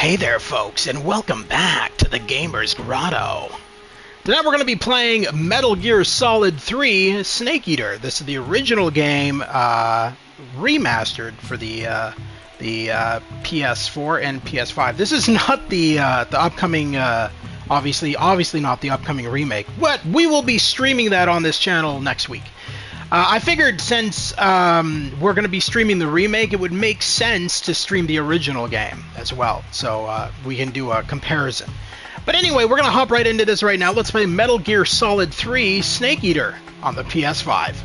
Hey there, folks, and welcome back to the Gamer's Grotto. Tonight we're going to be playing Metal Gear Solid 3 Snake Eater. This is the original game, remastered for the PS4 and PS5. This is not the upcoming, obviously not the upcoming remake, but we will be streaming that on this channel next week. I figured since we're going to be streaming the remake, it would make sense to stream the original game as well, so we can do a comparison. But anyway, we're going to hop right into this right now. Let's play Metal Gear Solid 3 Snake Eater on the PS5.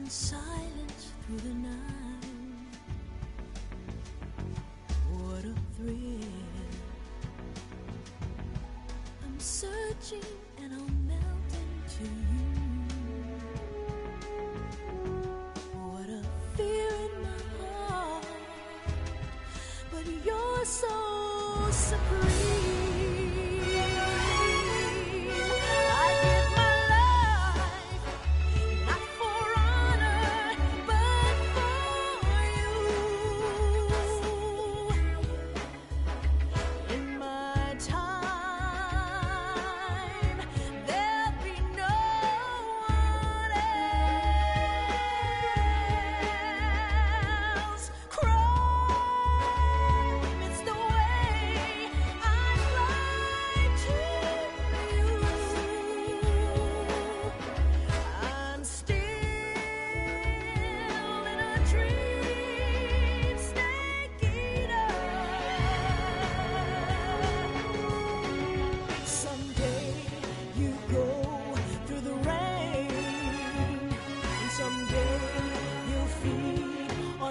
Silence through the night. What a thrill. I'm searching and I'll melt into you. What a fear in my heart, but you're so supreme.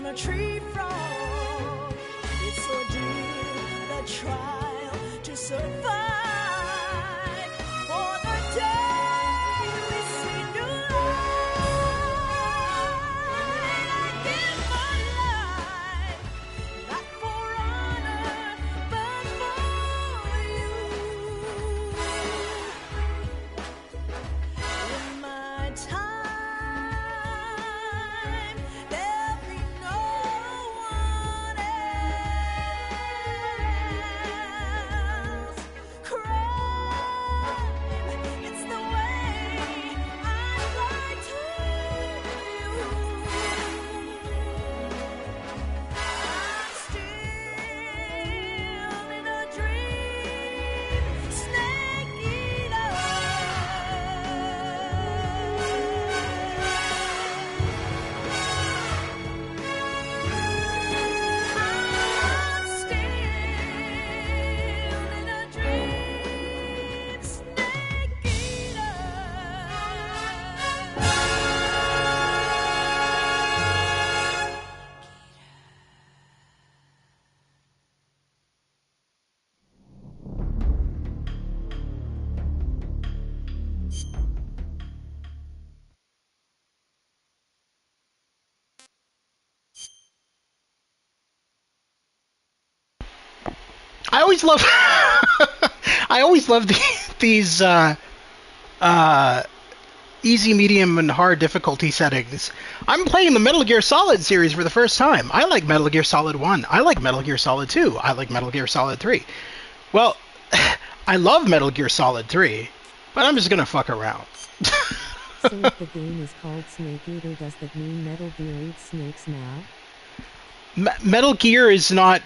A tree frog, it's ordeal, the trial to survive. For the day we see new light, I give my life, not for honor, but for you. In my time, I always love these easy, medium, and hard difficulty settings. I'm playing the Metal Gear Solid series for the first time. I like Metal Gear Solid 1. I like Metal Gear Solid 2. I like Metal Gear Solid 3. Well, I love Metal Gear Solid 3, but I'm just gonna fuck around. So if the game is called Snake Eater, does that mean Metal Gear eats snakes now? Metal Gear is not...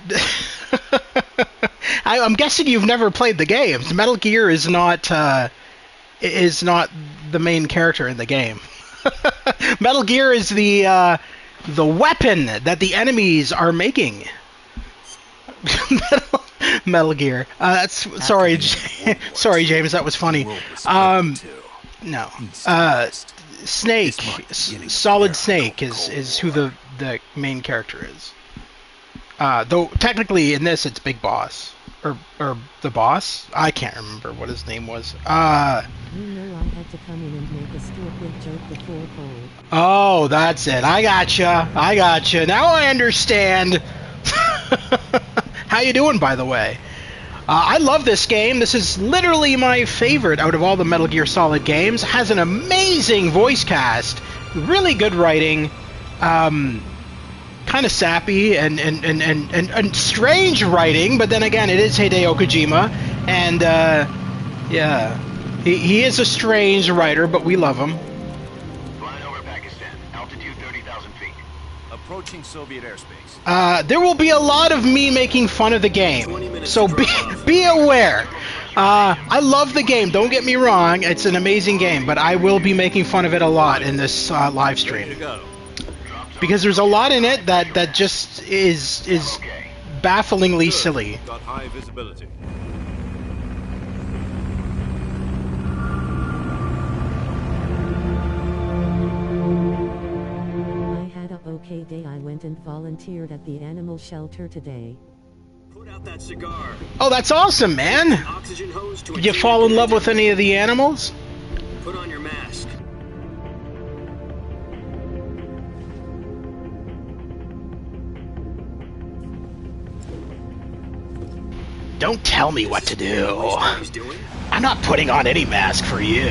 I'm guessing you've never played the games. Metal Gear is not the main character in the game. Metal Gear is the weapon that the enemies are making. Metal, Metal Gear. That's sorry, sorry, James. That was funny. No. Snake, Solid Snake is who the main character is. Though technically in this it's Big Boss or the boss. I can't remember what his name was. You know I had to come in and make a stupid joke before cold. Oh, that's it. I gotcha. Now I understand. How you doing, by the way? I love this game. This is literally my favorite out of all the Metal Gear Solid games. Has an amazing voice cast, really good writing, kind of sappy and strange writing. But then again, it is Hideo Kojima, and yeah, he is a strange writer, but we love him. Flying over Pakistan, altitude 30,000 feet. Approaching Soviet airspace. There will be a lot of me making fun of the game, so be aware. I love the game, don't get me wrong, it's an amazing game, but I will be making fun of it a lot in this live stream. Because there's a lot in it that just is bafflingly silly. Got high visibility. Okay day, I went and volunteered at the animal shelter today. Put out that cigar. Oh, that's awesome, man! Oxygen hose to Did you fall in love with any of the animals? Put on your mask. Don't tell me what to do. I'm not putting on any mask for you.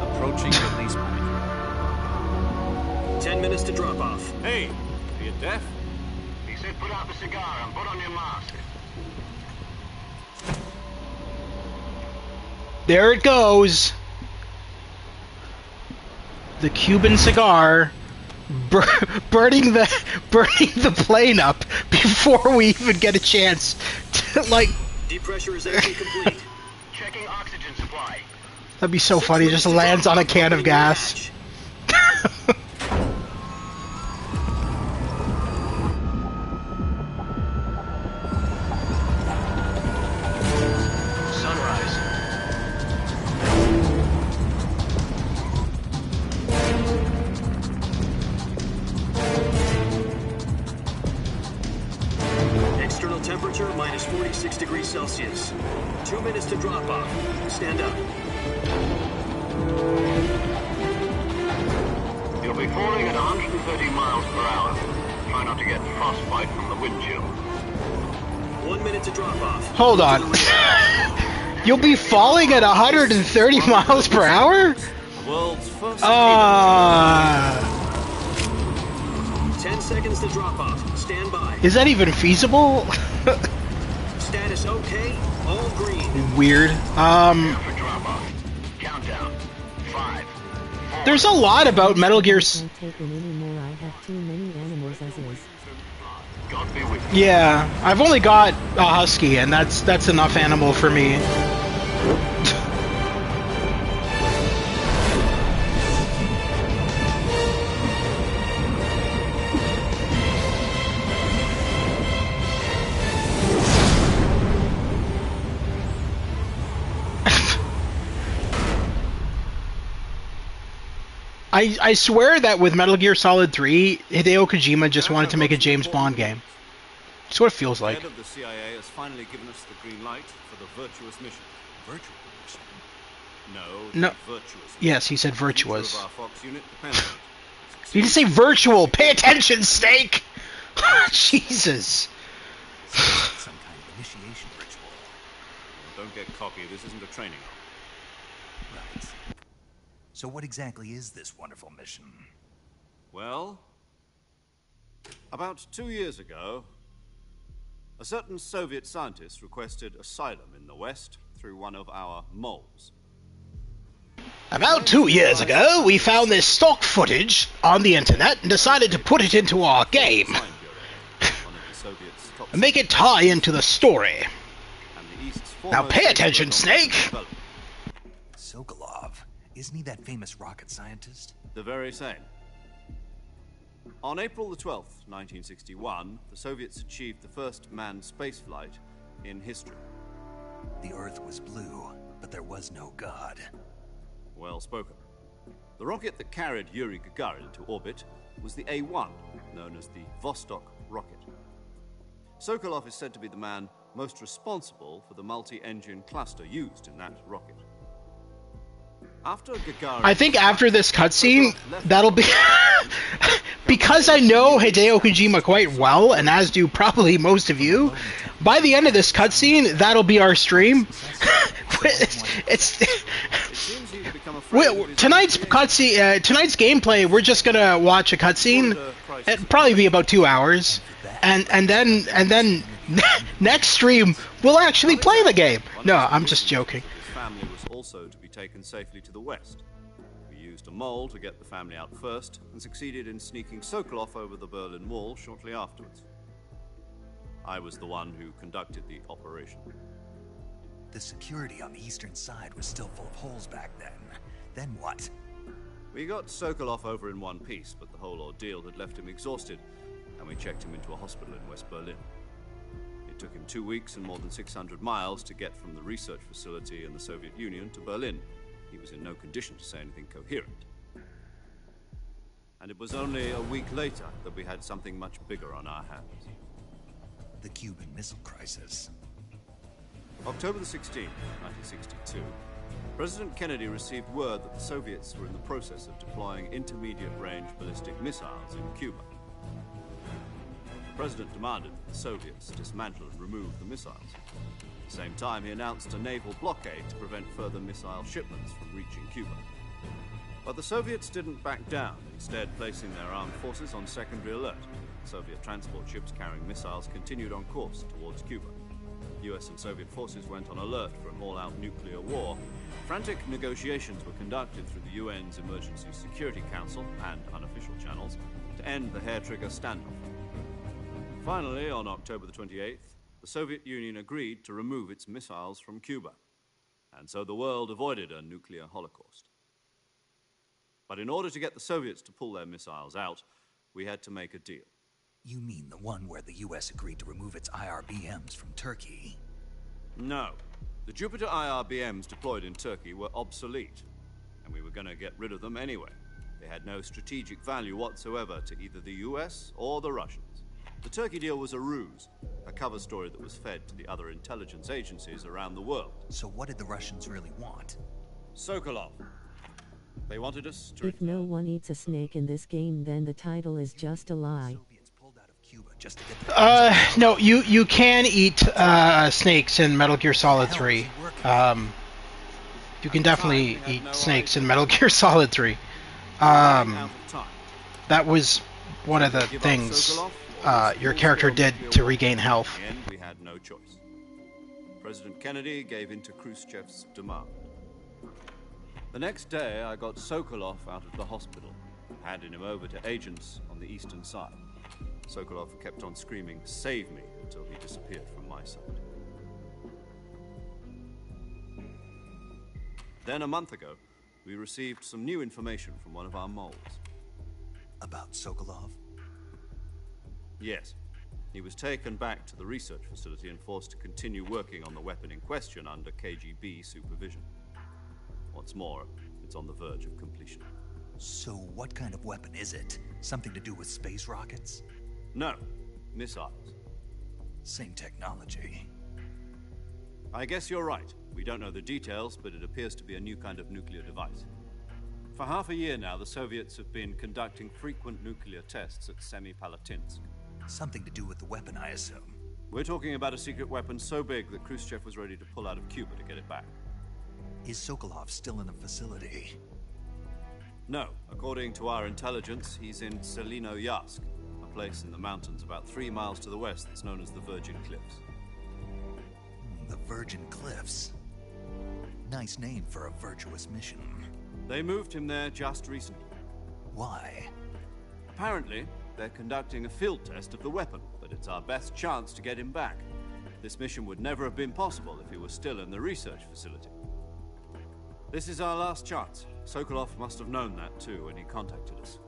Approaching release point. 10 minutes to drop off. Hey, are you deaf? He said put out the cigar and put on your mask. There it goes. The Cuban cigar burning the plane up before we even get a chance to, like... Depressurization complete. Checking oxygen supply. That'd be so funny, just lands on a can of gas. Temperature minus 46 degrees Celsius. 2 minutes to drop off. Stand up. You'll be falling at 130 miles per hour. Try not to get frostbite from the wind chill. 1 minute to drop off. Hold on. You'll be falling at 130 miles per hour? World's first 10 seconds to drop off. Stand by. Is that even feasible? Status okay. All green. Weird. Countdown. 5. There's a lot about Metal Gear. Can't take in anymore. I have too many animals as is. God be with you. Yeah, I've only got a husky, and that's enough animal for me. I swear that with Metal Gear Solid 3, Hideo Kojima just wanted to make a James Bond game. That's what it feels like. Head of the CIA has finally given us the green light for the virtuous mission. Virtuous mission? No. Virtuous mission. Yes, he said virtuous. Of our Fox unit depends on it. You didn't say virtual. Pay attention, Snake. Jesus. Some kind of initiation ritual. Don't get cocky. This isn't a training. Right. So what exactly is this wonderful mission? Well, about 2 years ago, a certain Soviet scientist requested asylum in the West through one of our moles. About 2 years ago, we found this stock footage on the internet and decided to put it into our game. And make it tie into the story. Now pay attention, Snake! Sokolov. Isn't he that famous rocket scientist? The very same. On April the 12th, 1961, the Soviets achieved the first manned spaceflight in history. The Earth was blue, but there was no God. Well spoken. The rocket that carried Yuri Gagarin to orbit was the A-1, known as the Vostok rocket. Sokolov is said to be the man most responsible for the multi-engine cluster used in that rocket. After Gagarin... I think after this cutscene, that'll be... Because I know Hideo Kojima quite well, and as do probably most of you, by the end of this cutscene, that'll be our stream. Tonight's cutscene, tonight's gameplay, we're just gonna watch a cutscene. It'll probably be about 2 hours, and then next stream we'll actually play the game. No, I'm just joking. His family was also to be taken safely to the west. We used a mole to get the family out first, and succeeded in sneaking Sokolov over the Berlin Wall shortly afterwards. I was the one who conducted the operation. The security on the eastern side was still full of holes back then. Then what? We got Sokolov over in one piece, but the whole ordeal had left him exhausted, and we checked him into a hospital in West Berlin. It took him 2 weeks and more than 600 miles to get from the research facility in the Soviet Union to Berlin. He was in no condition to say anything coherent. And it was only a week later that we had something much bigger on our hands. The Cuban Missile Crisis. October the 16th, 1962, President Kennedy received word that the Soviets were in the process of deploying intermediate-range ballistic missiles in Cuba. The President demanded that the Soviets dismantle and remove the missiles. At the same time, he announced a naval blockade to prevent further missile shipments from reaching Cuba. But the Soviets didn't back down, instead placing their armed forces on secondary alert. Soviet transport ships carrying missiles continued on course towards Cuba. US and Soviet forces went on alert for an all-out nuclear war. Frantic negotiations were conducted through the UN's Emergency Security Council and unofficial channels to end the hair-trigger standoff. Finally, on October the 28th, the Soviet Union agreed to remove its missiles from Cuba, and so the world avoided a nuclear holocaust. But in order to get the Soviets to pull their missiles out, we had to make a deal. You mean the one where the US agreed to remove its IRBMs from Turkey? No. The Jupiter IRBMs deployed in Turkey were obsolete, and we were going to get rid of them anyway. They had no strategic value whatsoever to either the US or the Russians. The Turkey deal was a ruse, a cover story that was fed to the other intelligence agencies around the world. So what did the Russians really want? Sokolov. They wanted us to... If no one eats a snake in this game, then the title is just a lie. Soviets pulled out of Cuba just to get their No, you can eat snakes in Metal Gear Solid 3. You can definitely eat snakes in Metal Gear Solid 3. That was one of the things your character did to regain health. In the end, we had no choice. President Kennedy gave in to Khrushchev's demand. The next day, I got Sokolov out of the hospital, handing him over to agents on the eastern side. Sokolov kept on screaming, "Save me," until he disappeared from my side. Then, a month ago, we received some new information from one of our moles. About Sokolov? Yes. He was taken back to the research facility and forced to continue working on the weapon in question under KGB supervision. What's more, it's on the verge of completion. So what kind of weapon is it? Something to do with space rockets? No, missiles. Same technology. I guess you're right. We don't know the details, but it appears to be a new kind of nuclear device. For half a year now, the Soviets have been conducting frequent nuclear tests at Semipalatinsk. Something to do with the weapon, I assume. We're talking about a secret weapon so big that Khrushchev was ready to pull out of Cuba to get it back. Is Sokolov still in the facility? No. According to our intelligence, he's in Selinoyarsk, a place in the mountains about 3 miles to the west that's known as the Virgin Cliffs. The Virgin Cliffs. Nice name for a virtuous mission. They moved him there just recently. Why? Apparently, they're conducting a field test of the weapon, but it's our best chance to get him back. This mission would never have been possible if he was still in the research facility. This is our last chance. Sokolov must have known that too when he contacted us.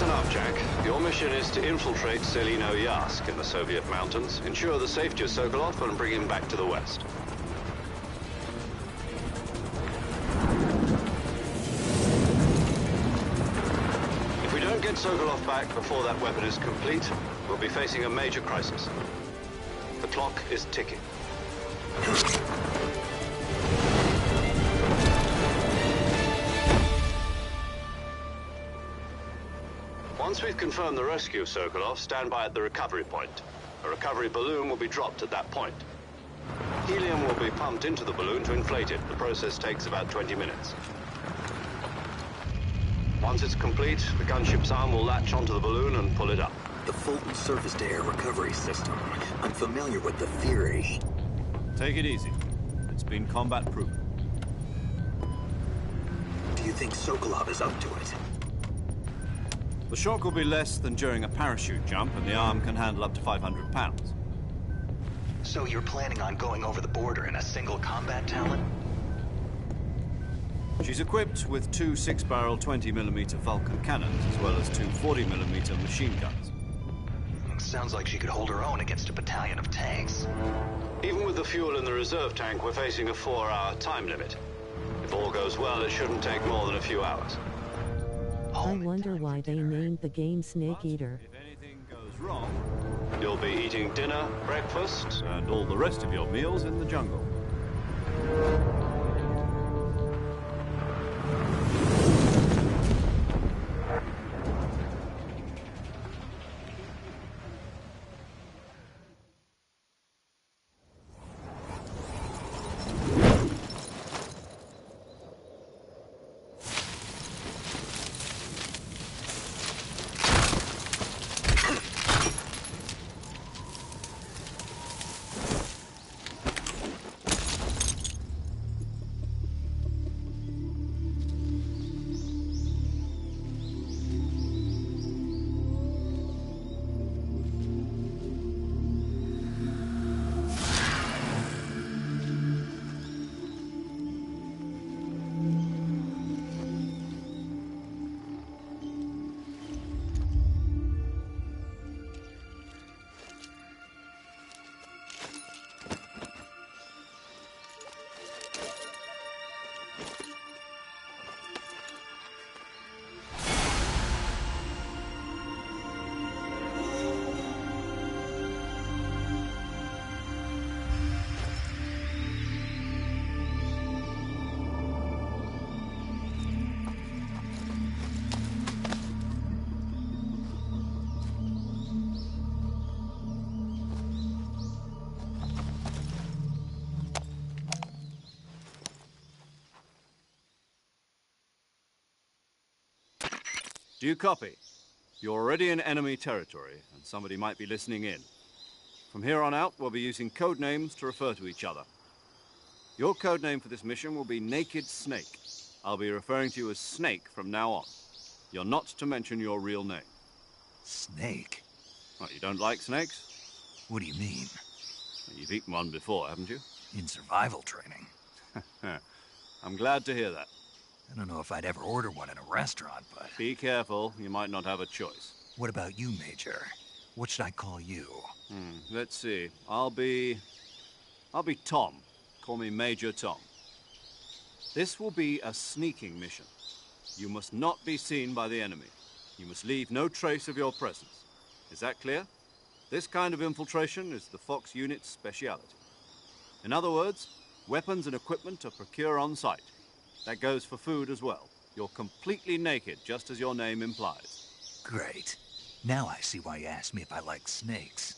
Listen up, Jack. Your mission is to infiltrate Selino Yask in the Soviet mountains, ensure the safety of Sokolov, and bring him back to the West. If we don't get Sokolov back before that weapon is complete, we'll be facing a major crisis. The clock is ticking. Once we've confirmed the rescue of Sokolov, stand by at the recovery point. A recovery balloon will be dropped at that point. Helium will be pumped into the balloon to inflate it. The process takes about 20 minutes. Once it's complete, the gunship's arm will latch onto the balloon and pull it up. The Fulton surface-to-air recovery system. I'm familiar with the theory. Take it easy. It's been combat-proven. Do you think Sokolov is up to it? The shock will be less than during a parachute jump, and the arm can handle up to 500 pounds. So you're planning on going over the border in a single combat talon? She's equipped with two 6-barrel 20mm Vulcan cannons, as well as two 40mm machine guns. Sounds like she could hold her own against a battalion of tanks. Even with the fuel in the reserve tank, we're facing a 4-hour time limit. If all goes well, it shouldn't take more than a few hours. I wonder why they named the game Snake Eater. If anything goes wrong, You'll be eating dinner, breakfast, and all the rest of your meals in the jungle. Do you copy? You're already in enemy territory, and somebody might be listening in. From here on out, we'll be using code names to refer to each other. Your code name for this mission will be Naked Snake. I'll be referring to you as Snake from now on. You're not to mention your real name. Snake? What, you don't like snakes? What do you mean? You've eaten one before, haven't you? In survival training? I'm glad to hear that. I don't know if I'd ever order one in a restaurant, but... Be careful, you might not have a choice. What about you, Major? What should I call you? Let's see. I'll be Tom. Call me Major Tom. This will be a sneaking mission. You must not be seen by the enemy. You must leave no trace of your presence. Is that clear? This kind of infiltration is the Fox unit's speciality. In other words, weapons and equipment are procured on site. That goes for food as well. You're completely naked, just as your name implies. Great. Now I see why you asked me if I like snakes.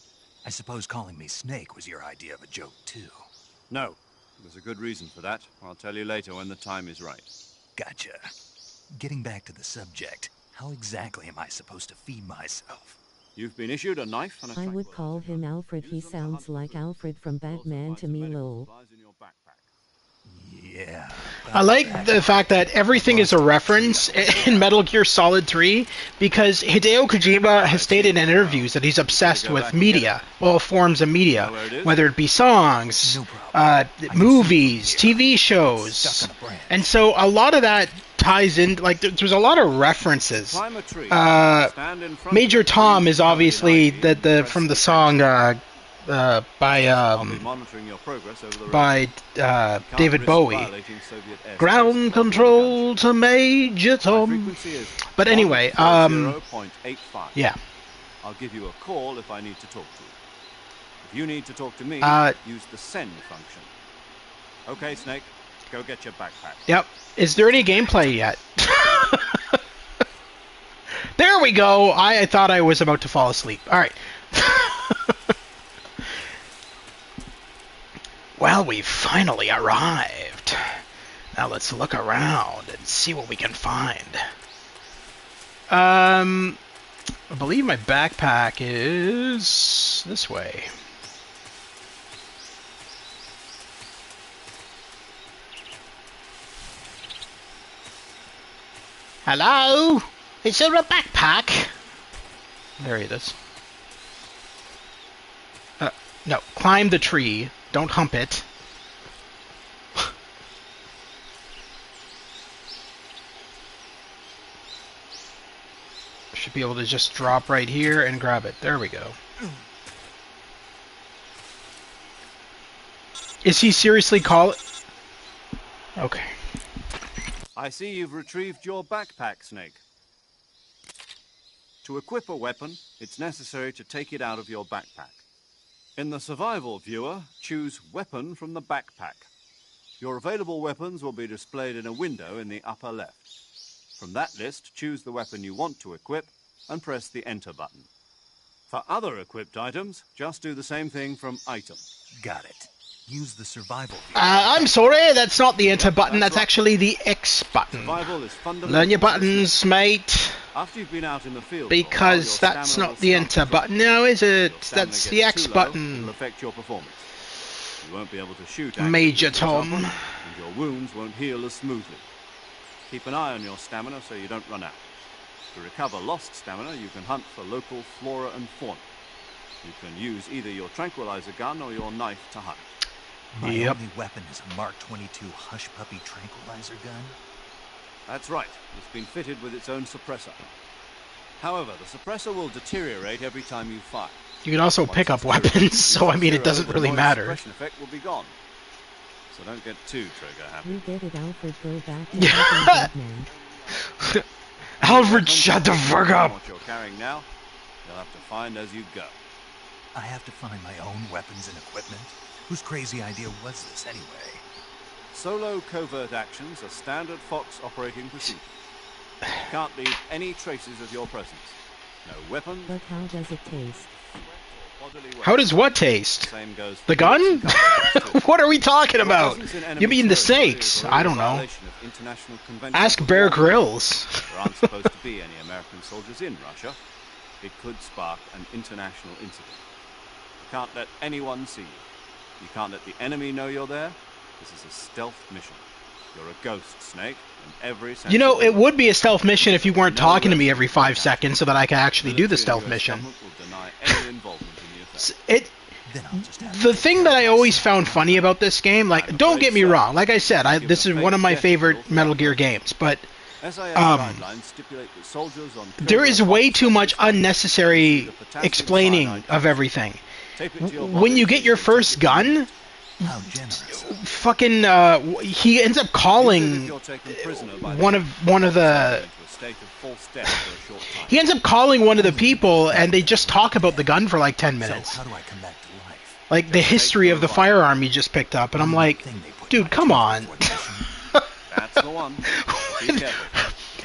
I suppose calling me Snake was your idea of a joke, too. No. There's a good reason for that. I'll tell you later when the time is right. Gotcha. Getting back to the subject, how exactly am I supposed to feed myself? You've been issued a knife and a I would tranquilizer. call him Alfred. He sounds like Alfred from Batman to me, lol. Supplies in your backpack. Yeah. I like the fact that everything is a reference in Metal Gear Solid 3 because Hideo Kojima has stated in interviews that he's obsessed with media, all forms of media, whether it be songs, movies, TV shows. And so a lot of that ties in, like, there's a lot of references. Climb a tree. Uh, Stand in front Major of the Tom tree, is covered in obviously ivy, and the press from the the song I'll by be monitoring your progress over the by You can't David risk Bowie. violating Soviet airspace. Ground I'll be control to Major My Tom. frequency is But anyway, 140.85. yeah. I'll give you a call if I need to talk to you. If you need to talk to me, use the send function. Okay, Snake, go get your backpack. Yep. Is there any gameplay yet? There we go. I thought I was about to fall asleep. All right. Well, we've finally arrived. Now let's look around and see what we can find. I believe my backpack is this way. Hello? Is there a backpack? There it is. No, climb the tree. Don't hump it. Should be able to just drop right here and grab it. There we go. Is he seriously Okay. I see you've retrieved your backpack, Snake. To equip a weapon, it's necessary to take it out of your backpack. In the survival viewer, choose Weapon from the backpack. Your available weapons will be displayed in a window in the upper left. From that list, choose the weapon you want to equip and press the Enter button. For other equipped items, just do the same thing from Item. Got it. Use the survival view. I'm sorry, that's not the Enter button, that's actually the X button. Survival is fundamental. Learn your buttons, mate. After you've been out in the field, Because that's not the Enter button now, is it? That's the X It'll button. affect your performance. You won't be able to shoot Major accurately, for example, Tom. and your wounds won't heal as smoothly. Keep an eye on your stamina so you don't run out. To recover lost stamina, you can hunt for local flora and fauna. You can use either your tranquilizer gun or your knife to hunt. My Yep. only weapon is a Mark 22 Hush Puppy tranquilizer gun. That's right. It's been fitted with its own suppressor. However, the suppressor will deteriorate every time you fire. You can also Once pick up it's deteriorated, weapons, so I mean it zero, doesn't the really noise matter. suppression effect will be gone. So don't get too trigger happy. You get it, Alfred. Go back to Batman. Alfred, shut the fuck up! What you're carrying now, you'll have to find as you go. I have to find my own weapons and equipment. Whose crazy idea was this anyway? Solo covert actions are standard Fox operating procedure. You can't leave any traces of your presence. No weapons. But how does it taste? How does what taste? Same goes for The gun? bullets and cartridges, too. What are we talking Your about? presence in enemy You mean the territory snakes? is I a don't know. violation of international conventions Ask of Bear war. Grylls. There aren't supposed to be any American soldiers in Russia. It could spark an international incident. You can't let anyone see you. You can't let the enemy know you're there. This is a stealth mission. You're a ghost, Snake, in every sense. You know, of the it word. would be a stealth mission if you weren't No talking to me rescue every will 5 happen. seconds so that I could actually do the Military stealth and US mission. government will deny any involvement in the affair. It Then I'll just have to the take thing care that of I always myself. found funny about this game, like, don't get me wrong, like I said, this is one of my favorite Metal Gear games, but SAS Um, guidelines stipulate that soldiers on there is covert way ops too much receive unnecessary the potassium explaining cyanide of everything. Tape it to your When body you so get your can first take it from gun, How generous. fucking he ends up Use it if calling you're taken prisoner by one of the into a state of false death for a short time. he ends up calling one of the people and they just talk about the gun for like 10 So minutes. how do I come back to life? Like the history of the firearm you just picked up, and I'm like, Thing they put dude, my come teeth on. before the mission. That's the one. Be careful.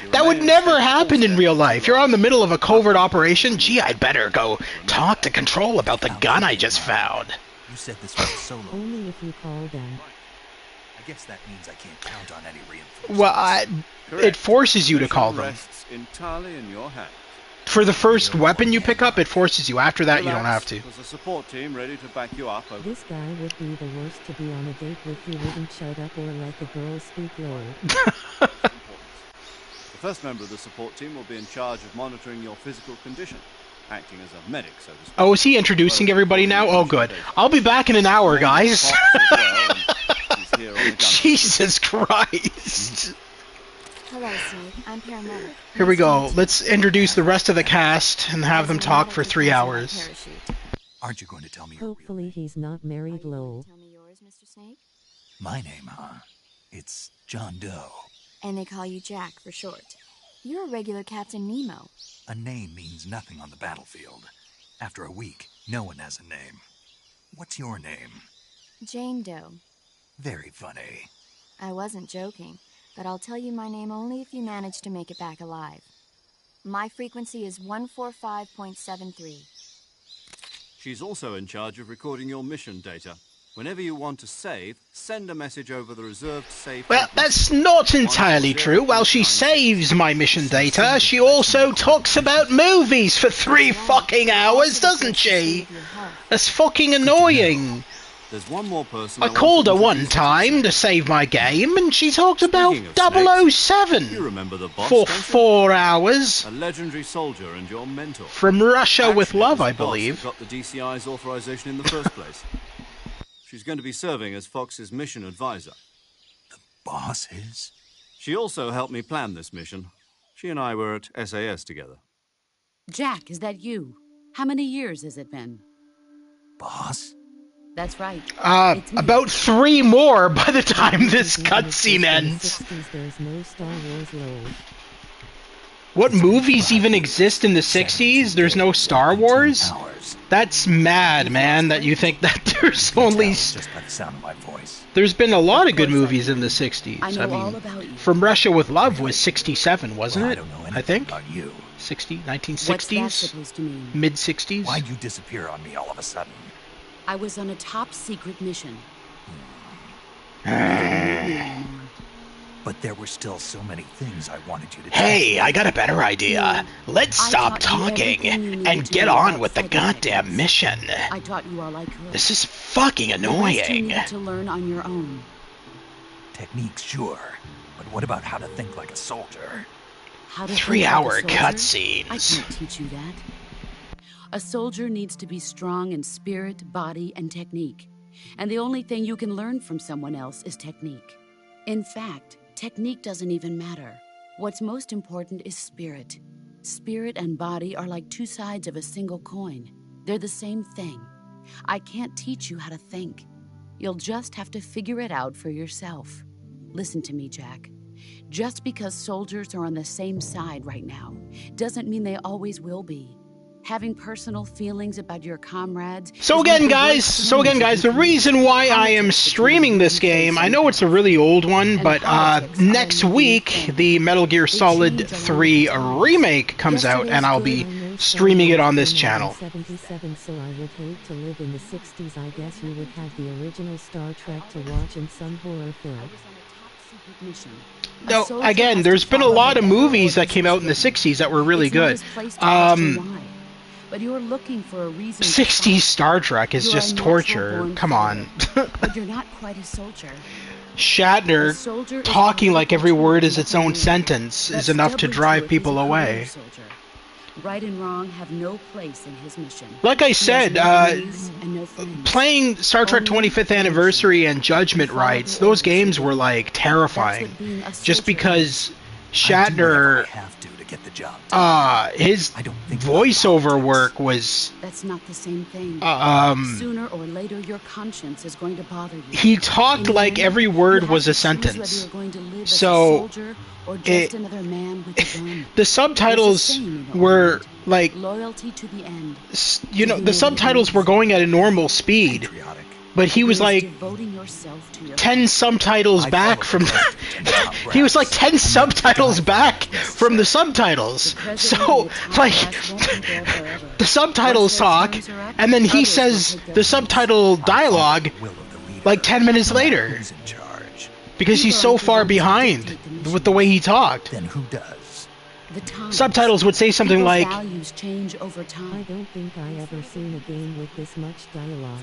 You That would remain in a state never of happen false in death real for too life. You're long. on the middle of a covert operation. Gee, I'd better go talk to Control about the gun I just found. You said this was a solo. Only if you call them. I guess that means I can't count on any reinforcements. Well, it Correct. forces you to Mission call them. rests entirely in your hands. For the first weapon you pick up, it forces you. After that, you don't have Relax. to. There's a support team ready to back you up over. This guy would be the worst to be on a date with. You wouldn't shut up or let the girls speak low. The first member of the support team will be in charge of monitoring your physical condition, acting as a medic, so to speak. Oh, is he introducing everybody now? Oh, good. I'll be back in an hour, guys. Fox as well, and he's here on the gun. Jesus Christ. Hello, Snake. I'm paramedic. Here we Nice to go. meet you. Let's introduce the rest of the cast and have them As a talk for medical 3 person by hours. parachute. Aren't you going to tell me your real Hopefully name? he's not Are married, you going lol. to tell me yours, Mr. Snake? My name, huh? It's John Doe. And they call you Jack for short. You're a regular Captain Nemo. A name means nothing on the battlefield. After a week, no one has a name. What's your name? Jane Doe. Very funny. I wasn't joking, but I'll tell you my name only if you manage to make it back alive. My frequency is 145.73. She's also in charge of recording your mission data. Whenever you want to save, send a message over the reserved save Well, frequency. that's not entirely true. While she saves my mission data, she also talks about movies for 3 fucking hours, doesn't she? That's fucking annoying. There's one more person I want called to her one introduce you time to save my game, and she talked about Speaking of snakes, 007 You remember the boss, for don't you? 4 hours. A legendary soldier and your mentor. From Russia with Actually, Love, it was I the boss who believe. got the DCI's authorization in the first place. She's going to be serving as Fox's mission advisor. Boss is? She also helped me plan this mission. She and I were at SAS together. Jack, is that you? How many years has it been? Boss? That's right. It's me. About 3 more by the time this In the cutscene ends. 60s, there's no Star Wars, lol. What movies even exist in the 60s? There's no Star Wars? Hours. That's mad, man, that you think that there's only... Just by the sound of my voice. There's been a lot of good course I movies do. in the 60s. I know all mean, about you. From Russia with Love was 67, wasn't Well, I it? don't know anything I think? about you. 60, What's that 1960s? supposed to mean? Mid-60s? Why'd you disappear on me all of a sudden? I was on a top secret mission. But there were still so many things I wanted you to do. Hey, I got a better idea. Let's I stop taught you talking everything you needed and to get know on about with the psychic goddamn techniques. mission. I taught you all I could. This is fucking The rest you annoying. needed to learn on your own. Techniques, sure. But what about how to think like a soldier? How to 3-hour think like a soldier? I cutscenes. can't teach you that. A soldier needs to be strong in spirit, body, and technique. And the only thing you can learn from someone else is technique. In fact, technique doesn't even matter. What's most important is spirit. Spirit and body are like 2 sides of a single coin. They're the same thing. I can't teach you how to think. You'll just have to figure it out for yourself. Listen to me, Jack. Just because soldiers are on the same side right now doesn't mean they always will be. Having personal feelings about your comrades. So is again, like the guys, worst so again, things you guys, can the do. reason why I am Politics streaming between this the game, I and know it's a really old one, And but politics are next a living week, thing. the Metal Gear They Solid change along 3 with times. remake comes out, and I'll be streaming it on this channel. 77, so I would hate to live in the 60s. I guess you would have the original Star Trek to watch and some horror film. No, again, there's been a lot of movies that came out in the 60s that were really good. But you're looking for a reason. 60s Star Trek is You're a just natural torture. born Come on. But you're not quite a soldier. A Shatner soldier is talking a like every political word tool is that its can own win. sentence That's is enough to doubly drive true if he's people a career away. soldier. Right and wrong have no place in his mission. Like I He has said, no enemies and no friends. playing Star Trek Only 25th Anniversary and Judgment You follow Rights, the those orders games you were get. like terrifying. That's what being a Just soldier because I do whatever I Shatner, have to get the job done. his I don't think about voiceover politics. work was, That's not the same thing. Sooner or later, your conscience is going to bother you. he talked In the like end, every you word have was to a choose whether sentence. you're going to live So, as a soldier or just it- another man with a gun. The subtitles There's a saying in were Orient, like, loyalty to the end. you know, the subtitles were going at a normal speed, Patriotic. but he was Means like devoting yourself to your 10 subtitles I back followed from the president and Tom he was like Brass. 10 subtitles God, back yes, from the sir. subtitles. The president So and the top like brass won't be there forever. the subtitles Once their talk terms are up, and then he others will says take their the place. subtitle dialogue I follow the will of the leader, like 10 minutes no matter later who's in charge. because he's People so aren't the far ones who behind dictate the with the way he talked. Then who does? The times. Subtitles would say something People's like, values change over I time. don't think I ever seen a game with this much dialogue.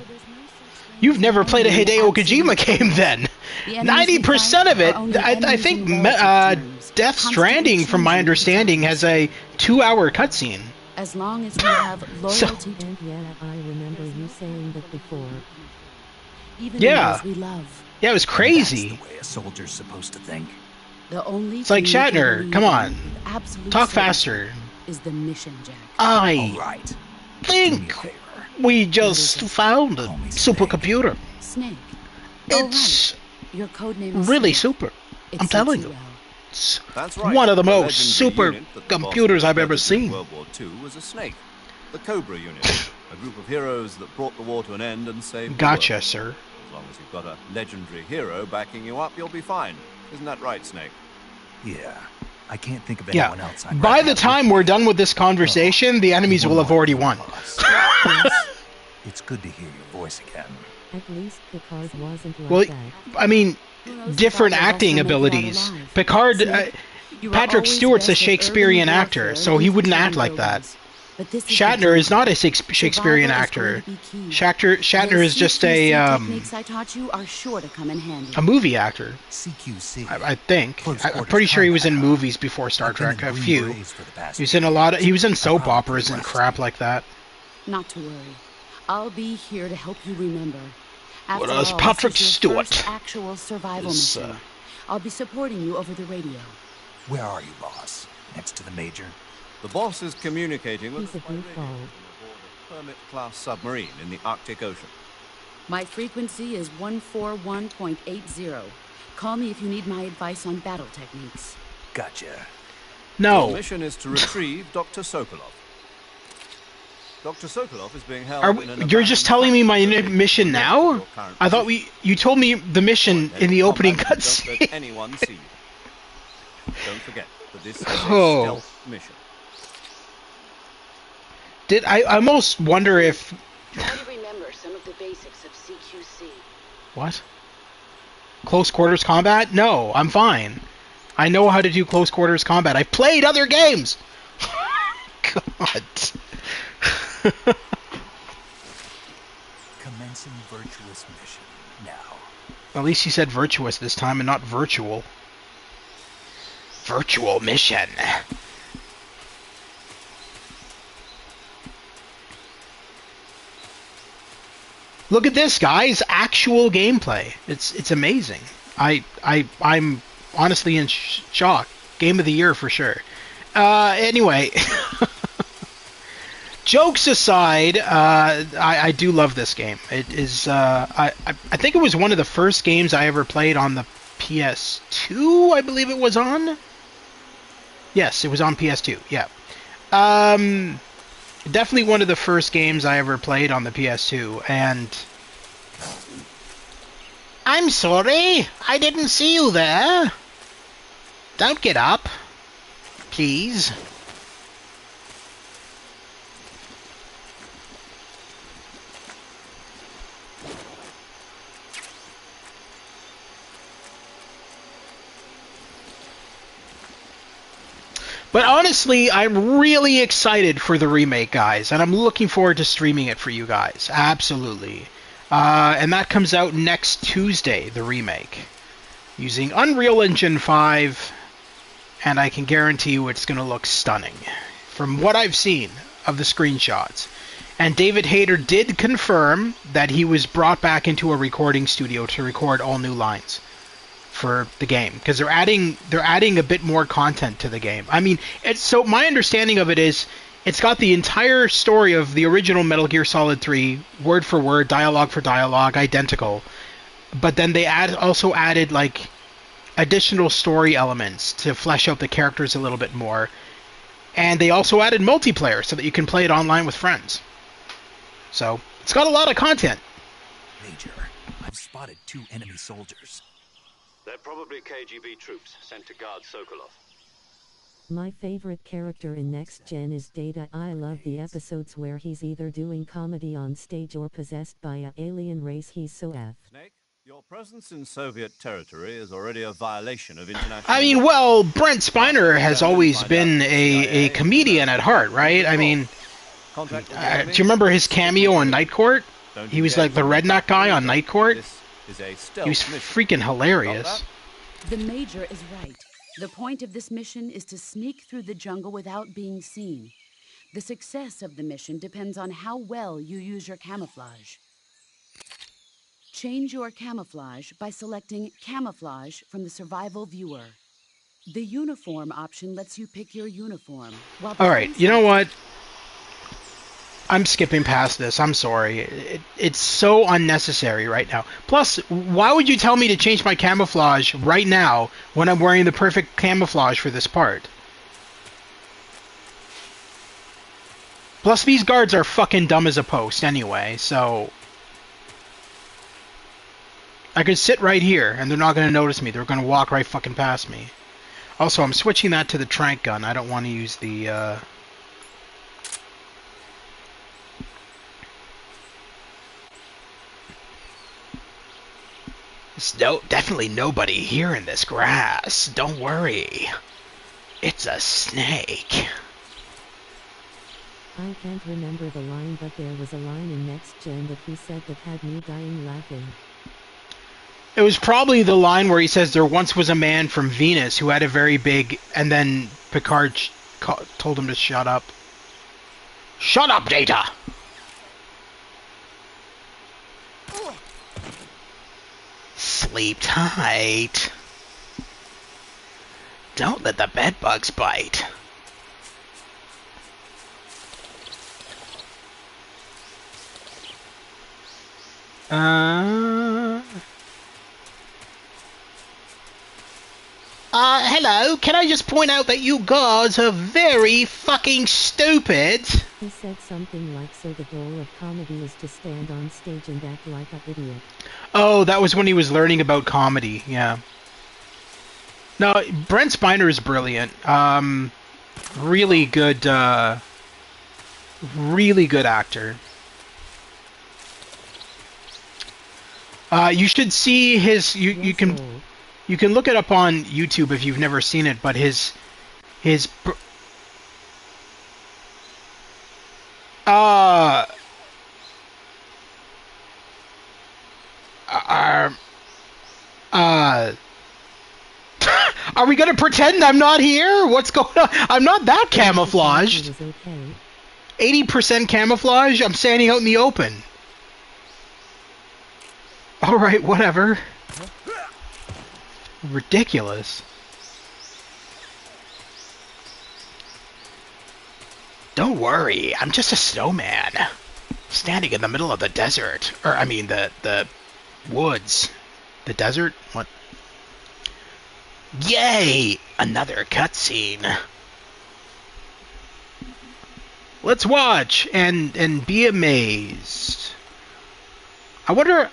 you've never played a Hideo Kojima game then. The enemies we 90% fight of it, are only I enemies think in relative terms, Death constantly Stranding, from my changing with understanding, times. has a 2-hour cutscene. As long as we have loyalty to And yeah, I remember you saying that before. even Yeah. those we love. Yeah, it was crazy. That's the way a soldier's supposed to think. The only It's like thing you can Shatner, believe come in on. with absolute Talk certainty faster. is the mission, Jack. All I right. Do me a think favor. we What just is it? found a Call me Snake. supercomputer. Snake. It's Your code name is really Snake. super. It I'm suits telling you you. well. It's That's right. one of the A most legendary super unit that the boss computers I've ever discovered during seen. World War II was a snake. The Cobra unit. A group of heroes that brought the war to an end and saved Gotcha, the world. sir. As long as you've got a legendary hero backing you up, you'll be fine. Isn't that right, Snake? Yeah. I can't think of Yeah. anyone else I'd By rather the have time with we're me. done with this conversation, the enemies One will have more already thing, won. boss. Yes, It's good to hear your voice again. at least Picard wasn't like Well, that. I mean, Who knows if different either of us acting will make it out abilities. alive. Picard, Snake, you are Patrick always Stewart's a best at Shakespearean urban actor, warfare so he and wouldn't act infiltrating like that. buildings. But this is the Shatner is jungle. not a Shakespearean Survival actor. is going to be key. Shatner Those is just CQC techniques I taught you are sure to come in handy. a movie actor. CQC. I think. Close I'm quarters pretty sure he was in combat. movies before Star I've been in Trek. A Green few. Berets for the past He was few in a lot of. He was in years. soap I'm probably operas pretty and rusty. crap like that. Not to worry. I'll be here to help you remember. After Whereas all, Patrick this is your Stewart first actual survival is, mission. I'll be supporting you over the radio. Where are you, boss? Next to the major? The boss is communicating with He's a us by radio goofball. aboard a Hermit-class submarine in the Arctic Ocean. My frequency is 141.80. Call me if you need my advice on battle techniques. Gotcha. Your No. mission is to retrieve Dr. Sokolov. Dr. Sokolov is being held Are in an you're just abandoned telling me my factory mission next to now? your current I thought position. you told me the mission in the opening Combat, and cutscene. Don't let anyone see you. Don't forget that this is a Oh. stealth mission. I almost wonder if Try to remember some of the basics of CQC. what? Close quarters combat? No, I'm fine. I know how to do close quarters combat. I've played other games. God. Commencing virtuous mission. Now. At least you said virtuous this time and not virtual. Virtual mission. Look at this, guys! Actual gameplay. It's amazing. I'm honestly in shock. Game of the year for sure. Anyway, jokes aside, I do love this game. It is. I think it was one of the first games I ever played on the PS2. I believe it was on. Yes, it was on PS2. Yeah. Definitely one of the first games I ever played on the PS2, and I'm sorry, I didn't see you there. Don't get up, please. But honestly, I'm really excited for the remake, guys, and I'm looking forward to streaming it for you guys. Absolutely. And that comes out next Tuesday, the remake, using Unreal Engine 5, and I can guarantee you it's going to look stunning from what I've seen of the screenshots. And David Hayter did confirm that he was brought back into a recording studio to record all new lines for the game, because they're adding a bit more content to the game. I mean, so my understanding of it is it's got the entire story of the original Metal Gear Solid 3, word for word, dialogue for dialogue, identical. But then they also added like additional story elements to flesh out the characters a little bit more. And they also added multiplayer so that you can play it online with friends. So, it's got a lot of content. Major, I've spotted 2 enemy soldiers. They're probably KGB troops sent to guard Sokolov. My favorite character in Next Gen is Data. I love the episodes where he's either doing comedy on stage or possessed by an alien race. He's so F. Snake, your presence in Soviet territory is already a violation of international I mean, law. well, Brent Spiner has always been a comedian at heart, right? I mean, Contact with the do enemy. you remember his cameo on Night Court? Don't He was like the engage in redneck guy on battle. Night Court. This is a stealth He was mission. freaking hilarious. Got The Major is right. The point of this mission is to sneak through the jungle without being seen. The success of the mission depends on how well you use your camouflage. Change your camouflage by selecting Camouflage from the Survival Viewer. The uniform option lets you pick your uniform. While the Alright, face you know option- what? I'm skipping past this. I'm sorry. It's so unnecessary right now. Plus, why would you tell me to change my camouflage right now when I'm wearing the perfect camouflage for this part? Plus, these guards are fucking dumb as a post anyway, so... I could sit right here, and they're not going to notice me. They're going to walk right fucking past me. Also, I'm switching that to the trank gun. I don't want to use the, There's definitely nobody here in this grass. Don't worry. It's a snake. I can't remember the line, but there was a line in Next Gen that he said that had me dying laughing. It was probably the line where he says there once was a man from Venus who had a very big... And then Picard told him to shut up. Shut up, Data! Sleep tight. Don't let the bedbugs bite. Hello, can I just point out that you guards are very fucking stupid? He said something like, so the goal of comedy is to stand on stage and act like an idiot. Oh, that was when he was learning about comedy, yeah. No, Brent Spiner is brilliant. Really good actor. You should see his... You can look it up on YouTube if you've never seen it, but his are we gonna pretend I'm not here? What's going on? I'm not that camouflaged. 80% camouflage? I'm standing out in the open. Alright, whatever. Ridiculous. Don't worry, I'm just a snowman. Standing in the middle of the desert. Or, I mean, the woods. The desert? What? Yay! Another cutscene. Let's watch and be amazed. I wonder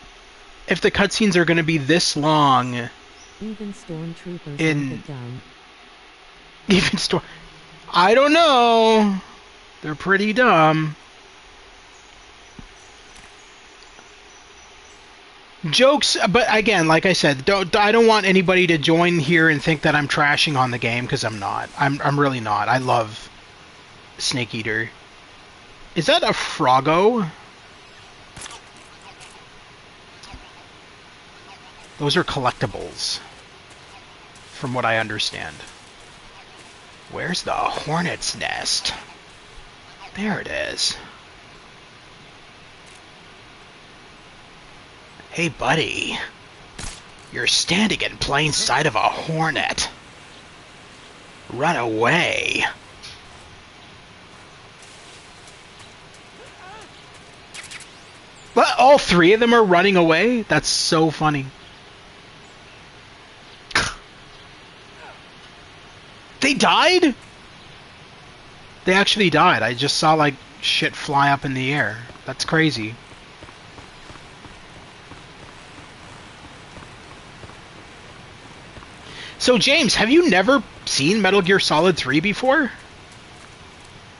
if the cutscenes are going to be this long. Even stormtroopers are dumb. Even I don't know. They're pretty dumb. Jokes, but again, like I said, I don't want anybody to join here and think that I'm trashing on the game, because I'm not. I'm really not. I love Snake Eater. Is that a Froggo? Those are collectibles, from what I understand. Where's the hornet's nest? There it is. Hey, buddy. You're standing in plain sight of a hornet. Run away. What? All three of them are running away? That's so funny. They died? They actually died. I just saw, like, shit fly up in the air. That's crazy. So, James, have you never seen Metal Gear Solid 3 before?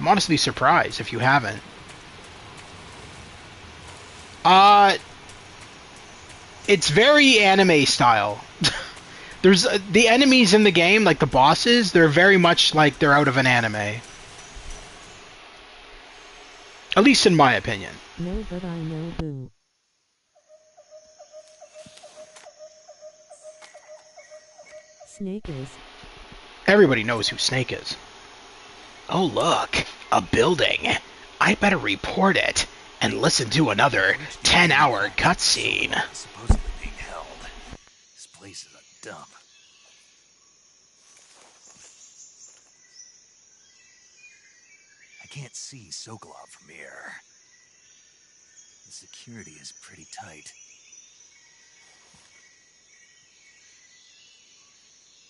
I'm honestly surprised if you haven't. It's very anime style. There's the enemies in the game, like the bosses, they're very much like they're out of an anime. At least in my opinion. No, but I know who. Snake is. Everybody knows who Snake is. Oh look, a building. I better report it and listen to another 10-hour cutscene. Supposedly being held. This place is a dump. I can't see Sokolov from here. The security is pretty tight.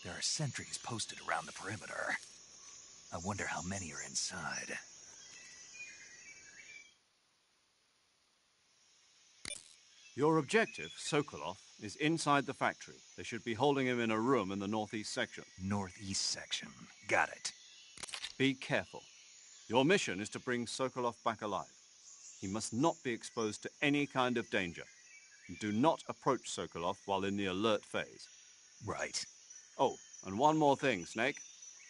There are sentries posted around the perimeter. I wonder how many are inside. Your objective, Sokolov, is inside the factory. They should be holding him in a room in the northeast section. Northeast section. Got it. Be careful. Your mission is to bring Sokolov back alive. He must not be exposed to any kind of danger. Do not approach Sokolov while in the alert phase. Right. Oh, and one more thing, Snake.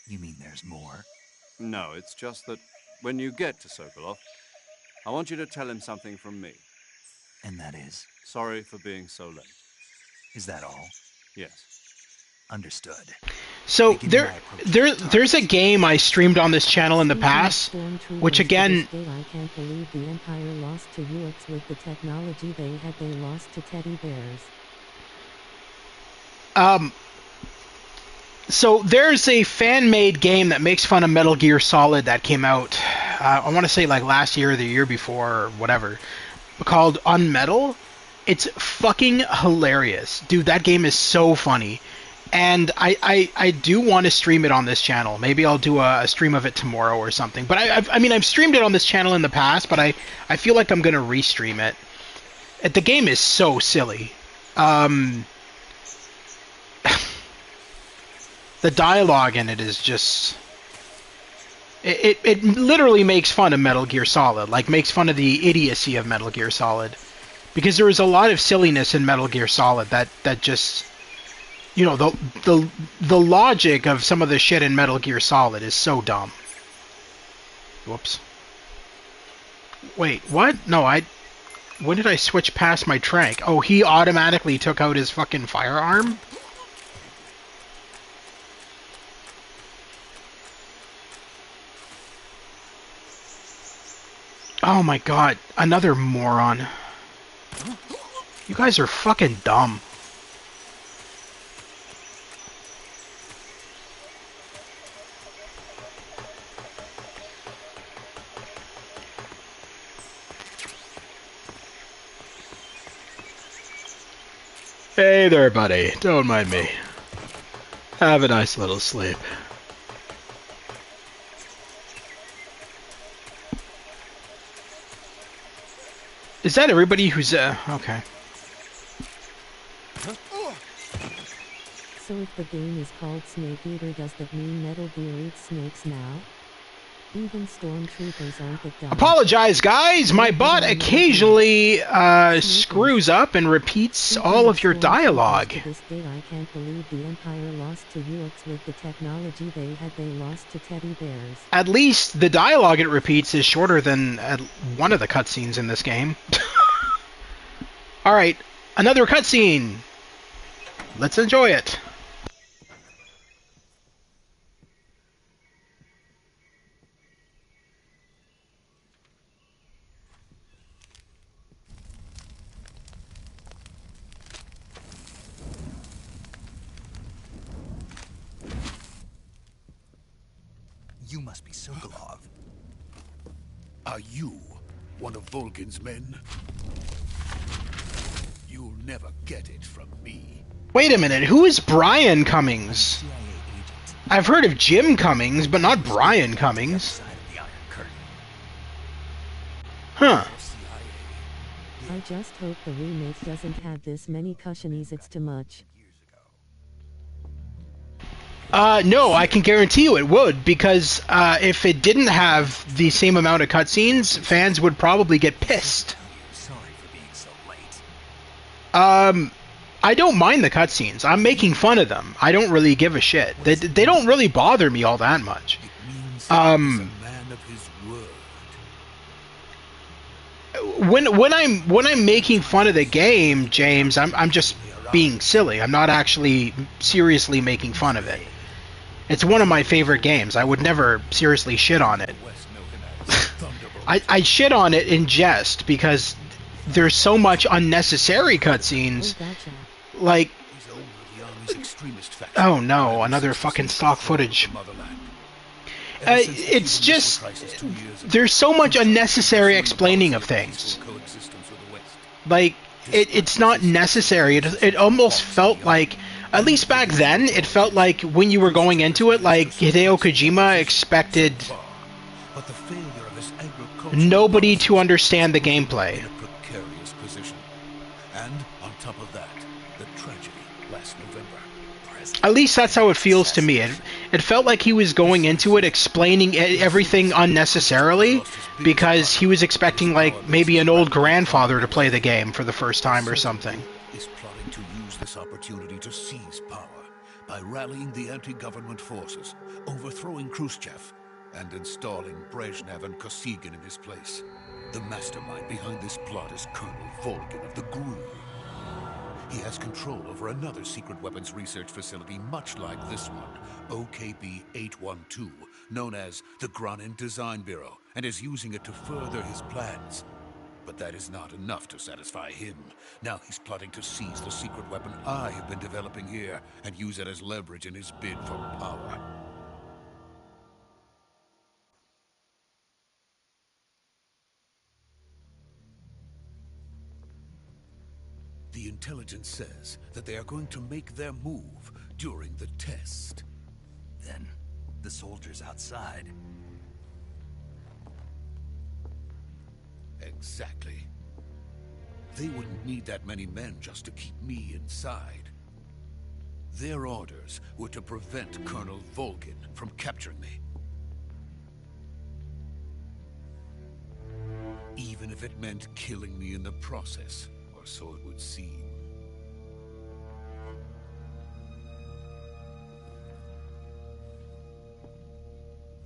You mean there's more? No, it's just that when you get to Sokolov, I want you to tell him something from me. And that is? Sorry for being so late. Is that all? Yes. Understood. So there's a game I streamed on this channel in the past, which again... I can't believe the Empire lost to Urks with the technology they had. They lost to teddy bears. So there's a fan-made game that makes fun of Metal Gear Solid that came out, I want to say like last year or the year before or whatever, called Unmetal. It's fucking hilarious. Dude, that game is so funny. And I do want to stream it on this channel. Maybe I'll do a stream of it tomorrow or something. But I've streamed it on this channel in the past, but I feel like I'm going to restream it. The game is so silly. The dialogue in it is just... It literally makes fun of Metal Gear Solid. Like, makes fun of the idiocy of Metal Gear Solid. Because there is a lot of silliness in Metal Gear Solid that just... You know, the logic of some of the shit in Metal Gear Solid is so dumb. Whoops. Wait, what? No, when did I switch past my trank? Oh, he automatically took out his fucking firearm? Oh my god, another moron. You guys are fucking dumb. Hey there, buddy. Don't mind me. Have a nice little sleep. Is that everybody who's, okay. So if the game is called Snake Eater, does that mean Metal Gear eats snakes now? Even stormtroopers aren't that dumb. Apologize, guys! My bot occasionally, screws up and repeats all of your dialogue. To this day, I can't believe the Empire lost to Urks with the technology they had. They lost to teddy bears. At least the dialogue it repeats is shorter than one of the cutscenes in this game. Alright, another cutscene! Let's enjoy it. You must be Sokolov. Are you one of Volgin's men? You'll never get it from me. Wait a minute, who is Brian Cummings? I've heard of Jim Cummings, but not Brian Cummings. Huh. I just hope the remake doesn't have this many cussionies. It's too much. No, I can guarantee you it would, because if it didn't have the same amount of cutscenes, fans would probably get pissed. I don't mind the cutscenes. I'm making fun of them. I don't really give a shit. They don't really bother me all that much. When I'm making fun of the game, James, I'm just being silly. I'm not actually seriously making fun of it. It's one of my favorite games. I would never seriously shit on it. I shit on it in jest because there's so much unnecessary cutscenes. Like, oh no, another fucking stock footage. It's just there's so much unnecessary explaining of things. Like it's not necessary. It almost felt like, at least back then, it felt like when you were going into it, like Hideo Kojima expected nobody to understand the gameplay. And on top of that, the tragedy last November. At least that's how it feels to me. It felt like he was going into it explaining everything unnecessarily because he was expecting like maybe an old grandfather to play the game for the first time or something. Is plotting to use this opportunity to seize power by rallying the anti-government forces, overthrowing Khrushchev, and installing Brezhnev and Kosygin in his place. The mastermind behind this plot is Colonel Volgin of the GRU. He has control over another secret weapons research facility much like this one, OKB-812, known as the Granin Design Bureau, and is using it to further his plans. But that is not enough to satisfy him. Now he's plotting to seize the secret weapon I have been developing here and use it as leverage in his bid for power. The intelligence says that they are going to make their move during the test. Then, the soldiers outside. Exactly. They wouldn't need that many men just to keep me inside. Their orders were to prevent Colonel Volgin from capturing me. Even if it meant killing me in the process. So it would seem.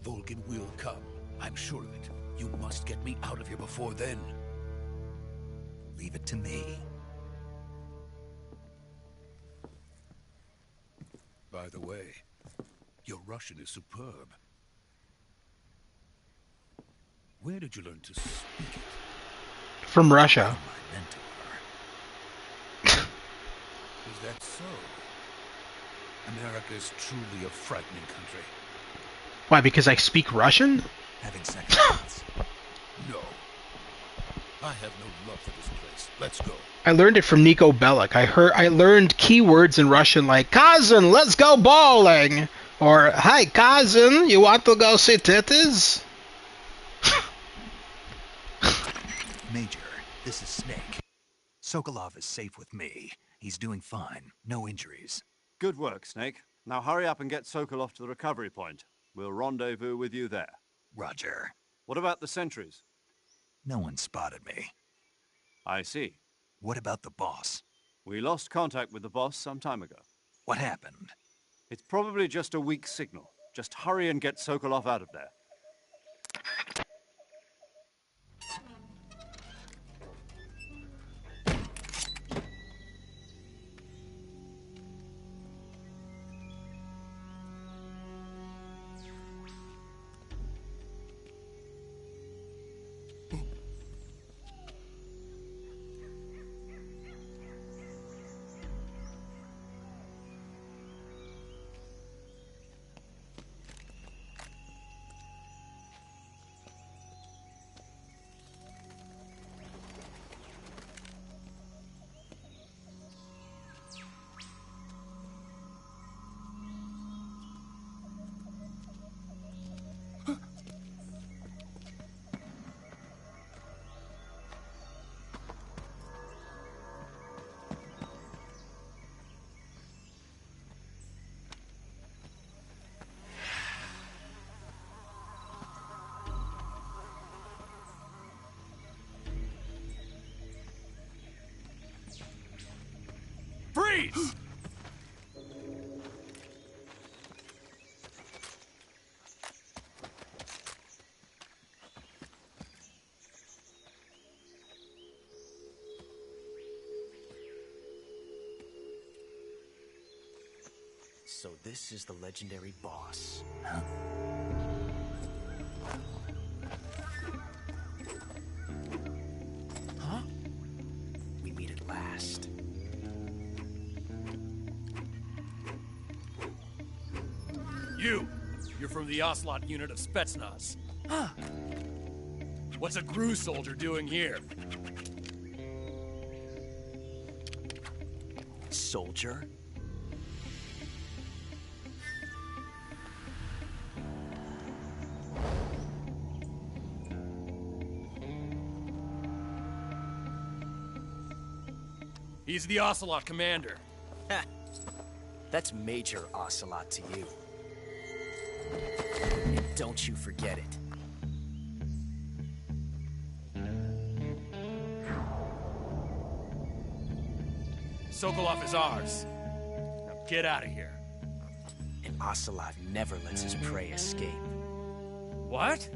Volgin will come. I'm sure of it. You must get me out of here before then. Leave it to me. By the way, your Russian is superb. Where did you learn to speak it? From Russia. Is that so? America is truly a frightening country. Why, because I speak Russian? Having second thoughts. No. I have no love for this place. Let's go. I learned it from Nico Bellic. I learned keywords in Russian like, cousin, let's go bowling! Or, hi, cousin, you want to go see titties? Major, this is Snake. Sokolov is safe with me. He's doing fine. No injuries. Good work, Snake. Now hurry up and get Sokolov to the recovery point. We'll rendezvous with you there. Roger. What about the sentries? No one spotted me. I see. What about the boss? We lost contact with the boss some time ago. What happened? It's probably just a weak signal. Just hurry and get Sokolov out of there. Freeze! So this is the legendary boss. Huh? Huh? We meet at last. You! You're from the Ocelot unit of Spetsnaz. What's a GRU soldier doing here? Soldier? He's the Ocelot commander. Ha! That's Major Ocelot to you. And don't you forget it. Sokolov is ours. Now get out of here. And Ocelot never lets his prey escape. What?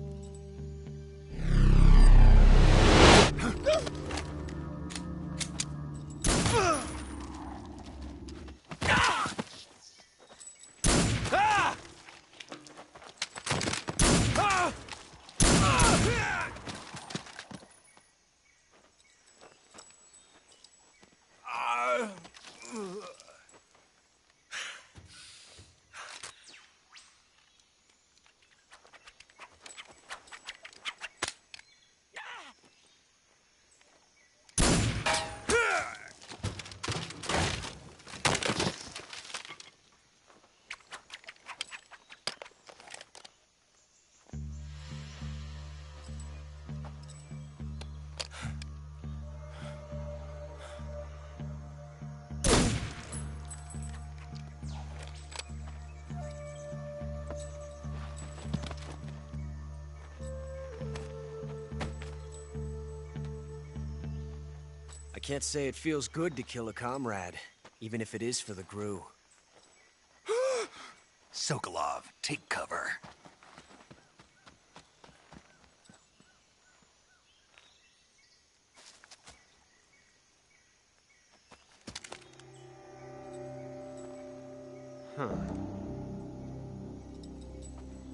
I can't say it feels good to kill a comrade, even if it is for the GRU. Sokolov, take cover. Huh.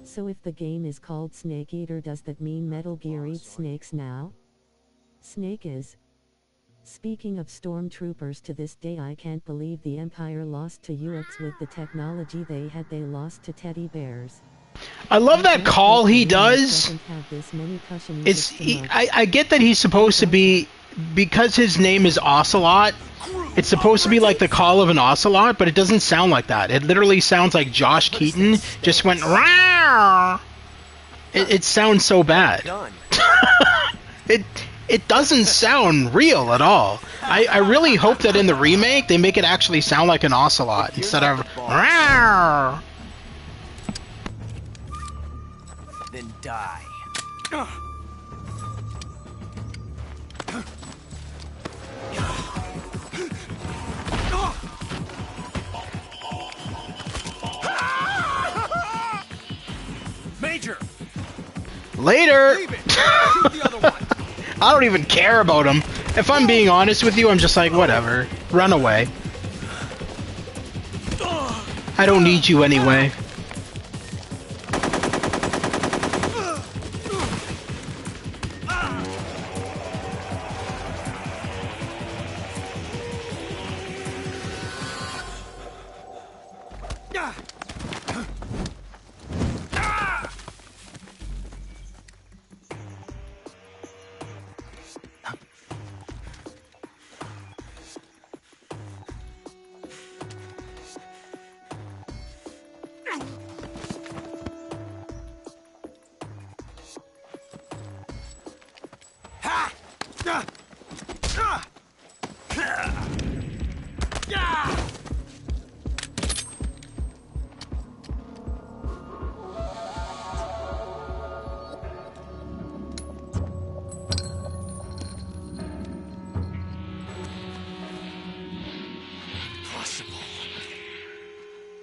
So if the game is called Snake Eater, does that mean Metal Gear eats snakes now? Snake is. Speaking of stormtroopers, to this day I can't believe the Empire lost to Urks with the technology they had. They lost to teddy bears. I love that call he does. I get that he's supposed to be, because his name is Ocelot, it's supposed to be like the call of an ocelot, but it doesn't sound like that. It literally sounds like Josh Keaton just went "Rawr!" It sounds so bad. It doesn't sound real at all. I really hope that in the remake they make it actually sound like an ocelot instead of "Rawr!" Then die. Major! Later! I don't even care about him. If I'm being honest with you, I'm just like, whatever. Run away. I don't need you anyway.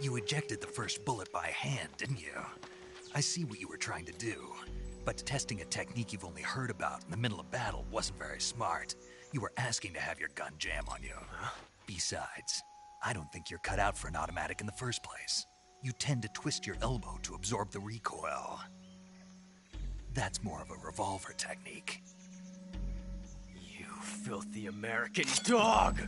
You ejected the first bullet by hand, didn't you? I see what you were trying to do, but testing a technique you've only heard about in the middle of battle wasn't very smart. You were asking to have your gun jam on you. Besides, I don't think you're cut out for an automatic in the first place. You tend to twist your elbow to absorb the recoil. That's more of a revolver technique. You filthy American dog!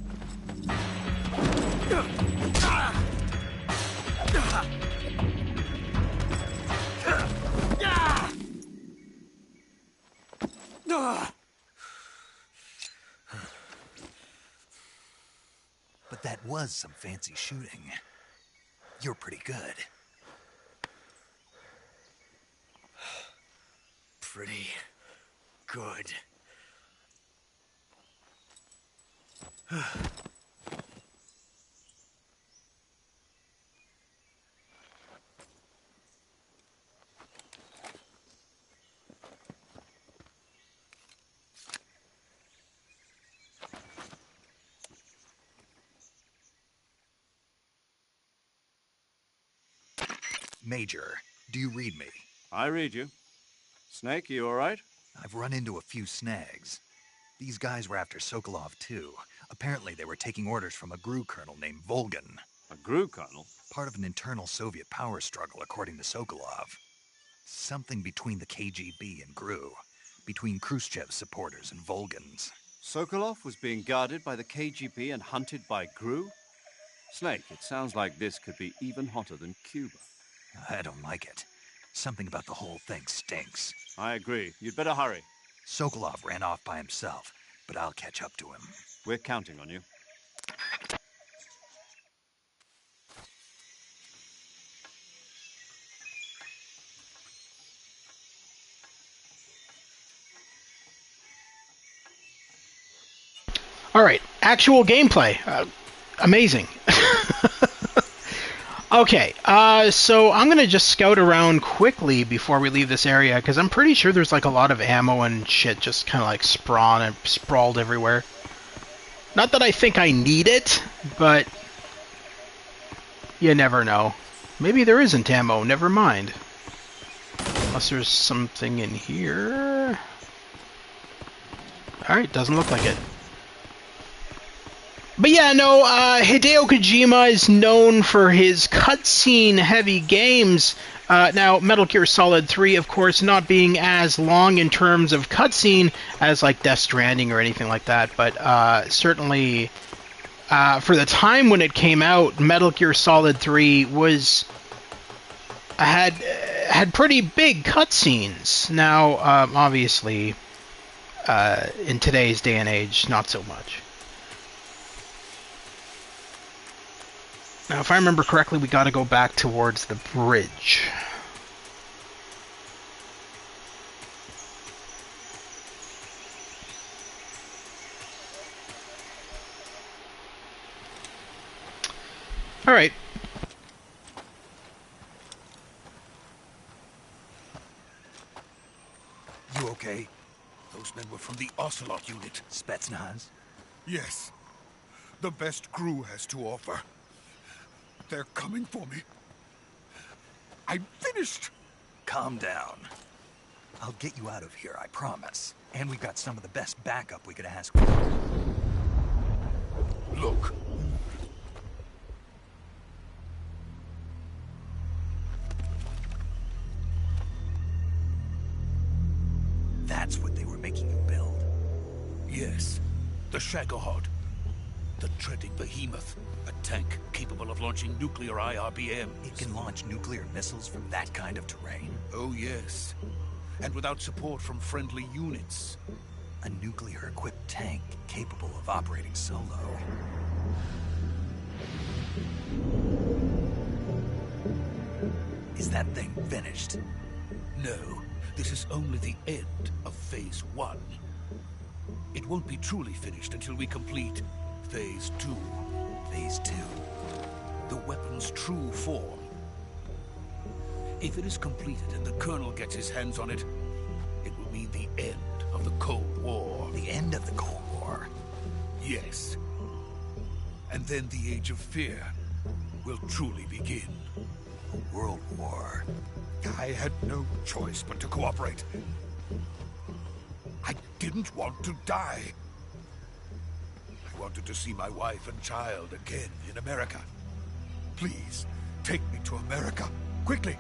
But that was some fancy shooting. You're pretty good. Pretty good. Major, do you read me? I read you. Snake, you all right? I've run into a few snags. These guys were after Sokolov, too. Apparently they were taking orders from a GRU colonel named Volgan. A GRU colonel? Part of an internal Soviet power struggle, according to Sokolov. Something between the KGB and GRU. Between Khrushchev's supporters and Volgan's. Sokolov was being guarded by the KGB and hunted by GRU? Snake, it sounds like this could be even hotter than Cuba. I don't like it. Something about the whole thing stinks. I agree. You'd better hurry. Sokolov ran off by himself, but I'll catch up to him. We're counting on you. All right, actual gameplay. Amazing. Okay, so I'm going to just scout around quickly before we leave this area, because I'm pretty sure there's like a lot of ammo and shit just kind of like sprawled everywhere. Not that I think I need it, but you never know. Maybe there isn't ammo, never mind. Unless there's something in here. Alright, doesn't look like it. But yeah, no, Hideo Kojima is known for his cutscene-heavy games. Now, Metal Gear Solid 3, of course, not being as long in terms of cutscene as, like, Death Stranding or anything like that, but certainly, for the time when it came out, Metal Gear Solid 3 had pretty big cutscenes. Now, obviously, in today's day and age, not so much. Now, if I remember correctly, we got to go back towards the bridge. All right. You okay? Those men were from the Ocelot unit. Spetsnaz? Yes. The best GRU has to offer. They're coming for me. I'm finished! Calm down. I'll get you out of here, I promise. And we've got some of the best backup we could ask for. Look. That's what they were making you build? Yes. The Shagohod. The treading behemoth. A tank capable of launching nuclear IRBMs. It can launch nuclear missiles from that kind of terrain? Oh, yes. And without support from friendly units. A nuclear-equipped tank capable of operating solo. Is that thing finished? No. This is only the end of Phase 1. It won't be truly finished until we complete Phase 2. Phase 2? The weapon's true form. If it is completed and the Colonel gets his hands on it, it will mean the end of the Cold War. The end of the Cold War? Yes. And then the Age of Fear will truly begin. A world war. I had no choice but to cooperate. I didn't want to die. I wanted to see my wife and child again in America. Please, take me to America, quickly.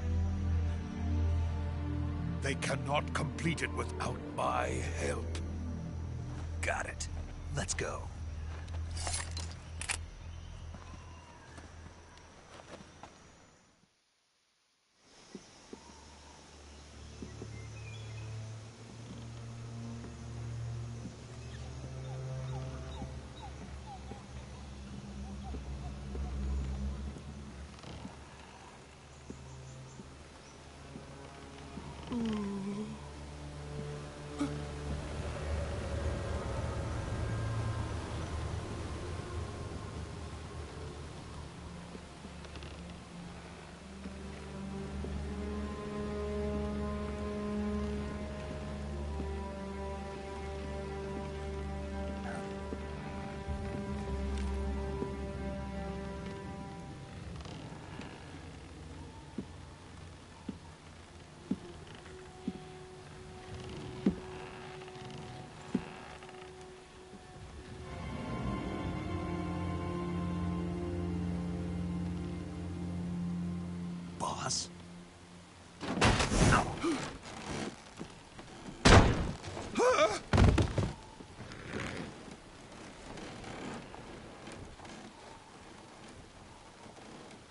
They cannot complete it without my help. Got it. Let's go.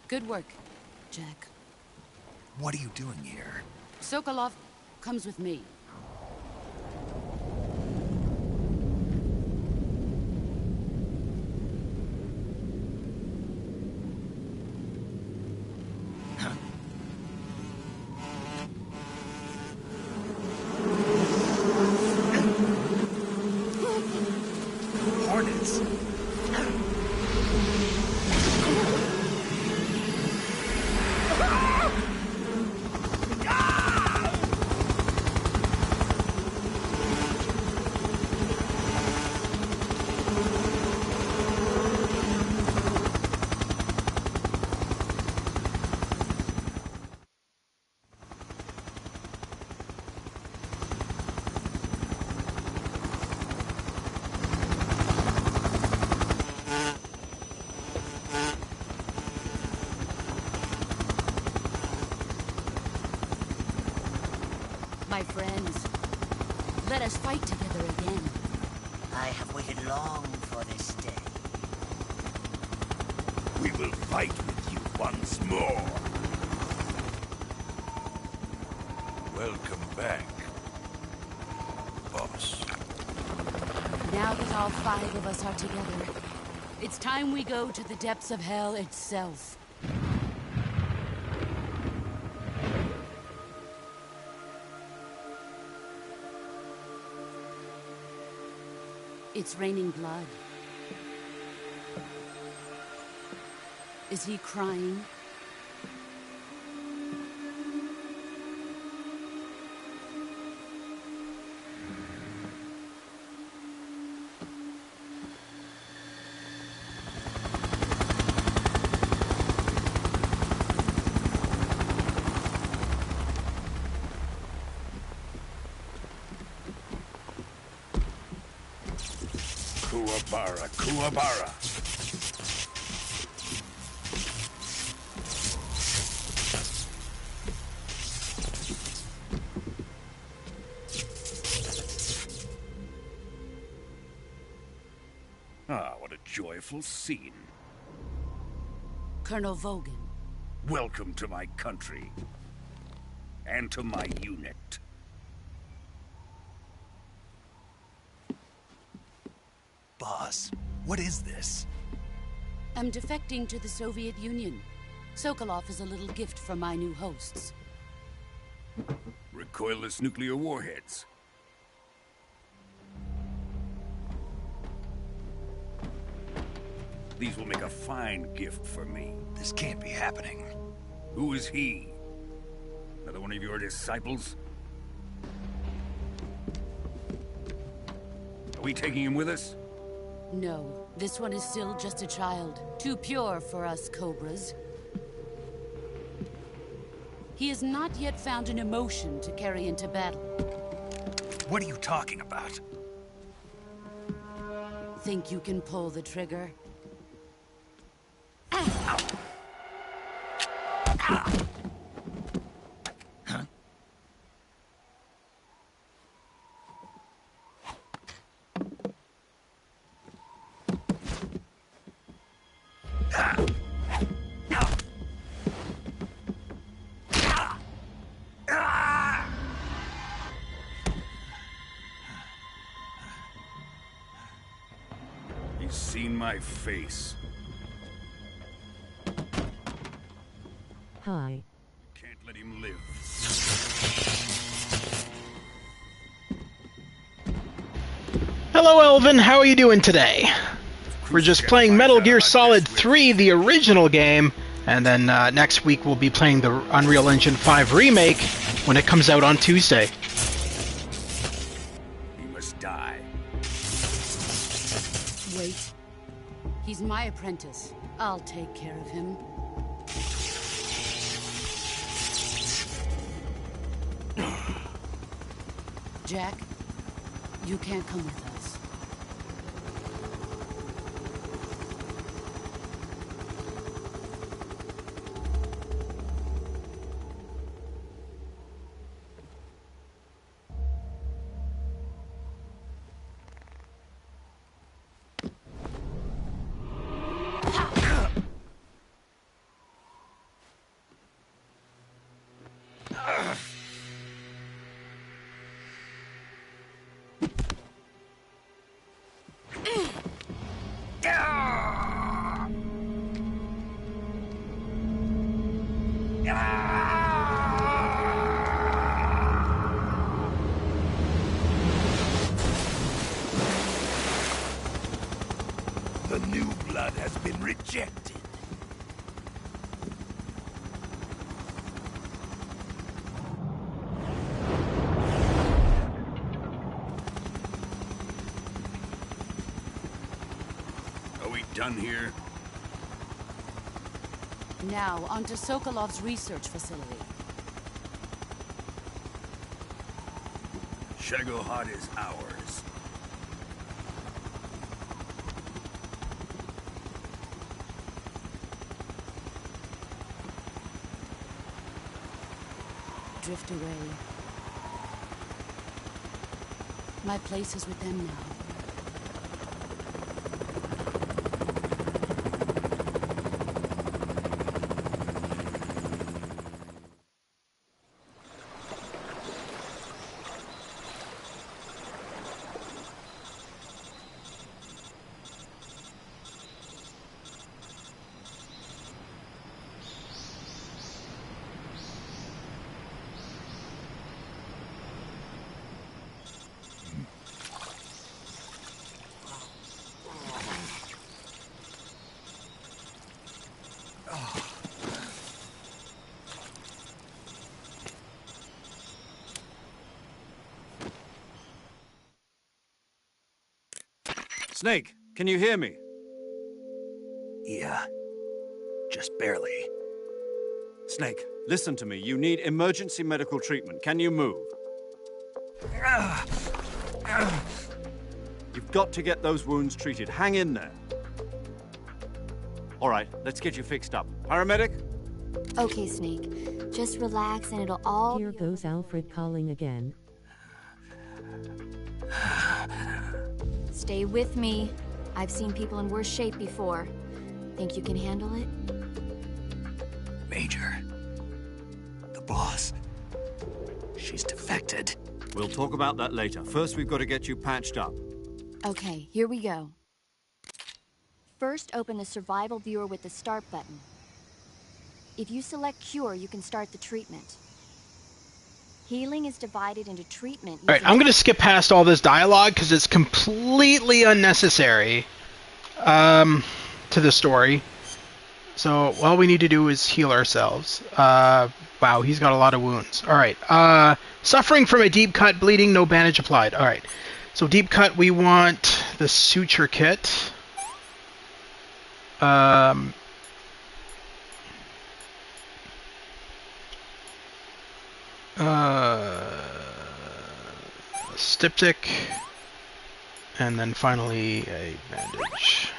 Good work, Jack. What are you doing here? Sokolov comes with me. Hornets. My friends, let us fight together again. I have waited long for this day. We will fight with you once more. Welcome back, boss. Now that all 5 of us are together, it's time we go to the depths of hell itself. It's raining blood. Is he crying? Kuwabara, Kuwabara. Ah, what a joyful scene. Colonel Vogan. Welcome to my country. And to my unit. Boss, what is this? I'm defecting to the Soviet Union. Sokolov is a little gift for my new hosts. Recoilless nuclear warheads. These will make a fine gift for me. This can't be happening. Who is he? Another one of your disciples? Are we taking him with us? No, this one is still just a child. Too pure for us Cobras. He has not yet found an emotion to carry into battle. What are you talking about? Think you can pull the trigger? He's seen my face. Hi. Can't let him live. Hello, Elvin. How are you doing today? We're just playing Metal Gear Solid 3, the original game, and then next week we'll be playing the Unreal Engine 5 remake when it comes out on Tuesday. He must die. Wait. He's my apprentice. I'll take care of him. Jack, you can't come with us. Shagohod has been rejected. Are we done here? Now, onto Sokolov's research facility. Shagohod is ours. Drift away. My place is with them now. Snake, can you hear me? Yeah. Just barely. Snake, listen to me. You need emergency medical treatment. Can you move? You've got to get those wounds treated. Hang in there. All right, let's get you fixed up. Paramedic? Okay, Snake. Just relax and it'll all... Here goes Alfred calling again. Stay with me. I've seen people in worse shape before. Think you can handle it? Major. The boss. She's defected. We'll talk about that later. First, we've got to get you patched up. Okay, here we go. First, open the survival viewer with the start button. If you select cure, you can start the treatment. Healing is divided into treatment. Alright, I'm going to skip past all this dialogue because it's completely unnecessary to the story. So all we need to do is heal ourselves. Wow, he's got a lot of wounds. Alright, suffering from a deep cut, bleeding, no bandage applied. Alright, so deep cut, we want the suture kit. Styptic, and then finally a bandage.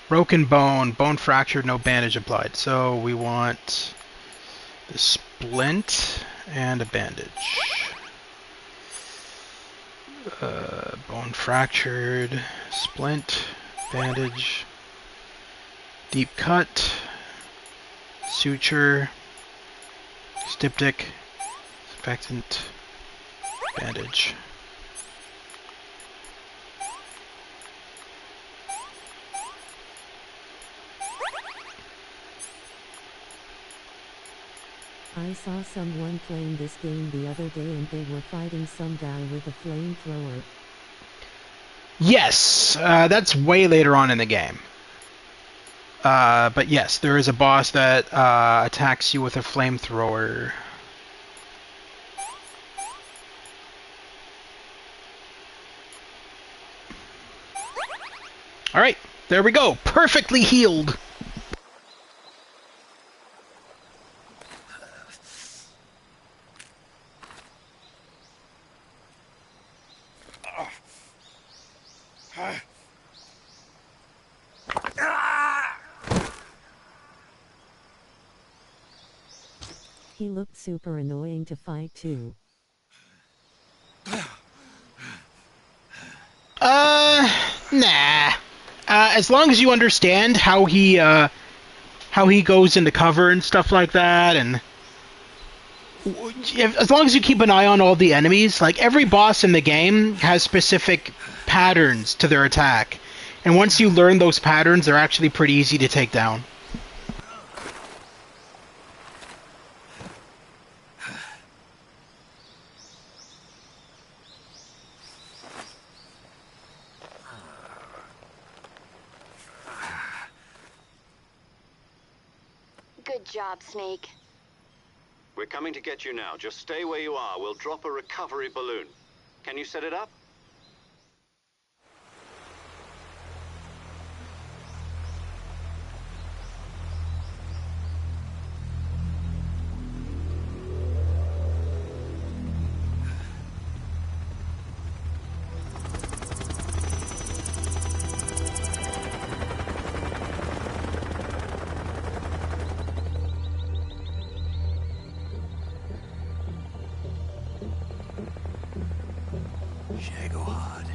Broken bone, bone fractured, no bandage applied. So we want the splint and a bandage. Bone fractured, splint, bandage, deep cut, suture, styptic, expectant, bandage. I saw someone playing this game the other day and they were fighting some guy with a flamethrower. Yes, that's way later on in the game. But yes, there is a boss that attacks you with a flamethrower. Alright, there we go. Perfectly healed. He looked super annoying to fight too. Nah. As long as you understand how he goes into cover and stuff like that, and as long as you keep an eye on all the enemies, like every boss in the game has specific patterns to their attack, and once you learn those patterns, they're actually pretty easy to take down. Good job, Snake. We're coming to get you now. Just stay where you are. We'll drop a recovery balloon. Can you set it up? Shagohod.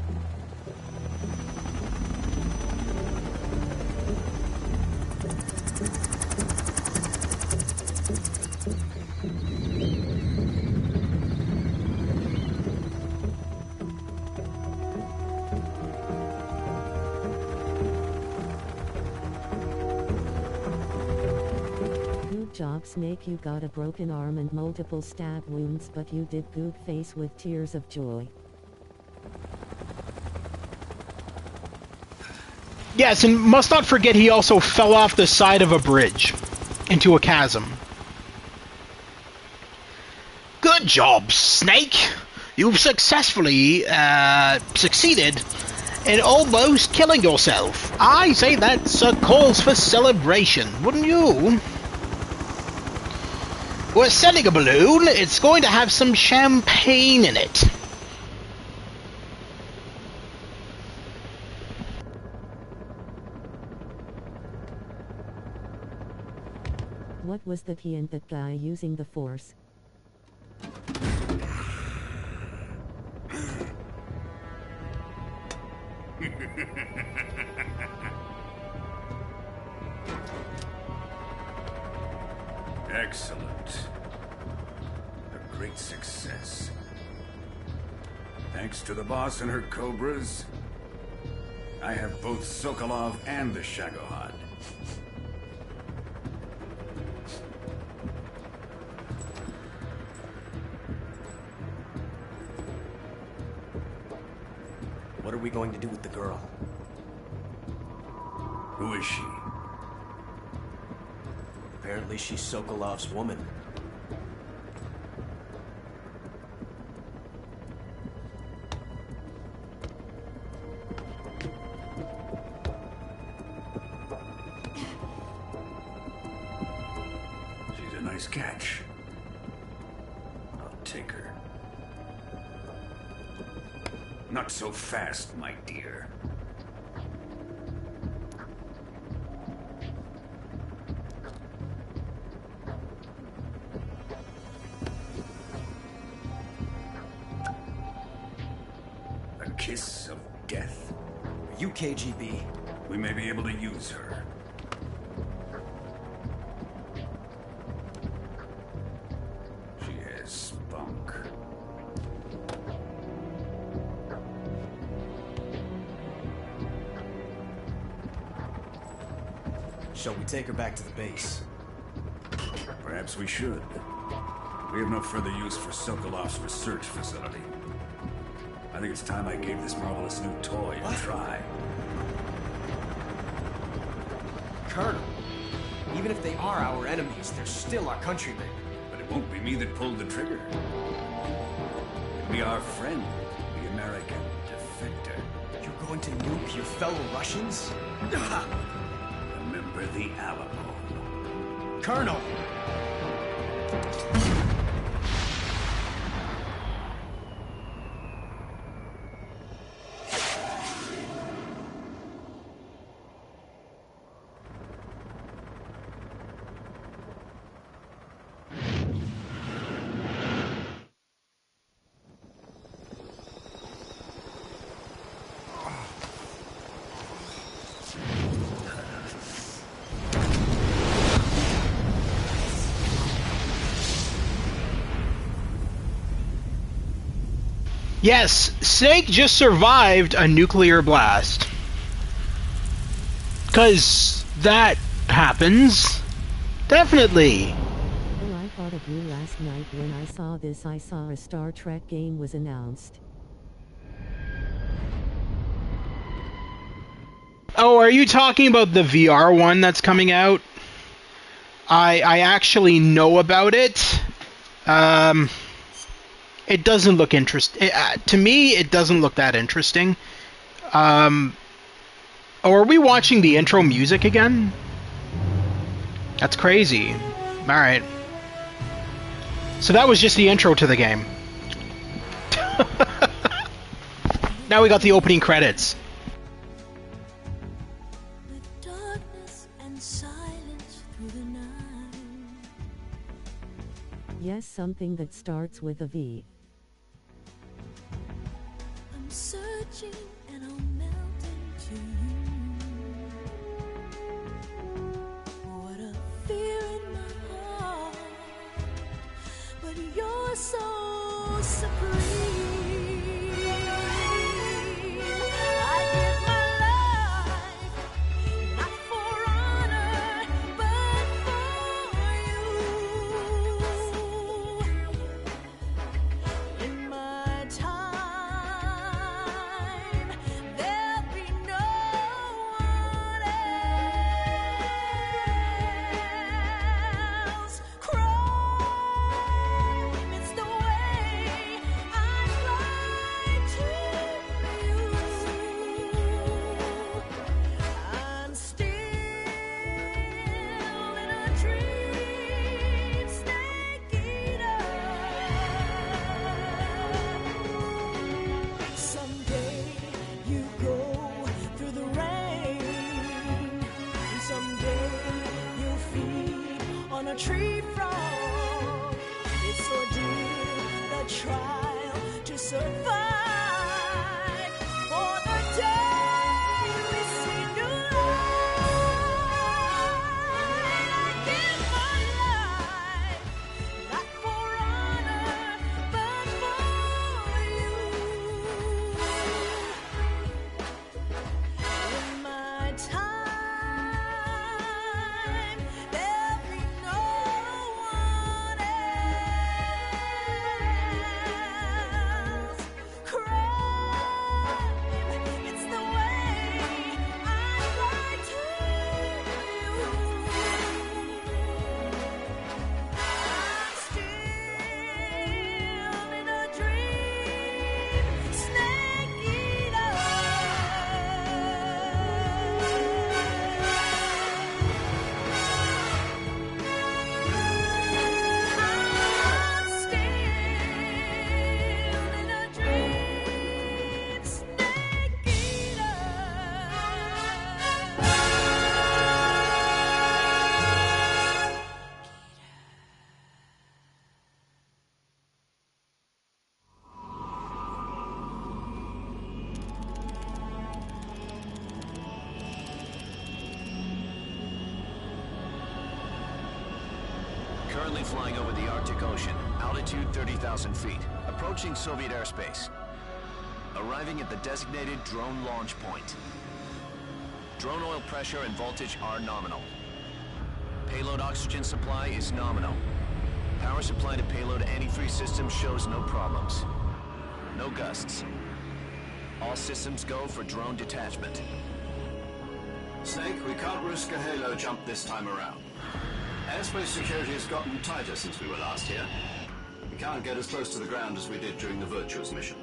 Good job, Snake. You got a broken arm and multiple stab wounds, but you did good face with tears of joy. Yes, and must not forget he also fell off the side of a bridge into a chasm. Good job, Snake! You've successfully succeeded in almost killing yourself. I say that's a cause for celebration, wouldn't you? We're sending a balloon. It's going to have some champagne in it. What was that he and that guy using the Force? Excellent. A great success. Thanks to the boss and her cobras, I have both Sokolov and the Shagohod. What are we going to do with the girl? Who is she? Apparently she's Sokolov's woman. She's a nice catch. I'll take her. Not so fast, my dear. A kiss of death. Are you KGB? We may be able to use her. She has spunk. Shall we take her back to the base? Perhaps we should. We have no further use for Sokolov's research facility. I think it's time I gave this marvelous new toy a try. Colonel, even if they are our enemies, they're still our countrymen. But it won't be me that pulled the trigger. It'll be our friend, the American defector. You're going to nuke your fellow Russians? Remember the Alamo. Colonel! Yes, Snake just survived a nuclear blast. 'Cause that happens. Definitely. Well, I thought of you last night when I saw this. I saw a Star Trek game was announced. Oh, are you talking about the VR one that's coming out? I actually know about it. It doesn't look interesting. To me, it doesn't look that interesting. Oh, are we watching the intro music again? That's crazy. Alright. So that was just the intro to the game. Now we got the opening credits. Yes, something that starts with a V. I'm searching and I'll melt into you. What a fear in my heart, but you're so supreme. I give my life, not for honor, but for you. In my time, there'll be no one else. Crime, it's the way I fly to you. I'm still in a dream, snake eater. Someday you go through the rain, and someday you'll feed on a tree frog. It's ordeal, the trial to survive for the day we see new light. I give my life, not for honor, but for you. In my time, there'll be no one else. Crime, it's the way I fly to you. I'm still in a dream, snake eater. I'm still in a dream, snake eater. Currently flying over the Arctic Ocean, altitude 30,000 feet, approaching Soviet airspace. Arriving at the designated drone launch point. Drone oil pressure and voltage are nominal. Payload oxygen supply is nominal. Power supply to payload antifreeze system shows no problems. No gusts. All systems go for drone detachment. Snake, we can't risk a halo jump this time around. Airspace security has gotten tighter since we were last here. We can't get as close to the ground as we did during the Virtuous mission.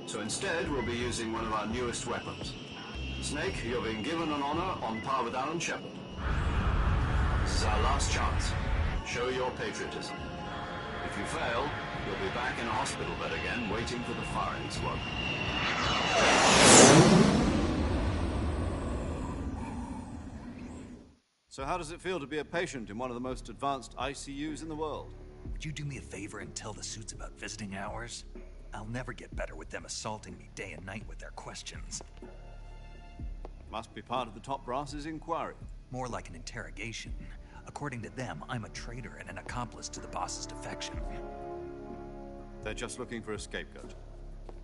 So instead, we'll be using one of our newest weapons. Snake, you're being given an honor on par with Alan Shepard. This is our last chance. Show your patriotism. If you fail, you'll be back in a hospital bed again, waiting for the firing squad. So how does it feel to be a patient in one of the most advanced ICUs in the world? Would you do me a favor and tell the suits about visiting hours? I'll never get better with them assaulting me day and night with their questions. Must be part of the top brass's inquiry. More like an interrogation. According to them, I'm a traitor and an accomplice to the boss's defection. They're just looking for a scapegoat.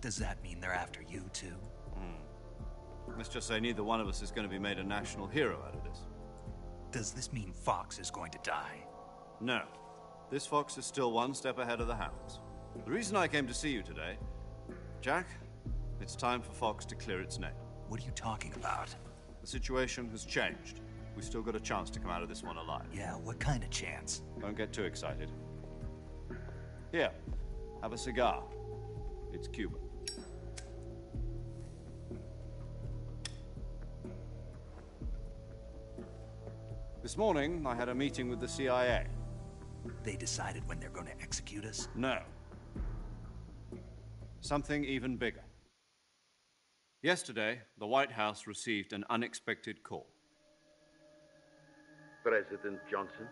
Does that mean they're after you, too? Let's just say neither one of us is going to be made a national hero out of this. Does this mean Fox is going to die? No. This fox is still one step ahead of the hounds. The reason I came to see you today, Jack, it's time for Fox to clear its name. What are you talking about? The situation has changed. we've still got a chance to come out of this one alive. Yeah, what kind of chance? Don't get too excited. Here, have a cigar. It's Cuban. This morning, I had a meeting with the CIA. They decided when they're going to execute us? No. Something even bigger. Yesterday, the White House received an unexpected call. President Johnson?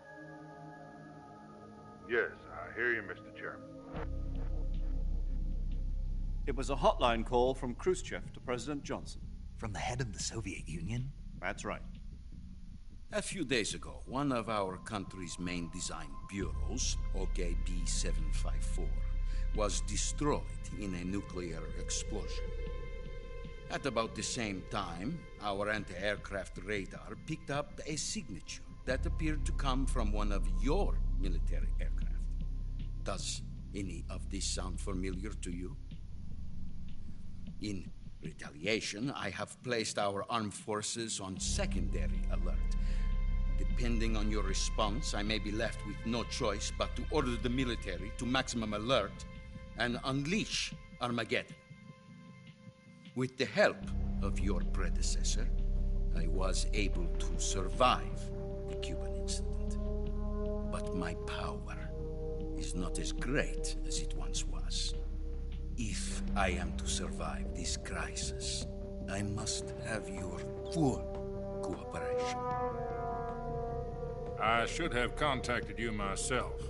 Yes, I hear you, Mr. Chairman. It was a hotline call from Khrushchev to President Johnson. From the head of the Soviet Union? That's right. A few days ago, one of our country's main design bureaus, OKB-754, was destroyed in a nuclear explosion. At about the same time, our anti-aircraft radar picked up a signature that appeared to come from one of your military aircraft. Does any of this sound familiar to you? In retaliation, I have placed our armed forces on secondary alert. Depending on your response, I may be left with no choice but to order the military to maximum alert and unleash Armageddon. With the help of your predecessor, I was able to survive the Cuban incident. But my power is not as great as it once was. If I am to survive this crisis, I must have your full cooperation. I should have contacted you myself.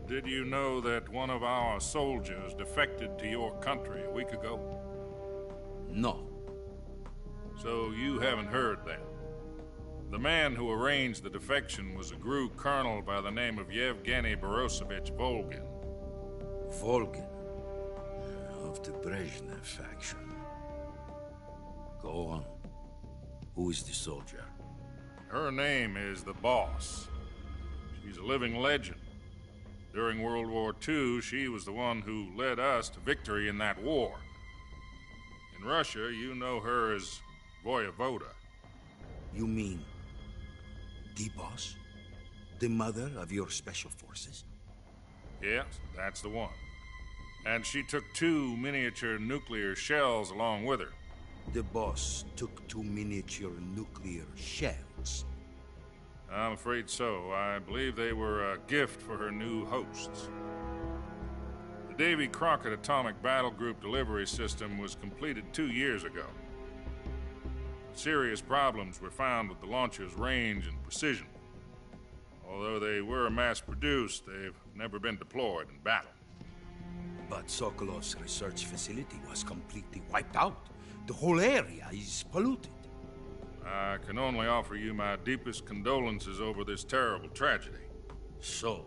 Did you know that one of our soldiers defected to your country a week ago? No. So you haven't heard then? The man who arranged the defection was a GRU colonel by the name of Yevgeny Borosovich Volgin. Volgin? Of the Brezhnev faction. Go on. Who is the soldier? Her name is the Boss. She's a living legend. During World War II, she was the one who led us to victory in that war. In Russia, you know her as Voyevoda. You mean the Boss? The mother of your special forces? Yes, that's the one. And she took 2 miniature nuclear shells along with her. The Boss took 2 miniature nuclear shells? I'm afraid so. I believe they were a gift for her new hosts. The Davy Crockett Atomic Battle Group delivery system was completed 2 years ago. Serious problems were found with the launcher's range and precision. Although they were mass-produced, they've never been deployed in battle. But Sokolov's research facility was completely wiped out. The whole area is polluted. I can only offer you my deepest condolences over this terrible tragedy. So,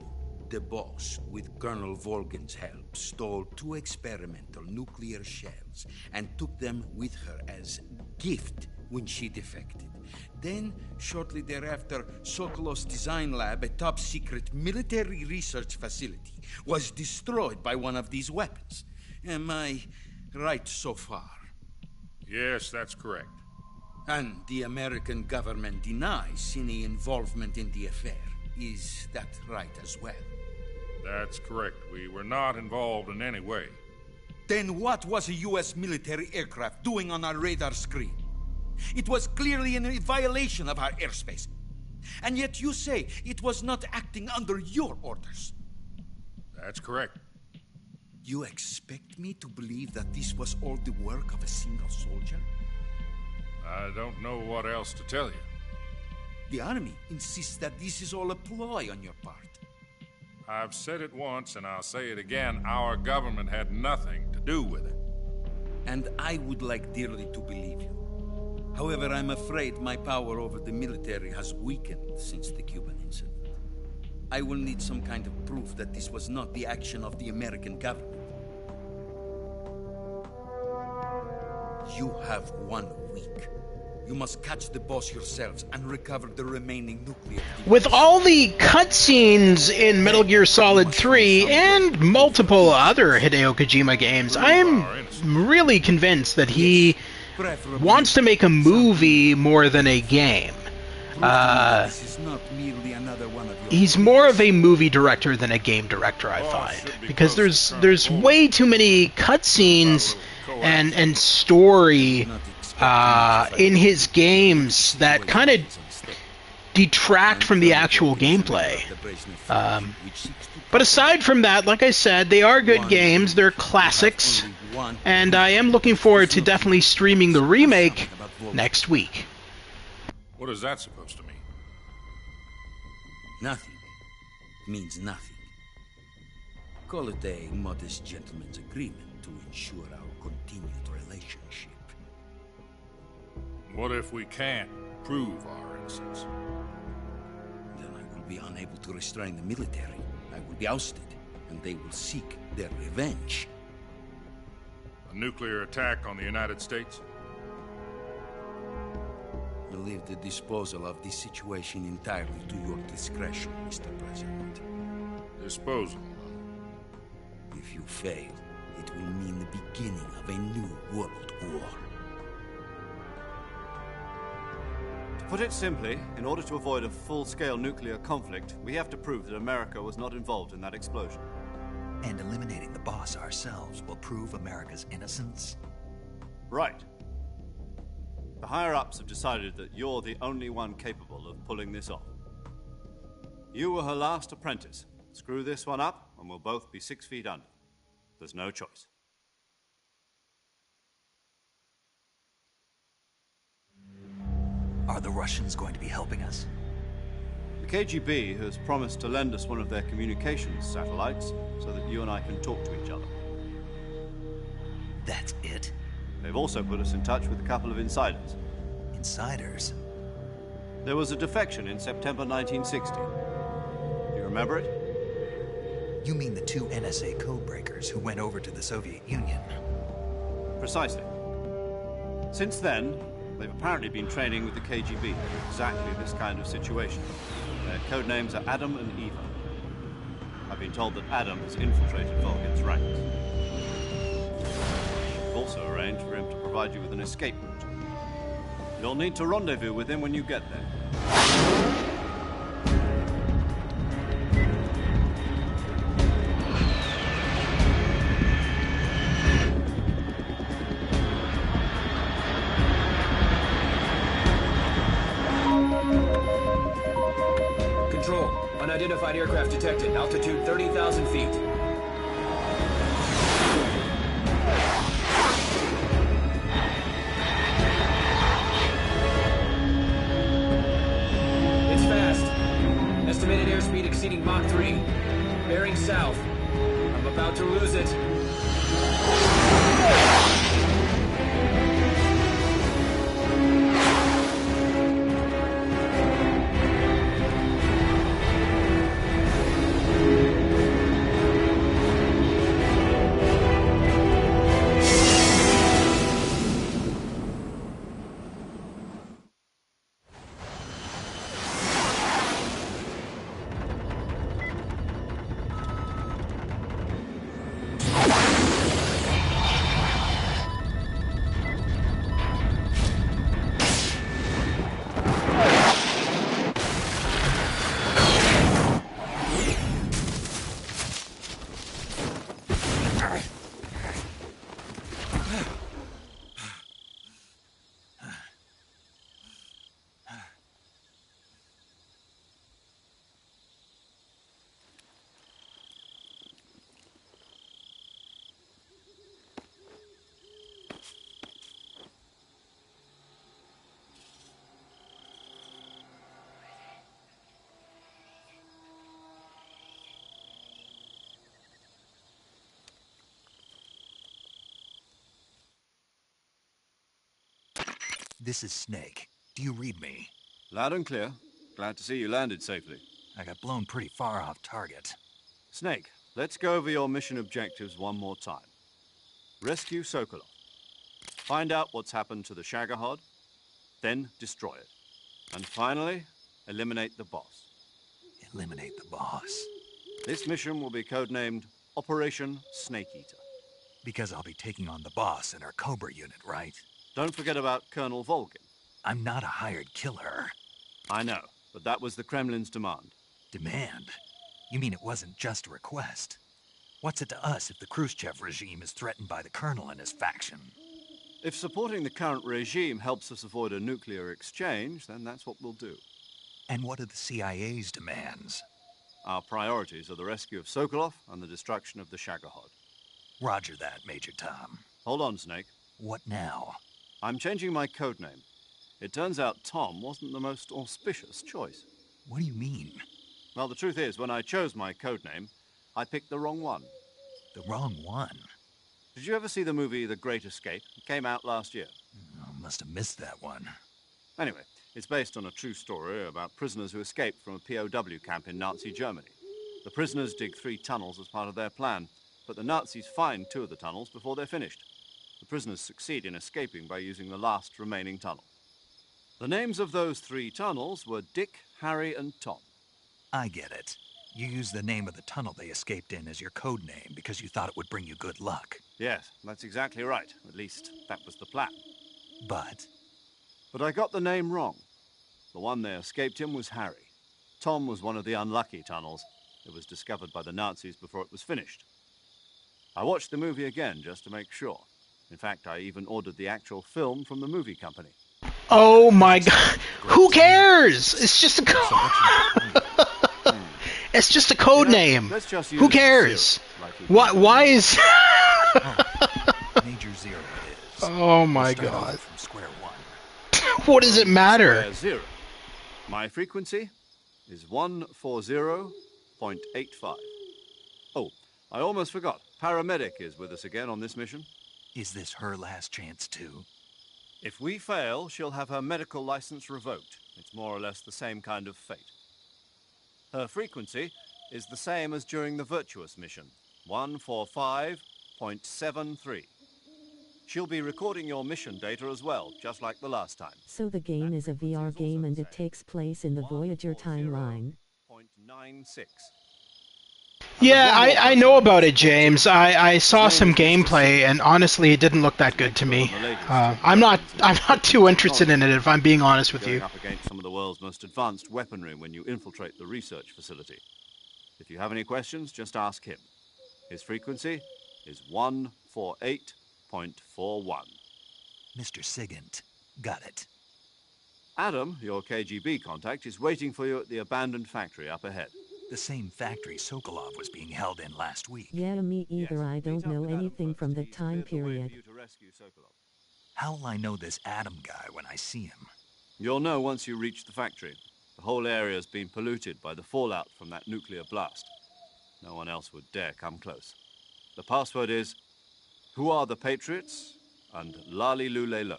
the Boss, with Colonel Volgin's help, stole 2 experimental nuclear shells and took them with her as gift when she defected. Then, shortly thereafter, Sokolov's design lab, a top-secret military research facility, was destroyed by one of these weapons. Am I right so far? Yes, that's correct. And the American government denies any involvement in the affair. Is that right as well? That's correct. We were not involved in any way. Then what was a U.S. military aircraft doing on our radar screen? It was clearly in violation of our airspace. And yet you say it was not acting under your orders. That's correct. You expect me to believe that this was all the work of a single soldier? I don't know what else to tell you. The Army insists that this is all a ploy on your part. I've said it once and I'll say it again. Our government had nothing to do with it. And I would like dearly to believe you. However, I'm afraid my power over the military has weakened since the Cuban incident. I will need some kind of proof that this was not the action of the American government. You have 1 week. You must catch the Boss yourselves and recover the remaining nuclear devices. With all the cutscenes in Metal Gear Solid 3 and multiple other Hideo Kojima games, I'm really convinced that he wants to make a movie more than a game. This is not merely another one of your... He's more of a movie director than a game director, I find, because there's way too many cutscenes and story in his games that kind of detract from the actual gameplay. But aside from that, like I said, they are good games. They're classics, and I am looking forward to definitely streaming the remake next week. What is that supposed to mean? Nothing. It means nothing. Call it a modest gentleman's agreement to ensure our continued relationship. What if we can't prove our innocence? Then I will be unable to restrain the military. I will be ousted, and they will seek their revenge. A nuclear attack on the United States? I leave the disposal of this situation entirely to your discretion, Mr. President. Disposal? If you fail, it will mean the beginning of a new world war. To put it simply, in order to avoid a full-scale nuclear conflict, we have to prove that America was not involved in that explosion. And eliminating the boss ourselves will prove America's innocence? Right. The higher-ups have decided that you're the only one capable of pulling this off. You were her last apprentice. Screw this one up, and we'll both be 6 feet under. There's no choice. Are the Russians going to be helping us? The KGB has promised to lend us one of their communications satellites so that you and I can talk to each other. That's it? They've also put us in touch with a couple of insiders. Insiders? There was a defection in September 1960. Do you remember it? You mean the 2 NSA codebreakers who went over to the Soviet Union? Precisely. Since then, they've apparently been training with the KGB for exactly this kind of situation. Their codenames are Adam and Eva. I've been told that Adam has infiltrated Vulcan's ranks. We've also arranged for him to provide you with an escape route. You'll need to rendezvous with him when you get there. Control, unidentified aircraft detected, altitude 30,000 feet. It's fast. Estimated airspeed exceeding Mach 3. Bearing south. I'm about to lose it. This is Snake. Do you read me? Loud and clear. Glad to see you landed safely. I got blown pretty far off target. Snake, let's go over your mission objectives one more time. Rescue Sokolov. Find out what's happened to the Shagohod, then destroy it. And finally, eliminate the boss. Eliminate the boss? This mission will be codenamed Operation Snake Eater. Because I'll be taking on the boss and our Cobra unit, right? Don't forget about Colonel Volgin. I'm not a hired killer. I know, but that was the Kremlin's demand. Demand? You mean it wasn't just a request? What's it to us if the Khrushchev regime is threatened by the Colonel and his faction? If supporting the current regime helps us avoid a nuclear exchange, then that's what we'll do. And what are the CIA's demands? Our priorities are the rescue of Sokolov and the destruction of the Shagohod. Roger that, Major Tom. Hold on, Snake. What now? I'm changing my codename. It turns out Tom wasn't the most auspicious choice. What do you mean? Well, the truth is, when I chose my codename, I picked the wrong one. The wrong one? Did you ever see the movie The Great Escape? It came out last year. Oh, must have missed that one. Anyway, it's based on a true story about prisoners who escaped from a POW camp in Nazi Germany. The prisoners dig 3 tunnels as part of their plan, but the Nazis find 2 of the tunnels before they're finished. The prisoners succeed in escaping by using the last remaining tunnel. The names of those 3 tunnels were Dick, Harry, and Tom. I get it. You used the name of the tunnel they escaped in as your code name because you thought it would bring you good luck. Yes, that's exactly right. At least, that was the plan. But I got the name wrong. The one they escaped in was Harry. Tom was one of the unlucky tunnels. It was discovered by the Nazis before it was finished. I watched the movie again just to make sure. In fact, I even ordered the actual film from the movie company. Oh my god. Who cares? It's just a code. It's just a code name. Who cares? Why is... Major Zero it is. Oh my god. From square one. What does it matter? Square zero. My frequency is 140.85. Oh, I almost forgot. Paramedic is with us again on this mission. Is this her last chance too? If we fail, she'll have her medical license revoked. It's more or less the same kind of fate. Her frequency is the same as during the Virtuous mission, 145.73. She'll be recording your mission data as well, just like the last time. So the game is a VR game and it takes place in the Voyager timeline. 0.96. Yeah, I know about it, James. I saw some gameplay, and honestly, it didn't look that good to me. I'm not too interested in it, if I'm being honest with you. Going up against some of the world's most advanced weaponry when you infiltrate the research facility. If you have any questions, just ask him. His frequency is 148.41. Mr. Sigint, got it. Adam, your KGB contact, is waiting for you at the abandoned factory up ahead. The same factory Sokolov was being held in last week. Yeah, me either. I don't know anything from that time period. How will I know this Adam guy when I see him? You'll know once you reach the factory. The whole area's been polluted by the fallout from that nuclear blast. No one else would dare come close. The password is, "Who are the Patriots?" and "Lali Lule Lo."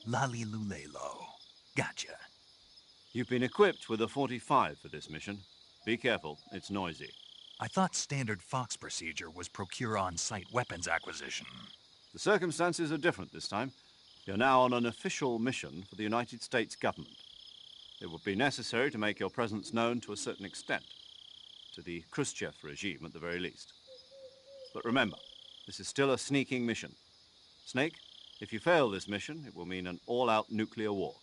Lali Lule Lo. Gotcha. You've been equipped with a 45 for this mission. Be careful, it's noisy. I thought standard Fox procedure was procure on-site weapons acquisition. The circumstances are different this time. You're now on an official mission for the United States government. It would be necessary to make your presence known to a certain extent. To the Khrushchev regime, at the very least. But remember, this is still a sneaking mission. Snake, if you fail this mission, it will mean an all-out nuclear war.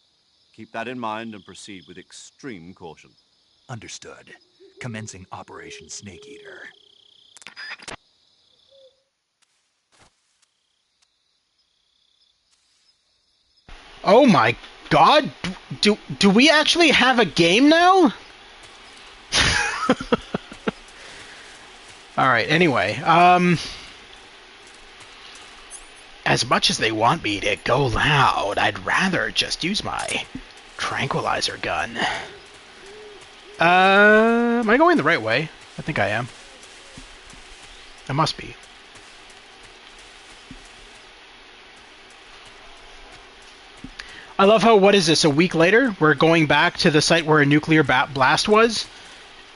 Keep that in mind and proceed with extreme caution. Understood. Commencing Operation Snake Eater. Oh my god! Do we actually have a game now? Alright, anyway, as much as they want me to go loud, I'd rather just use my tranquilizer gun. Am I going the right way? I think I am. I must be. I love how, what is this, a week later, we're going back to the site where a nuclear blast was,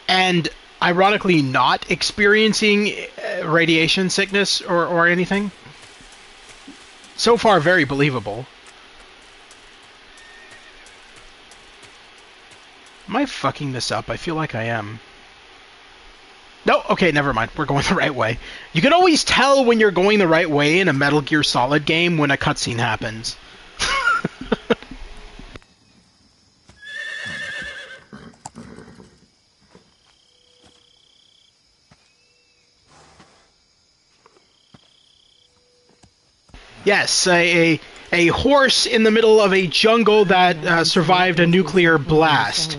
and ironically not experiencing radiation sickness or anything. So far, very believable. Am I fucking this up? I feel like I am. No, okay, never mind. We're going the right way. You can always tell when you're going the right way in a Metal Gear Solid game when a cutscene happens. Yes, a horse in the middle of a jungle that survived a nuclear blast.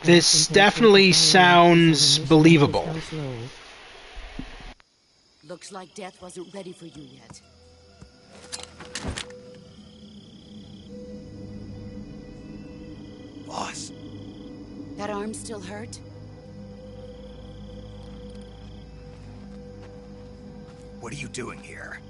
This definitely sounds believable. Looks like death wasn't ready for you yet. Boss. That arm still hurt? What are you doing here?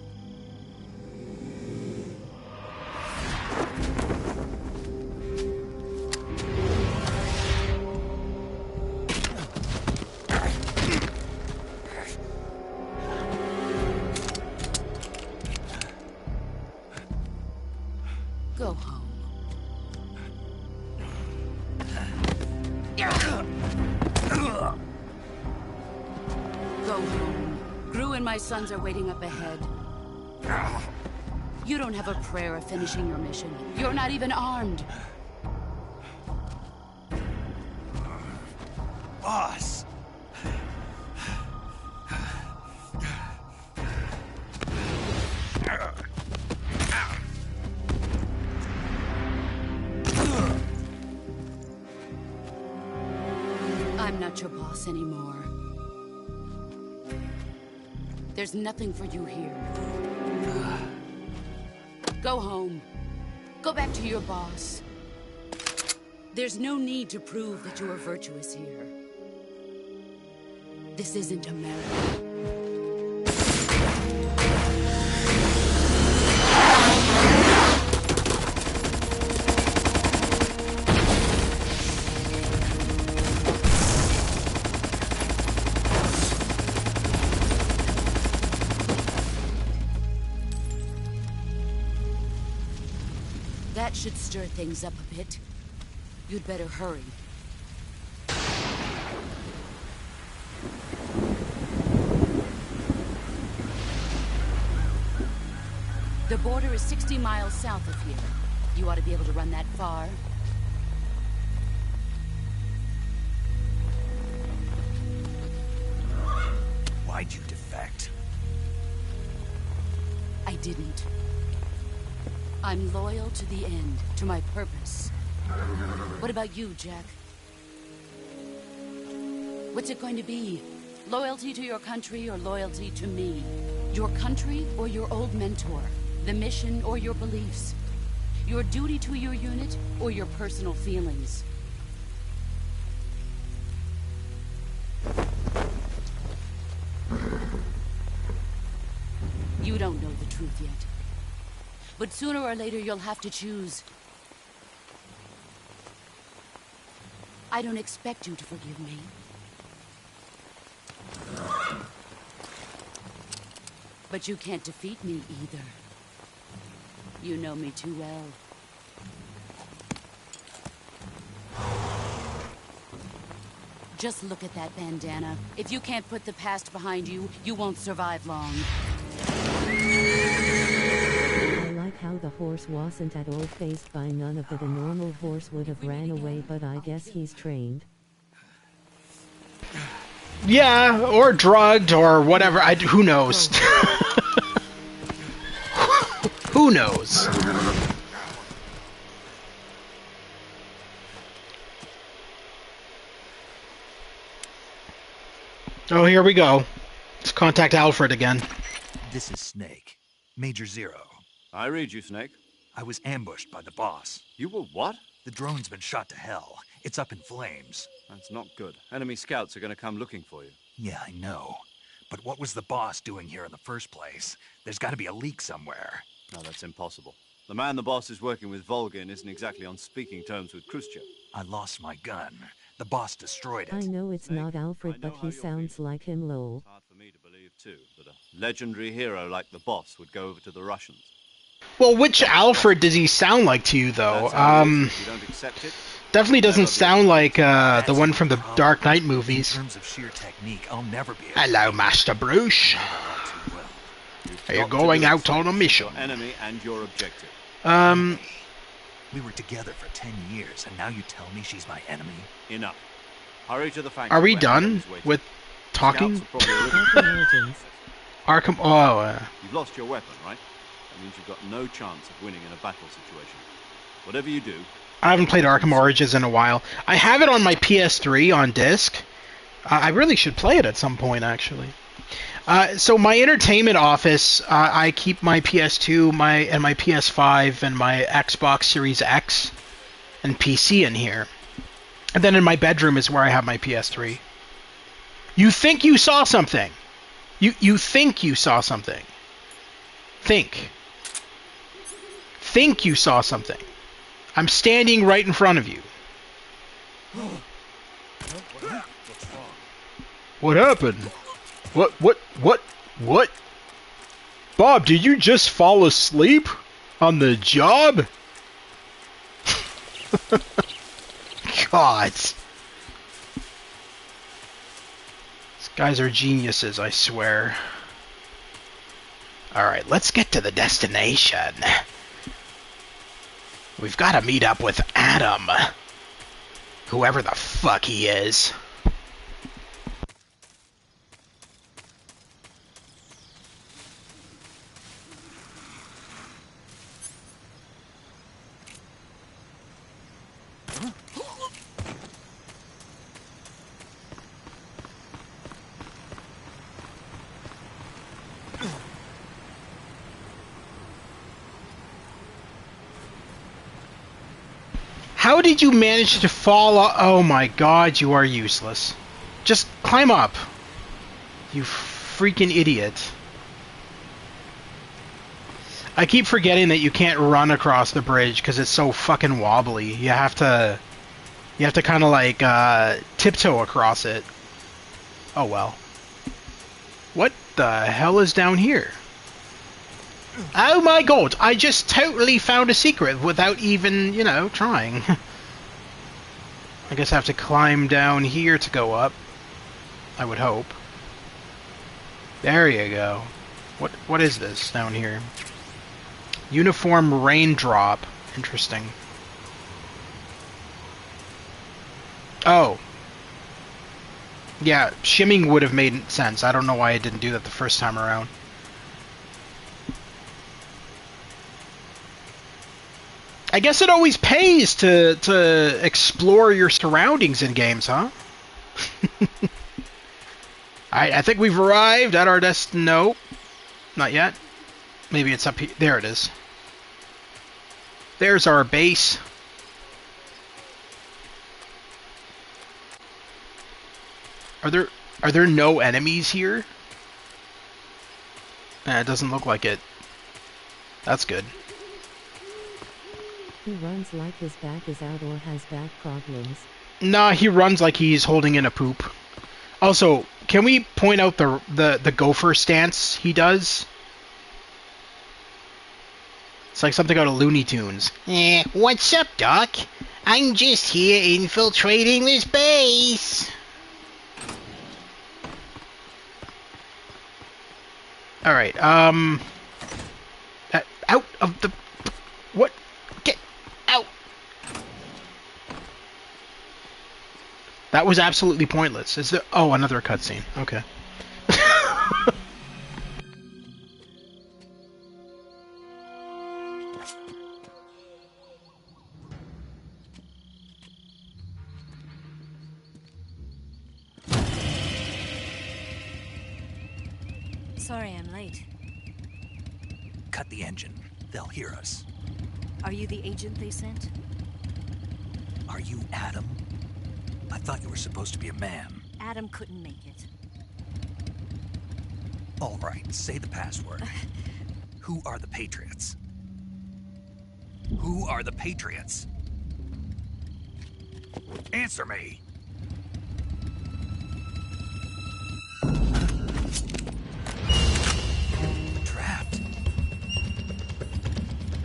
Go home. Go home. Gru and my sons are waiting up ahead. You don't have a prayer of finishing your mission. You're not even armed. Boss! I'm not your boss anymore. There's nothing for you here. Go home. Go back to your boss. There's no need to prove that you are virtuous here. This isn't America. That should stir things up a bit. You'd better hurry. The border is 60 miles south of here. You ought to be able to run that far. Why'd you defect? I didn't. I'm loyal to the end, to my purpose. What about you, Jack? What's it going to be? Loyalty to your country or loyalty to me? Your country or your old mentor? The mission or your beliefs? Your duty to your unit or your personal feelings? You don't know the truth yet. But sooner or later, you'll have to choose. I don't expect you to forgive me. But you can't defeat me either. You know me too well. Just look at that bandana. If you can't put the past behind you, you won't survive long. I like how the horse wasn't at all phased by none of it. A normal horse would have ran away, but I guess he's trained. Yeah, or drugged, or whatever. Who knows? Who knows? Oh, here we go. Let's contact Alfred again. This is Snake. Major Zero. I read you, Snake. I was ambushed by the boss. You were what? The drone's been shot to hell. It's up in flames. That's not good. Enemy scouts are going to come looking for you. Yeah, I know. But what was the boss doing here in the first place? There's got to be a leak somewhere. No, that's impossible. The man the boss is working with, Volgin, isn't exactly on speaking terms with Khrushchev. I lost my gun. The boss destroyed it. I know it's not Alfred, but he sounds like him, lol. It's hard for me to believe, too, that a legendary hero like the boss would go over to the Russians. Well, which Alfred does he sound like to you, though? If you don't accept it, Definitely doesn't sound like the one from the Dark Knight movies. In terms of sheer technique, I'll never be able Hello, Master Bruce. Are you going out on a mission? your enemy and your objective. We were together for 10 years, and now you tell me she's my enemy? Enough. Hurry to the factory. Are we where done Adam's waiting. with talking? Scouts are probably looking- Arkham. Oh, You've lost your weapon, right? It means you've got no chance of winning in a battle situation. Whatever you do... I haven't played Arkham Origins in a while. I have it on my PS3 on disc. I really should play it at some point, actually. So my entertainment office, I keep my PS2, my PS5, and my Xbox Series X and PC in here. And then in my bedroom is where I have my PS3. You think you saw something. You think you saw something. Think. Think you saw something. I'm standing right in front of you. What happened? What? Bob, did you just fall asleep? On the job? God. These guys are geniuses, I swear. Alright, let's get to the destination. We've got to meet up with Adam. Whoever the fuck he is. How did you manage to fall off? Oh my god, you are useless. Just climb up. You freaking idiot. I keep forgetting that you can't run across the bridge because it's so fucking wobbly. You have to kind of like tiptoe across it. Oh well. What the hell is down here? Oh my god, I just totally found a secret without even, you know, trying. I guess I have to climb down here to go up. I would hope. There you go. What is this down here? Uniform raindrop. Interesting. Oh. Yeah, shimming would have made sense. I don't know why I didn't do that the first time around. I guess it always pays to explore your surroundings in games, huh? I think we've arrived at our destination. No, not yet. Maybe it's up here. There it is. There's our base. Are there no enemies here? It doesn't look like it. That's good. He runs like his back is out or has back problems. Nah, he runs like he's holding in a poop. Also, can we point out the gopher stance he does? It's like something out of Looney Tunes. What's up, Doc? I'm just here infiltrating this base. Alright, out of the... What? Get out! That was absolutely pointless. Is there... Oh, another cutscene. Okay. Sorry I'm late. Cut the engine. They'll hear us. Are you the agent they sent? Are you Adam? I thought you were supposed to be a man. Adam couldn't make it. All right, say the password. Who are the Patriots? Who are the Patriots? Answer me! Trapped.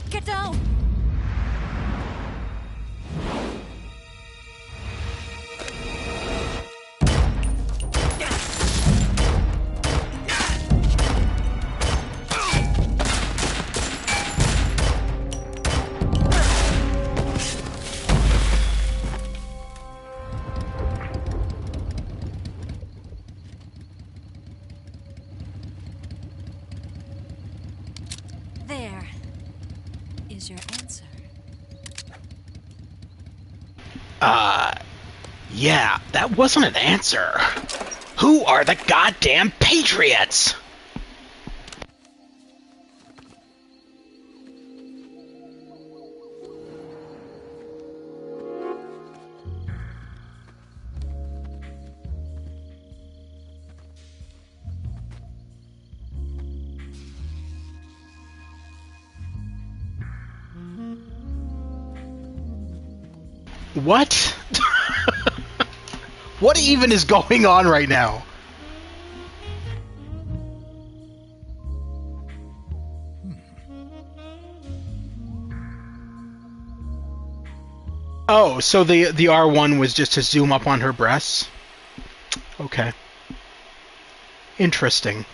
Get down! There is your answer. Yeah, that wasn't an answer. Who are the goddamn Patriots? What? What even is going on right now? Oh, so the R1 was just to zoom up on her breasts? Okay. Interesting.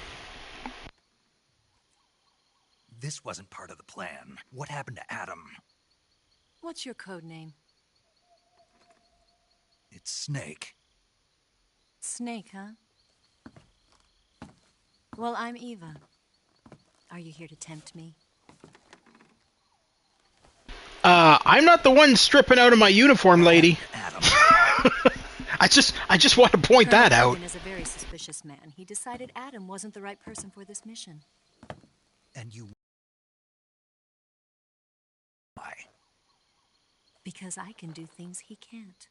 This wasn't part of the plan. What happened to Adam? What's your code name? It's Snake. Snake, huh? Well, I'm Eva. Are you here to tempt me? I'm not the one stripping out of my uniform, lady. Adam. I just want to point that out. Colonel is a very suspicious man. He decided Adam wasn't the right person for this mission. And you... Why? Because I can do things he can't.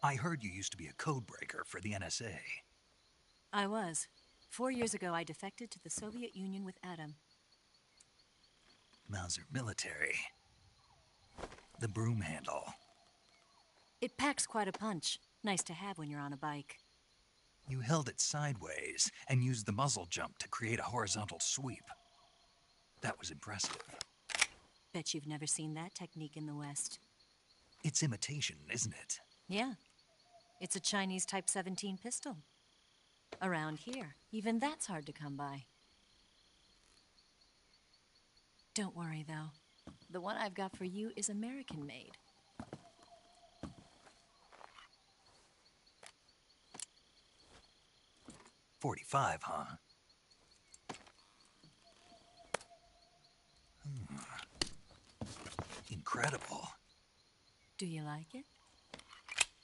I heard you used to be a codebreaker for the NSA. I was. 4 years ago, I defected to the Soviet Union with Adam. Mauser military. The broom handle. It packs quite a punch. Nice to have when you're on a bike. You held it sideways and used the muzzle jump to create a horizontal sweep. That was impressive. Bet you've never seen that technique in the West. It's imitation, isn't it? Yeah. It's a Chinese Type 17 pistol. Around here, even that's hard to come by. Don't worry, though. The one I've got for you is American-made. .45, huh? Incredible. Do you like it?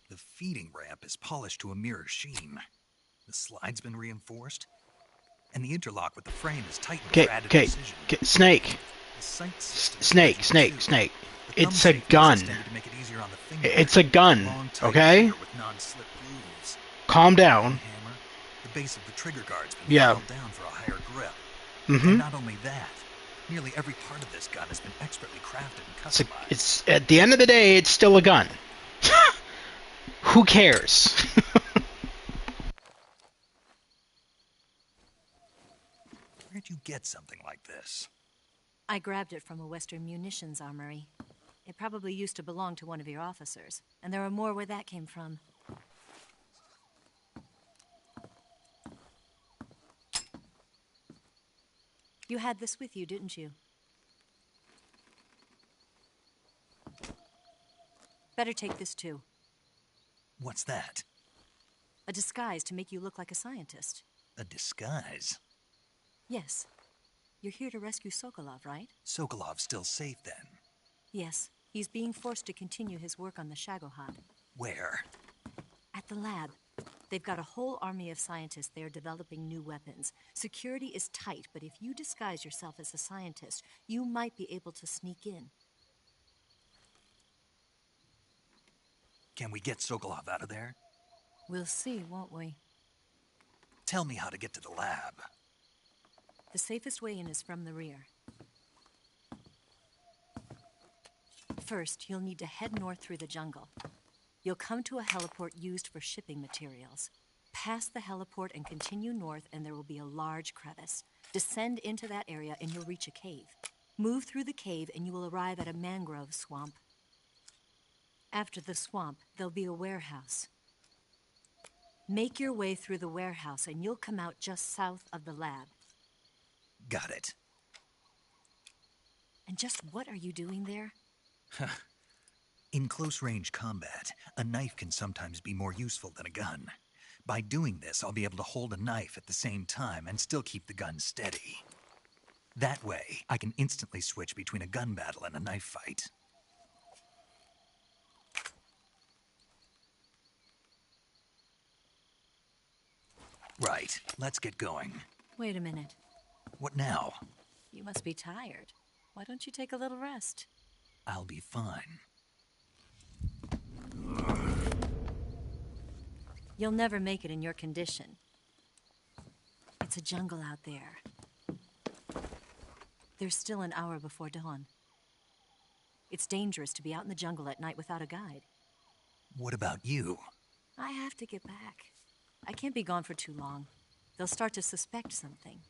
The feeding ramp is polished to a mirror sheen. The slide's been reinforced, and the interlock with the frame is tightened for added precision. Snake. Snake. It's a gun. It's a gun, okay? Calm down. The base of the trigger guard's been Yeah. filed down for a higher grip. Mm-hmm. And not only that, nearly every part of this gun has been expertly crafted and customized. It's at the end of the day, it's still a gun. Who cares? Where'd you get something like this? I grabbed it from a Western munitions armory. It probably used to belong to one of your officers, and there are more where that came from. You had this with you, didn't you? Better take this too. What's that? A disguise to make you look like a scientist. A disguise? Yes. You're here to rescue Sokolov, right? Sokolov's still safe then? Yes. He's being forced to continue his work on the Shagohod. Where? At the lab. They've got a whole army of scientists there developing new weapons. Security is tight, but if you disguise yourself as a scientist, you might be able to sneak in. Can we get Sokolov out of there? We'll see, won't we? Tell me how to get to the lab. The safest way in is from the rear. First, you'll need to head north through the jungle. You'll come to a heliport used for shipping materials. Pass the heliport and continue north, and there will be a large crevice. Descend into that area, and you'll reach a cave. Move through the cave, and you will arrive at a mangrove swamp. After the swamp, there'll be a warehouse. Make your way through the warehouse, and you'll come out just south of the lab. Got it. And just what are you doing there? In close-range combat, a knife can sometimes be more useful than a gun. By doing this, I'll be able to hold a knife at the same time and still keep the gun steady. That way, I can instantly switch between a gun battle and a knife fight. Right, let's get going. Wait a minute. What now? You must be tired. Why don't you take a little rest? I'll be fine. You'll never make it in your condition. It's a jungle out there. There's still an hour before dawn. It's dangerous to be out in the jungle at night without a guide. What about you? I have to get back. I can't be gone for too long. They'll start to suspect something.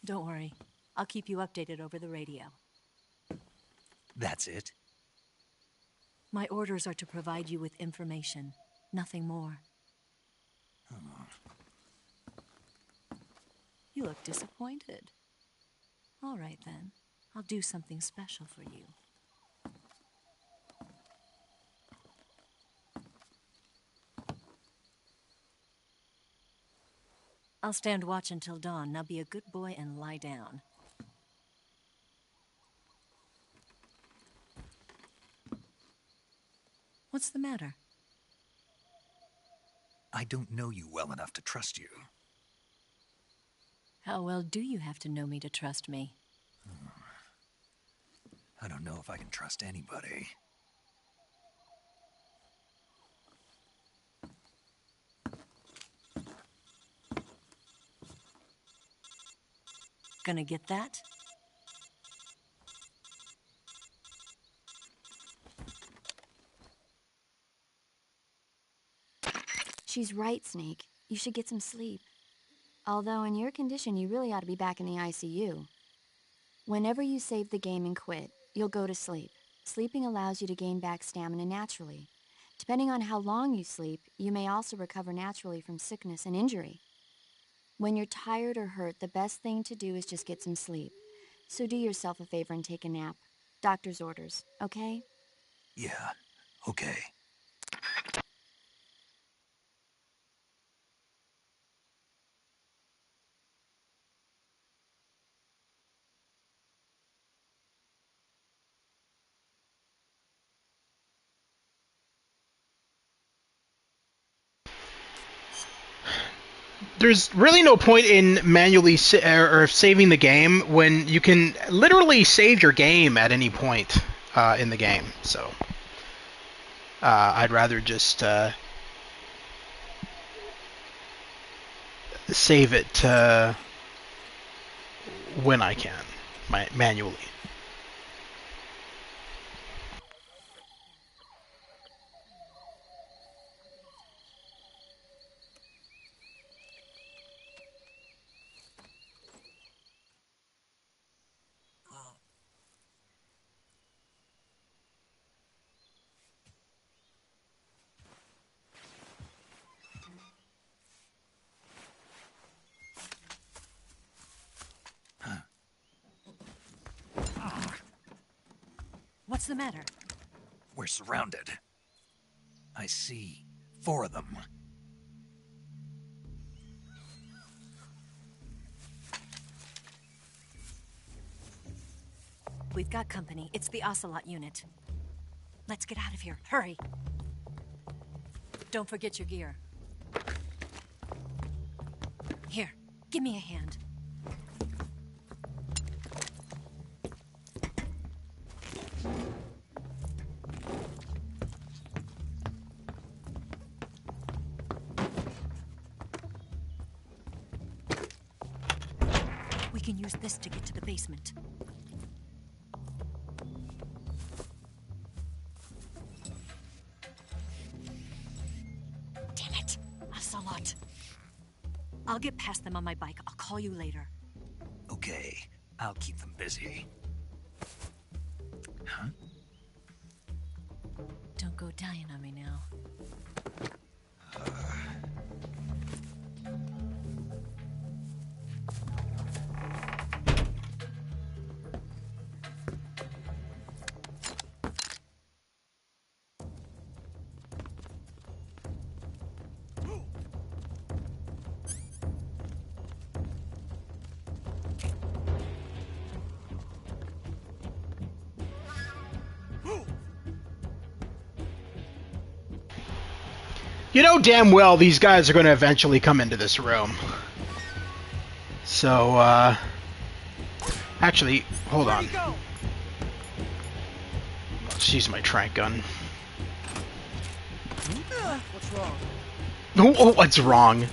Don't worry. I'll keep you updated over the radio. That's it? My orders are to provide you with information, nothing more. You look disappointed. All right, then. I'll do something special for you. I'll stand watch until dawn. Now be a good boy and lie down. What's the matter? I don't know you well enough to trust you. How well do you have to know me to trust me? I don't know if I can trust anybody. Gonna get that? She's right, Snake. You should get some sleep. Although in your condition, you really ought to be back in the ICU. Whenever you save the game and quit, you'll go to sleep. Sleeping allows you to gain back stamina naturally. Depending on how long you sleep, you may also recover naturally from sickness and injury. When you're tired or hurt, the best thing to do is just get some sleep. So do yourself a favor and take a nap. Doctor's orders, okay? Yeah, okay. There's really no point in manually or saving the game when you can literally save your game at any point in the game. So I'd rather just save it when I can, manually. What's the matter? We're surrounded. I see 4 of them. We've got company. It's the Ocelot unit. Let's get out of here. Hurry. Don't forget your gear. Here, give me a hand. We can use this to get to the basement. Damn it! Ocelot. I'll get past them on my bike. I'll call you later. Okay, I'll keep them busy. Huh? Don't go dying on me now. You know damn well these guys are going to eventually come into this room. So, actually, hold on. Let's use my trank gun. What's wrong? Oh, what's wrong?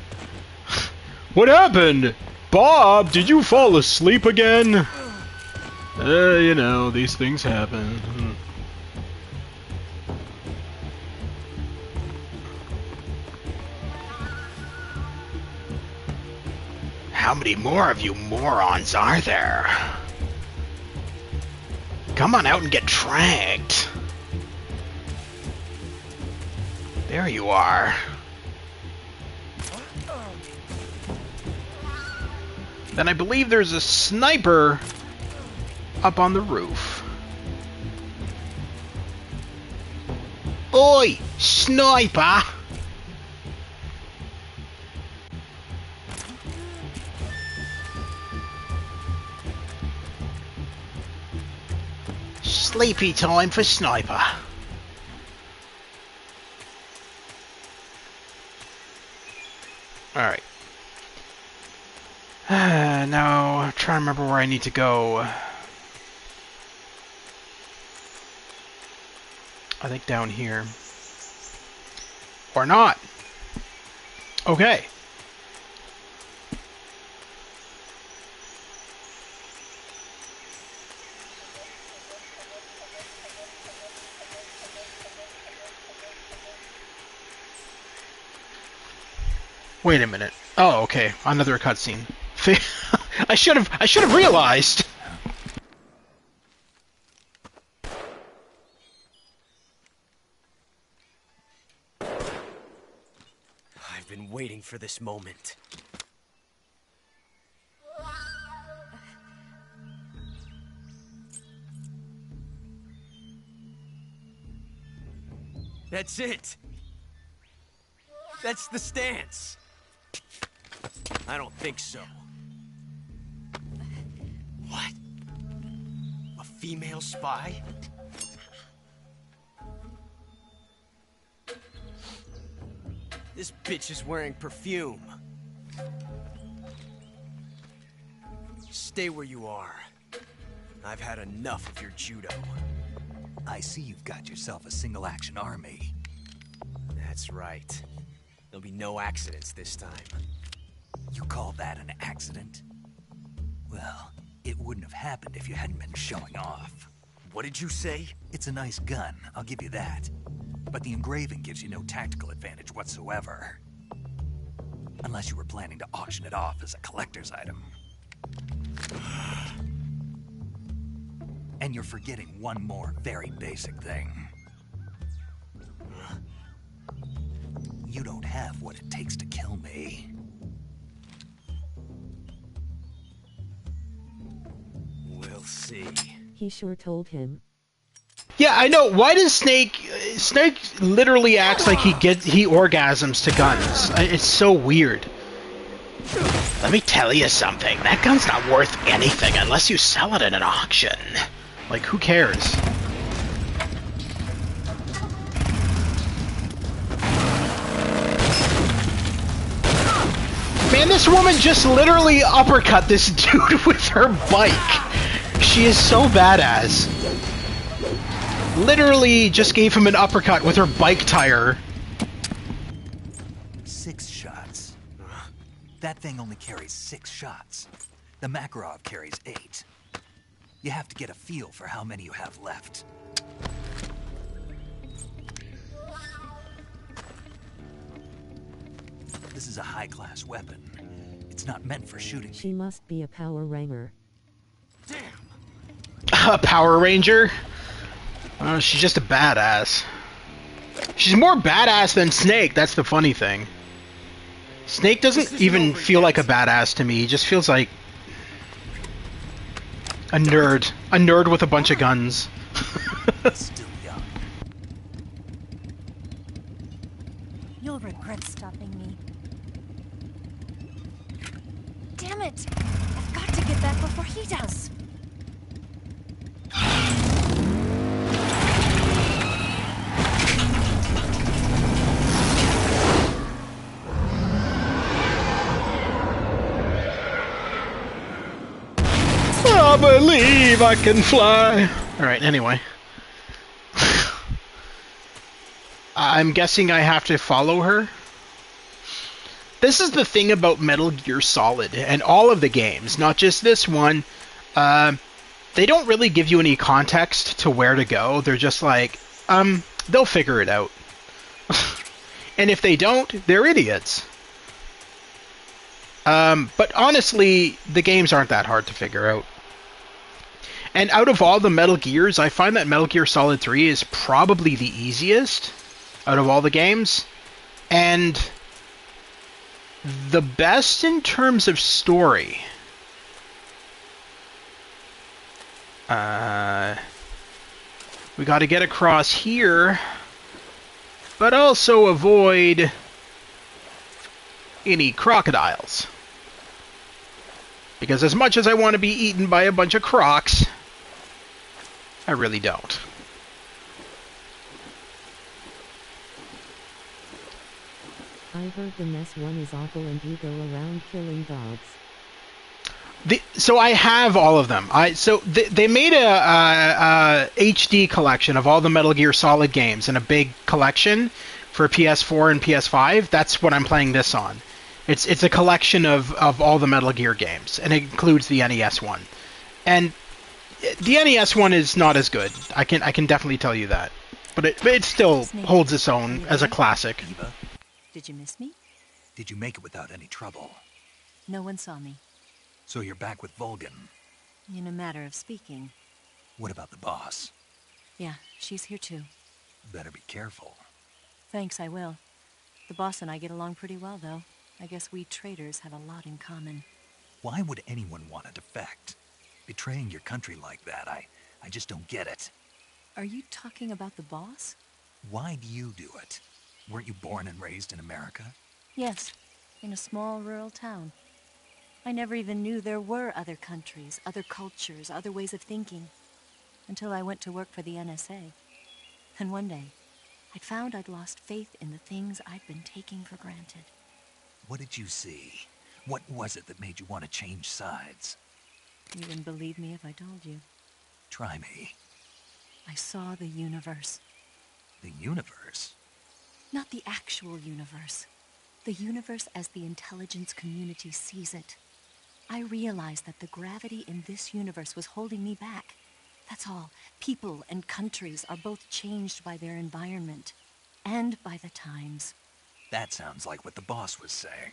What happened? Bob, did you fall asleep again? You know, these things happen. How many more of you morons are there? Come on out and get tranked. There you are. Then I believe there's a sniper up on the roof. Oi, sniper! Sleepy time for sniper. Alright. Now, I'm trying to remember where I need to go. I think down here. Or not. Okay. Wait a minute. Oh, okay. Another cutscene. I should have realized. I've been waiting for this moment. That's it. That's the stance. I don't think so. What? A female spy? This bitch is wearing perfume. Stay where you are. I've had enough of your judo. I see you've got yourself a single-action army. That's right. There'll be no accidents this time. You call that an accident? Well, it wouldn't have happened if you hadn't been showing off. What did you say? It's a nice gun, I'll give you that. But the engraving gives you no tactical advantage whatsoever. Unless you were planning to auction it off as a collector's item. And you're forgetting one more very basic thing. You don't have what it takes to kill me. We'll see. He sure told him. Yeah, I know. Why does Snake literally acts like he orgasms to guns? It's so weird. Let me tell you something. That gun's not worth anything unless you sell it at an auction. Like, who cares? Man, this woman just literally uppercut this dude with her bike. She is so badass. Literally just gave him an uppercut with her bike tire. 6 shots. That thing only carries 6 shots. The Makarov carries 8. You have to get a feel for how many you have left. This is a high-class weapon. It's not meant for shooting. She must be a Power Ranger. A Power Ranger? She's just a badass. She's more badass than Snake, that's the funny thing. Snake doesn't even feel like a badass to me, he just feels like a nerd. A nerd with a bunch of guns. Still young. You'll regret stopping me. Damn it! I've got to get back before he does. believe I can fly. Alright, anyway. I'm guessing I have to follow her. This is the thing about Metal Gear Solid and all of the games, not just this one. They don't really give you any context to where to go. They're just like, they'll figure it out. And if they don't, they're idiots. But honestly, the games aren't that hard to figure out. And out of all the Metal Gears, I find that Metal Gear Solid 3 is probably the easiest out of all the games. And the best in terms of story. We got to get across here, but also avoid any crocodiles. Because as much as I want to be eaten by a bunch of crocs, I really don't. I heard the mess one is awful and you go around killing dogs. So I have all of them. They made a HD collection of all the Metal Gear Solid games in a big collection for PS4 and PS5. That's what I'm playing this on. It's a collection of all the Metal Gear games, and it includes the NES one. And the NES one is not as good. I can definitely tell you that. But it still holds its own as a classic. Eva, Did you miss me? did you make it without any trouble? No one saw me. So you're back with Volgan. In a matter of speaking. What about the boss? Yeah, she's here too. Better be careful. Thanks, I will. The boss and I get along pretty well, though. I guess we traitors have a lot in common. Why would anyone want to defect? Betraying your country like that, I just don't get it. Are you talking about the boss? Why do you do it? Weren't you born and raised in America? Yes, in a small rural town. I never even knew there were other countries, other cultures, other ways of thinking. Until I went to work for the NSA. And one day, I found I'd lost faith in the things I'd been taking for granted. What did you see? What was it that made you want to change sides? You wouldn't believe me if I told you. Try me. I saw the universe. The universe? Not the actual universe. The universe as the intelligence community sees it. I realized that the gravity in this universe was holding me back. That's all. People and countries are both changed by their environment. And by the times. That sounds like what the boss was saying.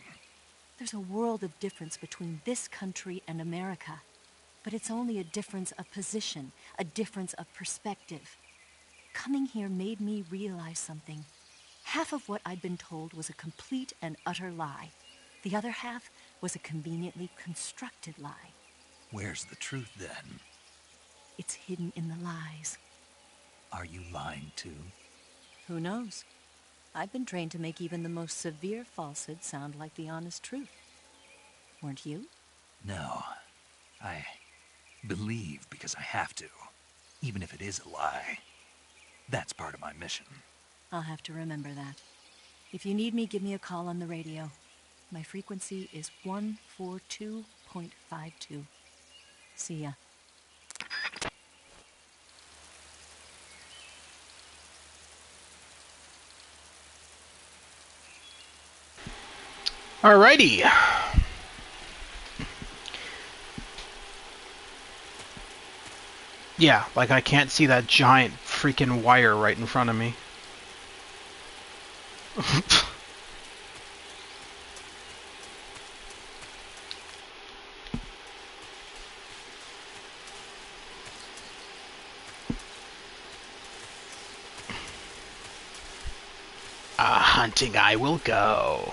There's a world of difference between this country and America. But it's only a difference of position, a difference of perspective. Coming here made me realize something. Half of what I'd been told was a complete and utter lie. The other half was a conveniently constructed lie. Where's the truth, then? It's hidden in the lies. Are you lying, too? Who knows? I've been trained to make even the most severe falsehood sound like the honest truth. Weren't you? No. I believe because I have to, even if it is a lie. That's part of my mission. I'll have to remember that. If you need me, give me a call on the radio. My frequency is 142.52. See ya. Alrighty. Yeah, like I can't see that giant freaking wire right in front of me. Hunting I will go.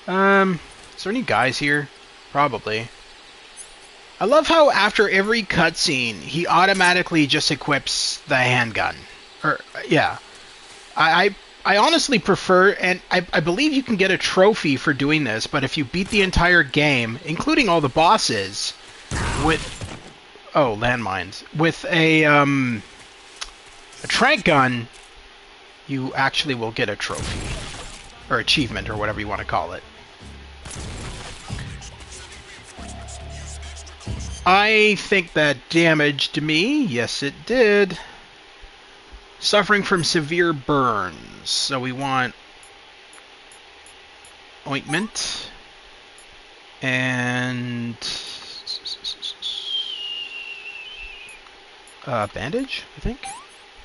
Is there any guys here? Probably. I love how after every cutscene, he automatically just equips the handgun. Yeah. I honestly prefer, and I believe you can get a trophy for doing this, but if you beat the entire game, including all the bosses, with... Oh, landmines. With a trank gun, you actually will get a trophy. Or achievement, or whatever you want to call it. I think that damaged me. Yes, it did. Suffering from severe burns. So we want ointment and bandage, I think.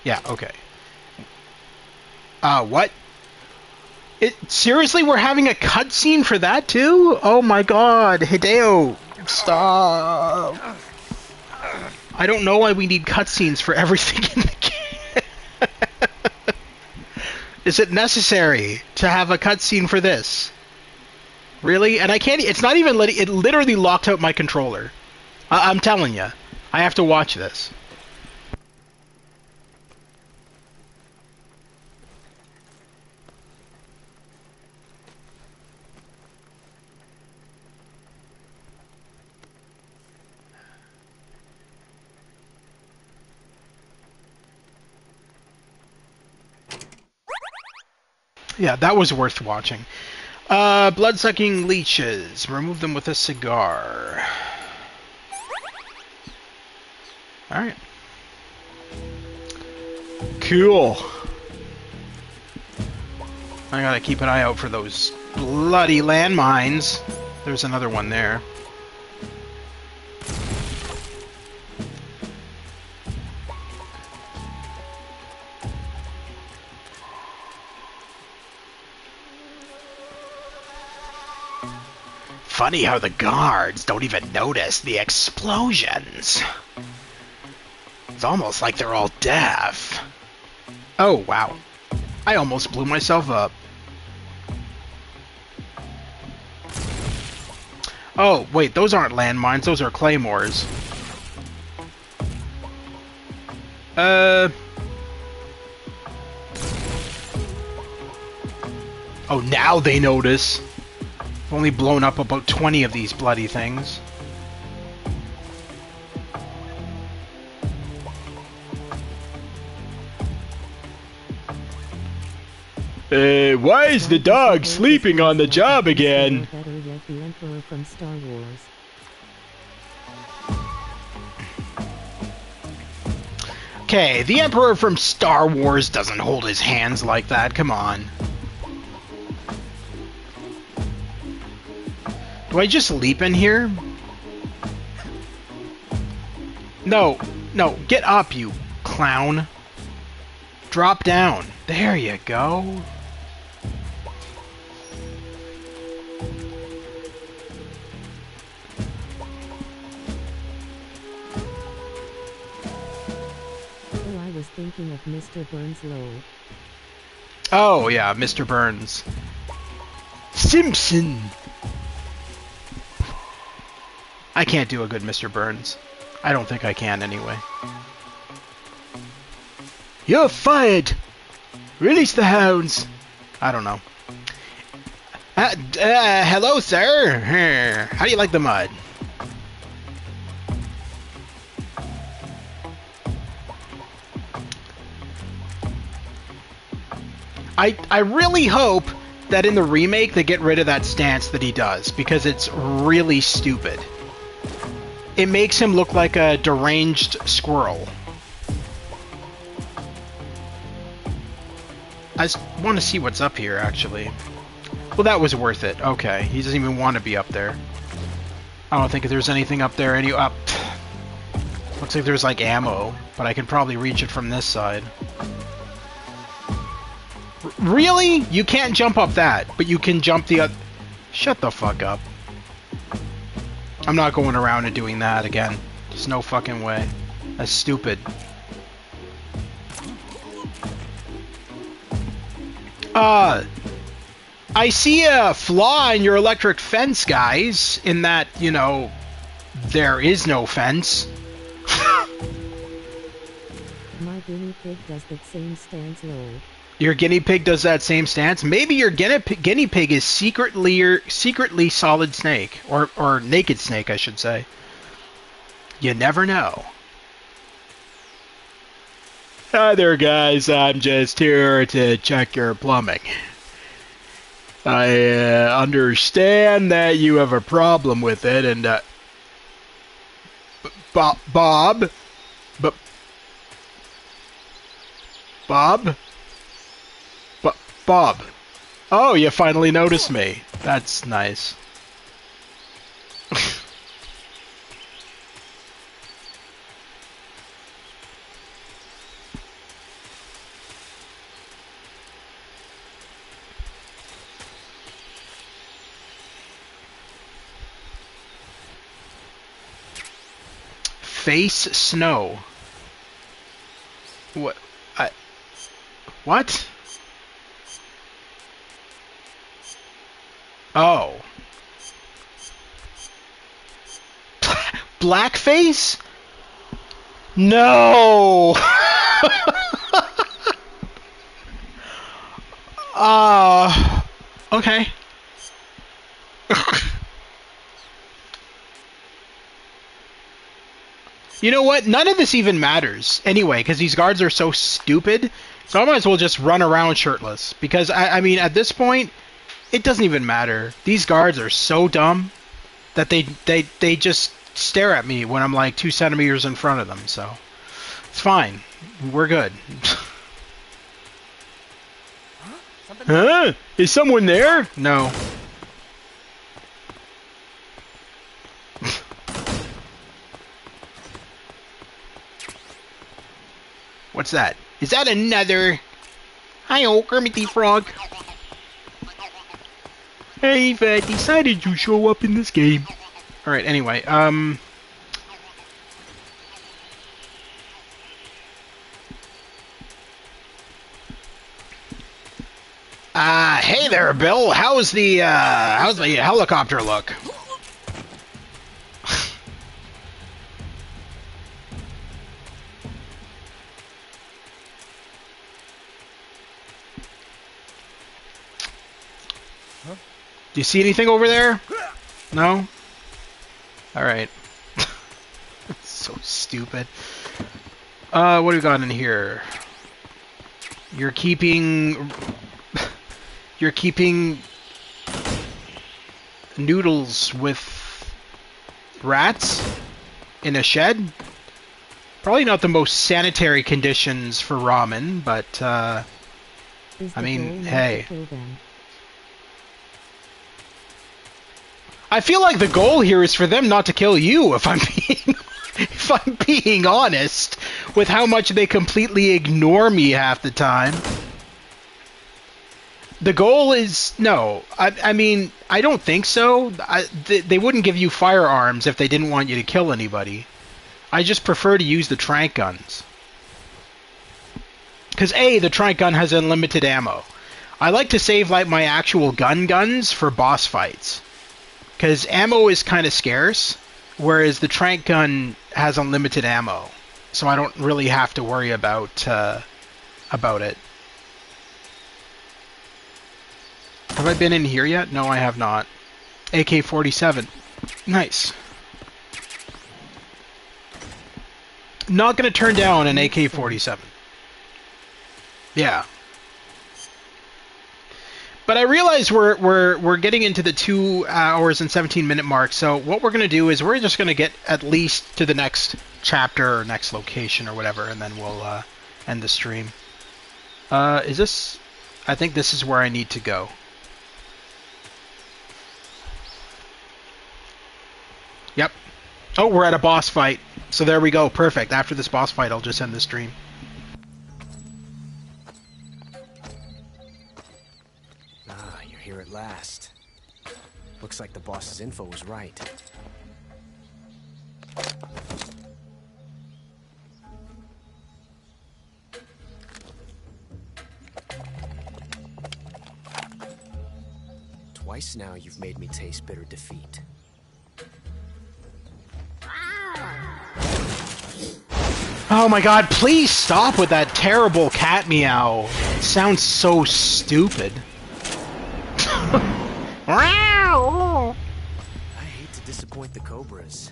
Yeah, okay. What? Seriously, we're having a cutscene for that too? Oh my god, Hideo, stop. I don't know why we need cutscenes for everything in the game. Is it necessary to have a cutscene for this? Really? And I can't, it's not even letting, it literally locked out my controller. I'm telling you, I have to watch this. Yeah, that was worth watching. Blood-sucking leeches. Remove them with a cigar. Alright. Cool. I gotta keep an eye out for those bloody landmines. There's another one there. Funny how the guards don't even notice the explosions. It's almost like they're all deaf. Oh, wow. I almost blew myself up. Oh, wait, those aren't landmines, those are claymores. Oh, now they notice. I've only blown up about 20 of these bloody things. Why is the dog sleeping on the job again? Better yet, the Emperor from Star Wars. Okay, the Emperor from Star Wars doesn't hold his hands like that, come on. Do I just leap in here? No, no, get up, you clown. Drop down. There you go. Oh, I was thinking of Mr. Burns Low. Oh, yeah, Mr. Burns. Simpson! I can't do a good Mr. Burns. I don't think I can, anyway. You're fired! Release the hounds! I don't know. Hello, sir! How do you like the mud? I really hope that in the remake they get rid of that stance that he does, because it's really stupid. It makes him look like a deranged squirrel. I just want to see what's up here, actually. Well, that was worth it. Okay, he doesn't even want to be up there. I don't think there's anything up there. Looks like there's like ammo, but I can probably reach it from this side. Really? You can't jump up that, but you can jump the other... Shut the fuck up. I'm not going around and doing that again. There's no fucking way. That's stupid. I see a flaw in your electric fence, guys, in that, you know, there is no fence. My guinea pig does that same stance low. Your guinea pig does that same stance? Maybe your guinea pig is secretly Solid Snake. Or Naked Snake, I should say. You never know. Hi there, guys. I'm just here to check your plumbing. I understand that you have a problem with it, and Bob. Bob. Bob. Bob. Oh, you finally noticed me. That's nice. Face snow. What? What? Oh. Blackface? No! Okay. You know what? None of this even matters anyway, because these guards are so stupid. So I might as well just run around shirtless. Because, I mean, at this point, it doesn't even matter. These guards are so dumb that they just stare at me when I'm like 2 centimeters in front of them. So it's fine. We're good. Huh? Is someone there? No. What's that? Is that another? Hi-oh, Kermit the Frog. I've decided to show up in this game. Alright, anyway, hey there, Bill. How's the helicopter look? Do you see anything over there? No? Alright. So stupid. What do we got in here? You're keeping noodles with rats in a shed? Probably not the most sanitary conditions for ramen, but I mean, hey. I feel like the goal here is for them not to kill you, if I'm being honest, with how much they completely ignore me half the time. The goal is no. I mean, I don't think so. They wouldn't give you firearms if they didn't want you to kill anybody. I just prefer to use the trank guns. Because A, the trank gun has unlimited ammo. I like to save like my actual guns for boss fights. Because ammo is kind of scarce, whereas the trank gun has unlimited ammo, so I don't really have to worry about it. Have I been in here yet? No, I have not. AK-47. Nice. Not gonna turn down an AK-47. Yeah. But I realize we're getting into the 2 hours and 17-minute mark, so what we're going to do is we're just going to get at least to the next chapter or next location or whatever, and then we'll end the stream. Is this... I think this is where I need to go. Yep. Oh, we're at a boss fight. So there we go. Perfect. After this boss fight, I'll just end the stream. Here at last. Looks like the boss's info was right. Twice now you've made me taste bitter defeat. Oh my god, please stop with that terrible cat meow. It sounds so stupid. I hate to disappoint the Cobras,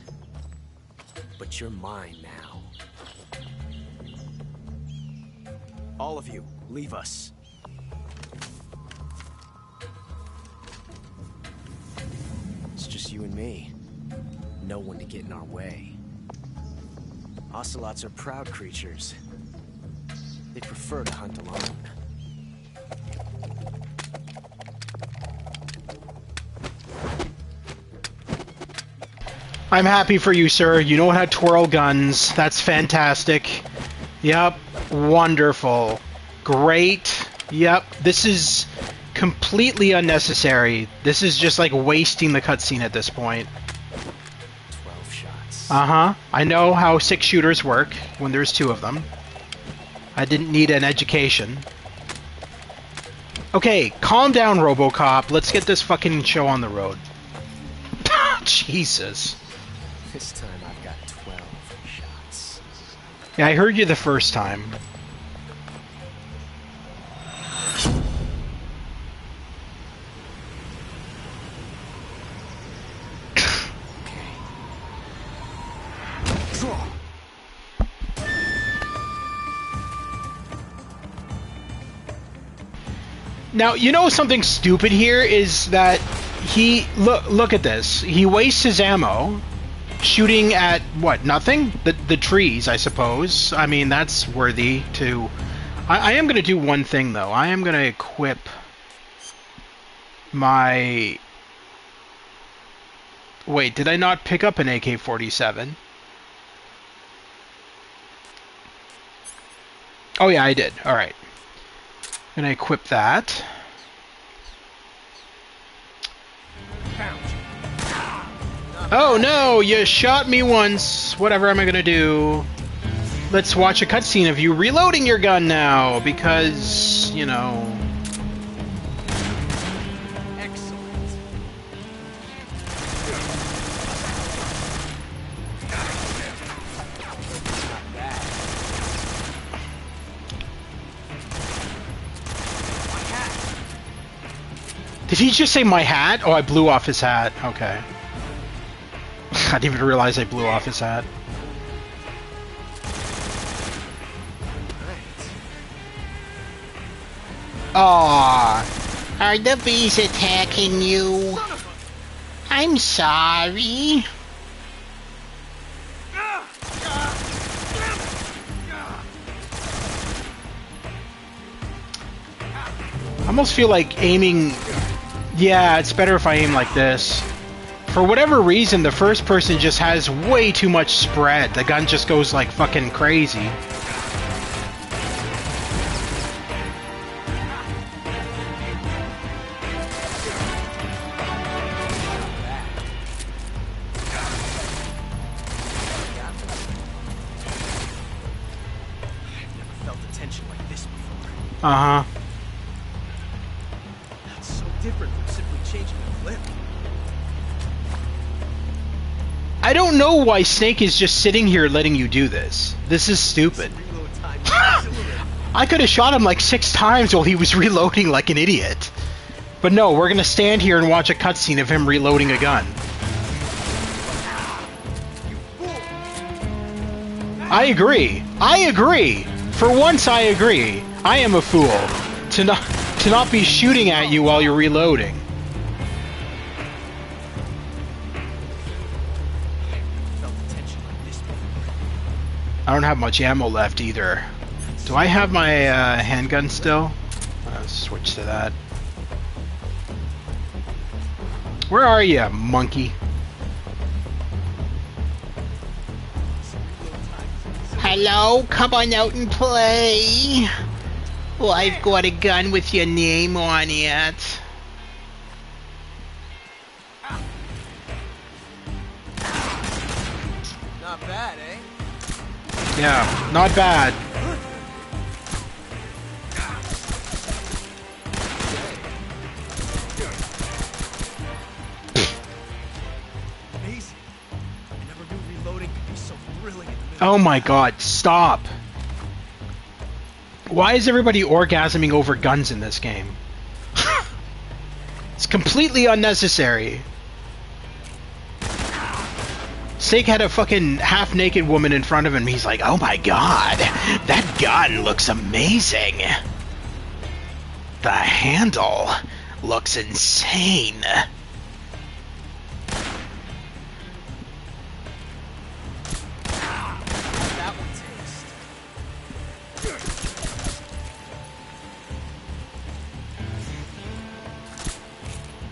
but you're mine now. All of you, leave us. It's just you and me. No one to get in our way. Ocelots are proud creatures. They prefer to hunt alone. I'm happy for you, sir. You know how to twirl guns. That's fantastic. Yep. Wonderful. Great. Yep. This is completely unnecessary. This is just like wasting the cutscene at this point. 12 shots. Uh-huh. I know how 6 shooters work when there's 2 of them. I didn't need an education. Okay, calm down, RoboCop. Let's get this fucking show on the road. Jesus. This time I've got 12 shots. Yeah, I heard you the first time. Now, you know something stupid here is that he... Look at this. He wastes his ammo shooting at, what, nothing? The trees, I suppose. I mean, that's worthy to... I am going to do one thing, though. I am going to equip my... Wait, did I not pick up an AK-47? Oh, yeah, I did. Alright. I'm going to equip that. Oh no, you shot me once. Whatever am I going to do? Let's watch a cutscene of you reloading your gun now, because, you know... Did he just say my hat? Oh, I blew off his hat. Okay. I didn't even realize I blew off his hat. Aw, are the bees attacking you? I'm sorry. I almost feel like aiming... Yeah, it's better if I aim like this. For whatever reason, the first person just has way too much spread. The gun just goes like fucking crazy. Uh-huh. It's so different from simply changing a clip. I don't know why Snake is just sitting here letting you do this. This is stupid. I could have shot him like 6 times while he was reloading like an idiot. But no, we're gonna stand here and watch a cutscene of him reloading a gun. I agree. I agree. For once, I agree. I am a fool to not be shooting at you while you're reloading. I don't have much ammo left either. Do I have my handgun still? Let's switch to that. Where are you, monkey? Hello? Come on out and play. Well, I've got a gun with your name on it. Not bad, eh? Yeah, not bad. Amazing. I never knew reloading could be so thrilling in the middle. Oh my god, stop. Why is everybody orgasming over guns in this game? It's completely unnecessary. Snake had a fucking half-naked woman in front of him. He's like, oh my god, that gun looks amazing. The handle looks insane. That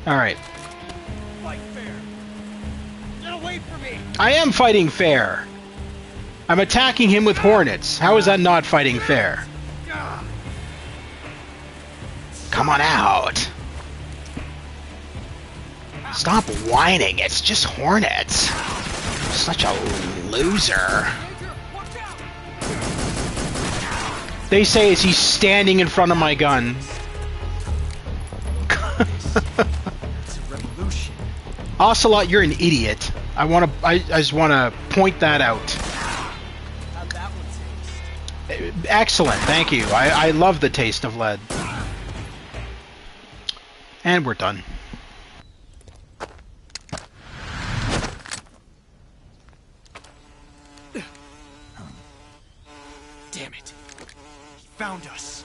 Alright. Fight fair. Now wait for me. I am fighting fair. I'm attacking him with hornets. How is that not fighting fair? Come on out. Stop whining. It's just hornets. Such a loser. They say as he's standing in front of my gun. It's a revolution. Ocelot, you're an idiot. I just wanna point that out. How'd that one taste? Excellent, thank you. I love the taste of lead. And we're done. Damn it. He found us.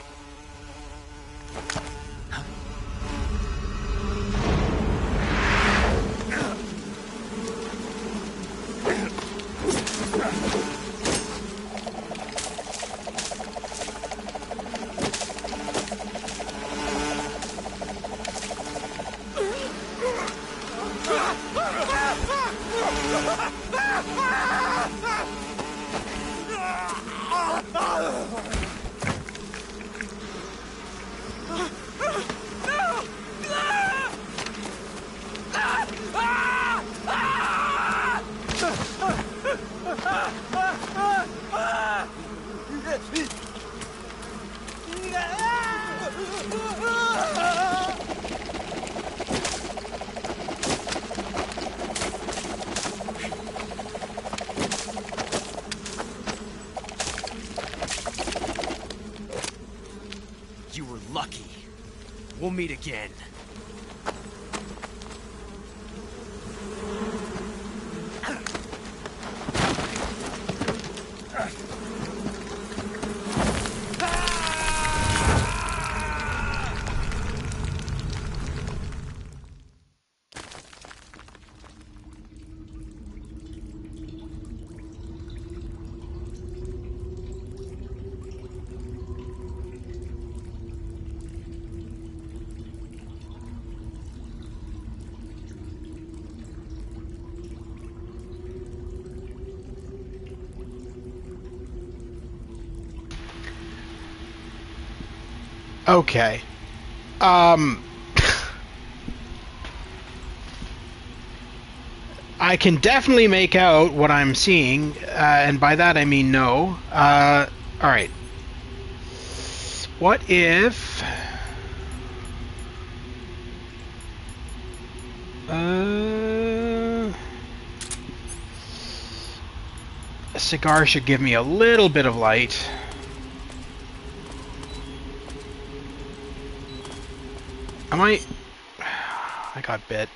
You were lucky. We'll meet again. Okay. I can definitely make out what I'm seeing, and by that I mean no. Alright. What if... a cigar should give me a little bit of light. I got bit.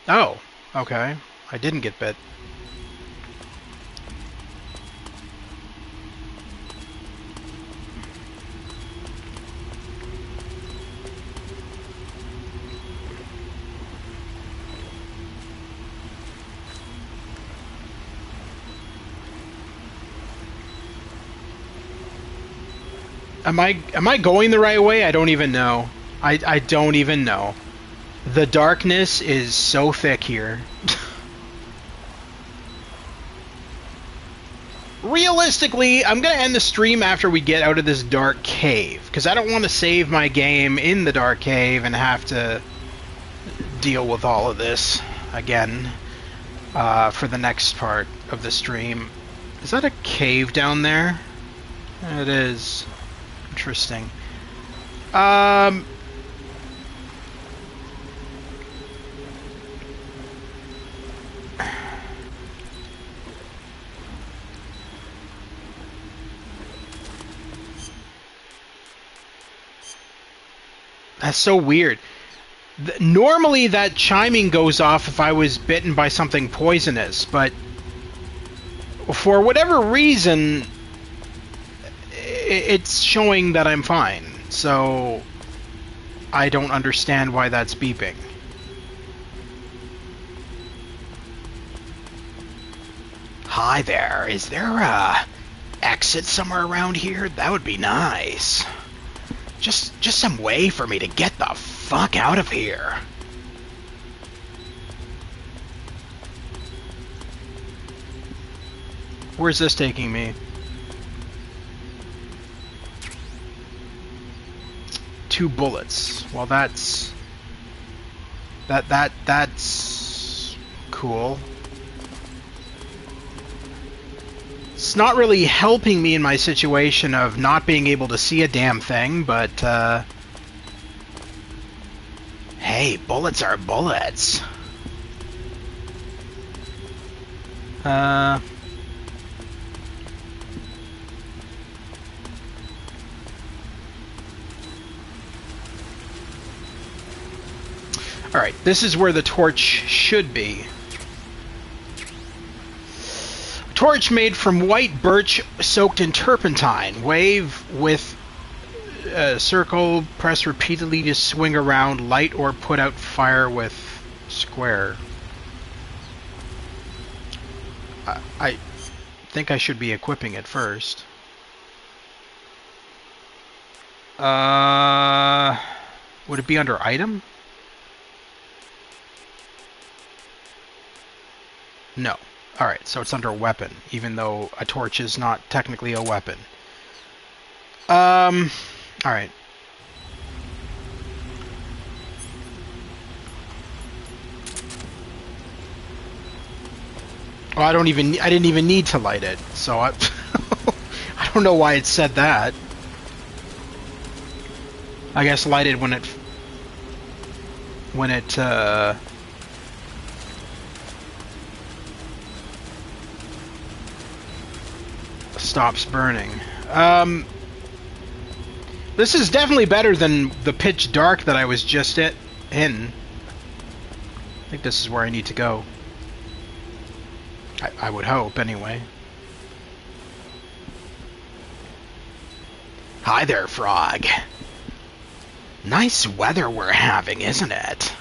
Oh, okay. I didn't get bit. Am I going the right way? I don't even know. I don't even know. The darkness is so thick here. Realistically, I'm gonna end the stream after we get out of this dark cave, because I don't want to save my game in the dark cave and have to deal with all of this again for the next part of the stream. Is that a cave down there? It is. Interesting. That's so weird. Normally that chiming goes off if I was bitten by something poisonous, but for whatever reason it's showing that I'm fine. So I don't understand why that's beeping. Hi there. Is there a exit somewhere around here? That would be nice. Just some way for me to get the fuck out of here. Where's this taking me? Two bullets. Well, that's cool. It's not really helping me in my situation of not being able to see a damn thing, but hey, bullets are bullets. Alright, this is where the torch should be. Torch made from white birch soaked in turpentine. Wave with circle, press repeatedly to swing around, light or put out fire with square. I think I should be equipping it first. Would it be under item? No. Alright, so it's under weapon, even though a torch is not technically a weapon. Alright. Well, I didn't even need to light it, so I I don't know why it said that. I guess light it when it stops burning. This is definitely better than the pitch dark that I was just in. I think this is where I need to go. I would hope, anyway. Hi there, frog. Nice weather we're having, isn't it?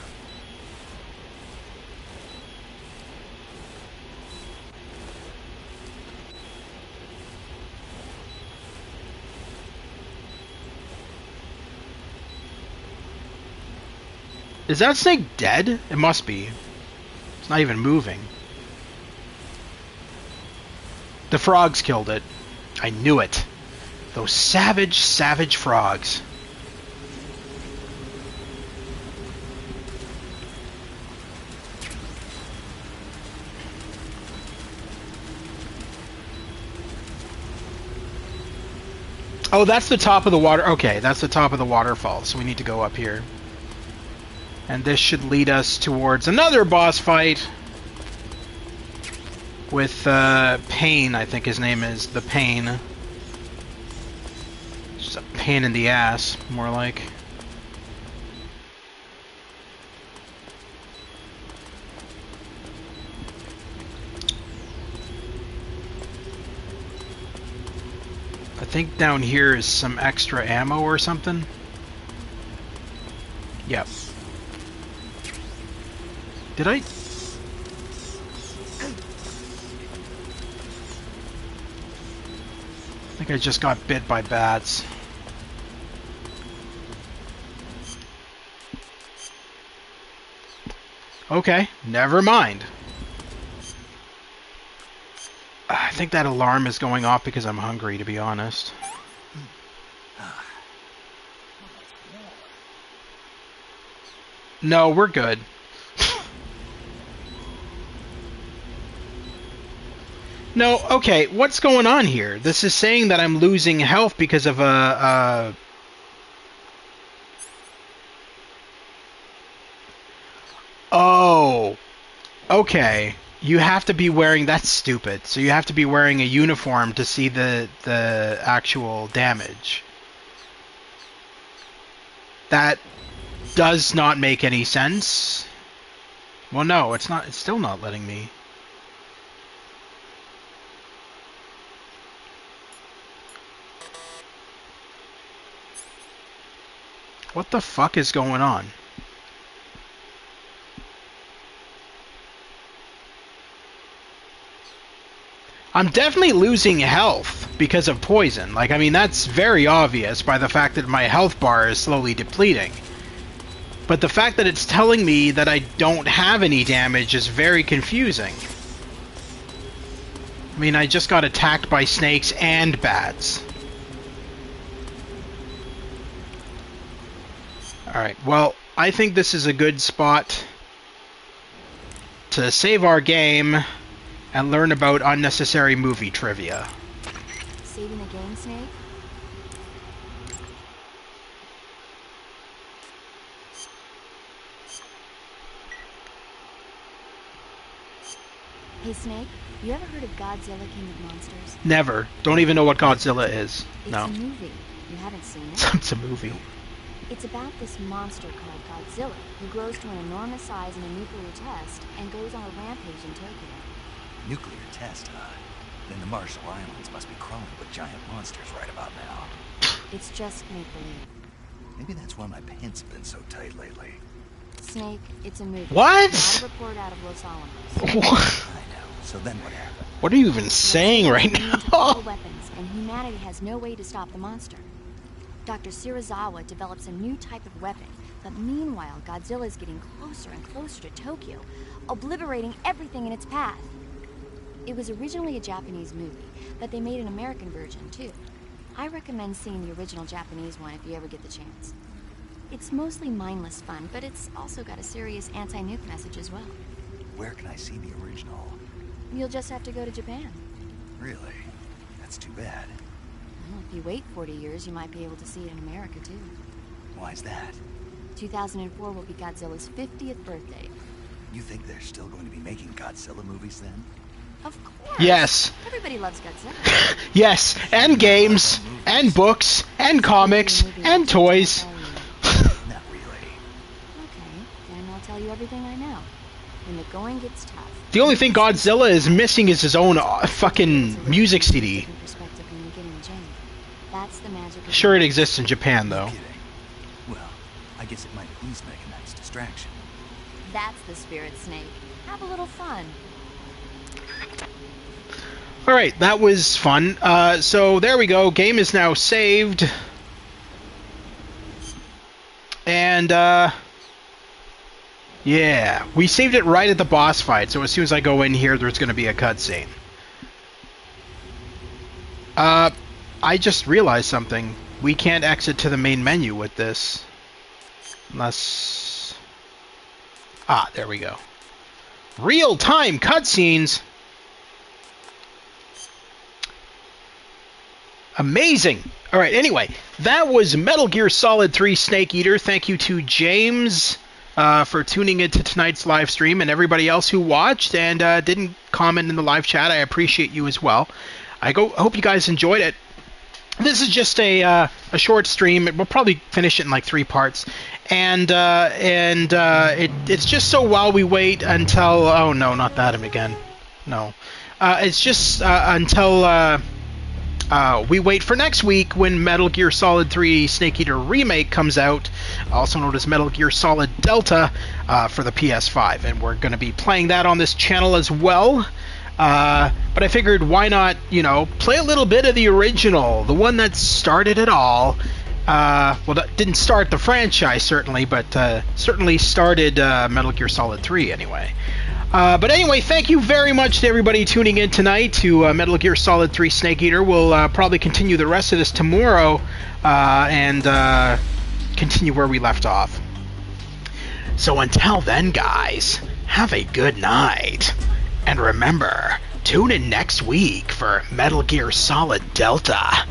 Is that snake dead? It must be. It's not even moving. The frogs killed it. I knew it. Those savage, savage frogs. Oh, that's the top of the water. Okay, that's the top of the waterfall, so we need to go up here. And this should lead us towards another boss fight with Pain, I think his name is. The Pain. Just a pain in the ass, more like. I think down here is some extra ammo or something. Yep. Did I? I think I just got bit by bats. Okay, never mind. I think that alarm is going off because I'm hungry, to be honest. No, we're good. No, okay, what's going on here? This is saying that I'm losing health because of a Oh. Okay. You have to be wearing... That's stupid. So you have to be wearing a uniform to see the actual damage. That does not make any sense. Well, no, it's not. It's still not letting me. What the fuck is going on? I'm definitely losing health because of poison. Like, I mean, that's very obvious by the fact that my health bar is slowly depleting. But the fact that it's telling me that I don't have any damage is very confusing. I mean, I just got attacked by snakes and bats. Alright, well, I think this is a good spot to save our game and learn about unnecessary movie trivia. Saving the game, Snake? Hey, Snake, you ever heard of Godzilla King of Monsters? Never. Don't even know what Godzilla is. It's No. a movie. You haven't seen it? It's a movie. It's about this monster called Godzilla, who grows to an enormous size in a nuclear test and goes on a rampage in Tokyo. Nuclear test, huh? Then the Marshall Islands must be crawling with giant monsters right about now. It's just make-believe. Maybe that's why my pants have been so tight lately. Snake, it's a movie. What? Not a report out of Los Alamos. What? I know. So then what happened? What are you even saying right now? Weapons, and humanity has no way to stop the monster. Dr. Shirazawa develops a new type of weapon, but meanwhile, Godzilla is getting closer and closer to Tokyo, obliterating everything in its path. It was originally a Japanese movie, but they made an American version too. I recommend seeing the original Japanese one if you ever get the chance. It's mostly mindless fun, but it's also got a serious anti-nuke message as well. Where can I see the original? You'll just have to go to Japan. Really? That's too bad. Well, if you wait 40 years, you might be able to see it in America too. Why's that? 2004 will be Godzilla's 50th birthday. You think they're still going to be making Godzilla movies then? Of course. Yes. Everybody loves Godzilla. Yes, and games, and books, and comics, and toys. Not really. Okay, then I'll tell you everything I know. When the going gets tough. The only thing Godzilla is missing is his own fucking music CD. Perspective when you get in the gym. That's the magic. Sure, it exists in Japan, though. Well, I guess it might at least make a nice distraction. That's the spirit, Snake. Have a little fun. Alright, that was fun. So there we go. Game is now saved. And, yeah. We saved it right at the boss fight, so as soon as I go in here, there's going to be a cutscene. I just realized something. We can't exit to the main menu with this. Unless... Ah, there we go. Real-time cutscenes! Amazing! Alright, anyway, that was Metal Gear Solid 3 Snake Eater. Thank you to James for tuning into tonight's live stream, and everybody else who watched and didn't comment in the live chat. I appreciate you as well. I hope you guys enjoyed it. This is just a short stream. We'll probably finish it in like 3 parts. And it's just so while we wait until... Oh, no, not that again. No. It's just until... we wait for next week when Metal Gear Solid 3 Snake Eater Remake comes out, also known as Metal Gear Solid Delta for the PS5, and we're going to be playing that on this channel as well. But I figured, why not, play a little bit of the original, the one that started it all. Well, that didn't start the franchise, certainly, but certainly started Metal Gear Solid 3 anyway. But anyway, thank you very much to everybody tuning in tonight to Metal Gear Solid 3 Snake Eater. We'll probably continue the rest of this tomorrow and continue where we left off. So until then, guys, have a good night. And remember, tune in next week for Metal Gear Solid Delta.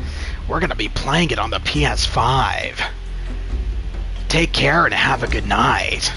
We're going to be playing it on the PS5. Take care and have a good night.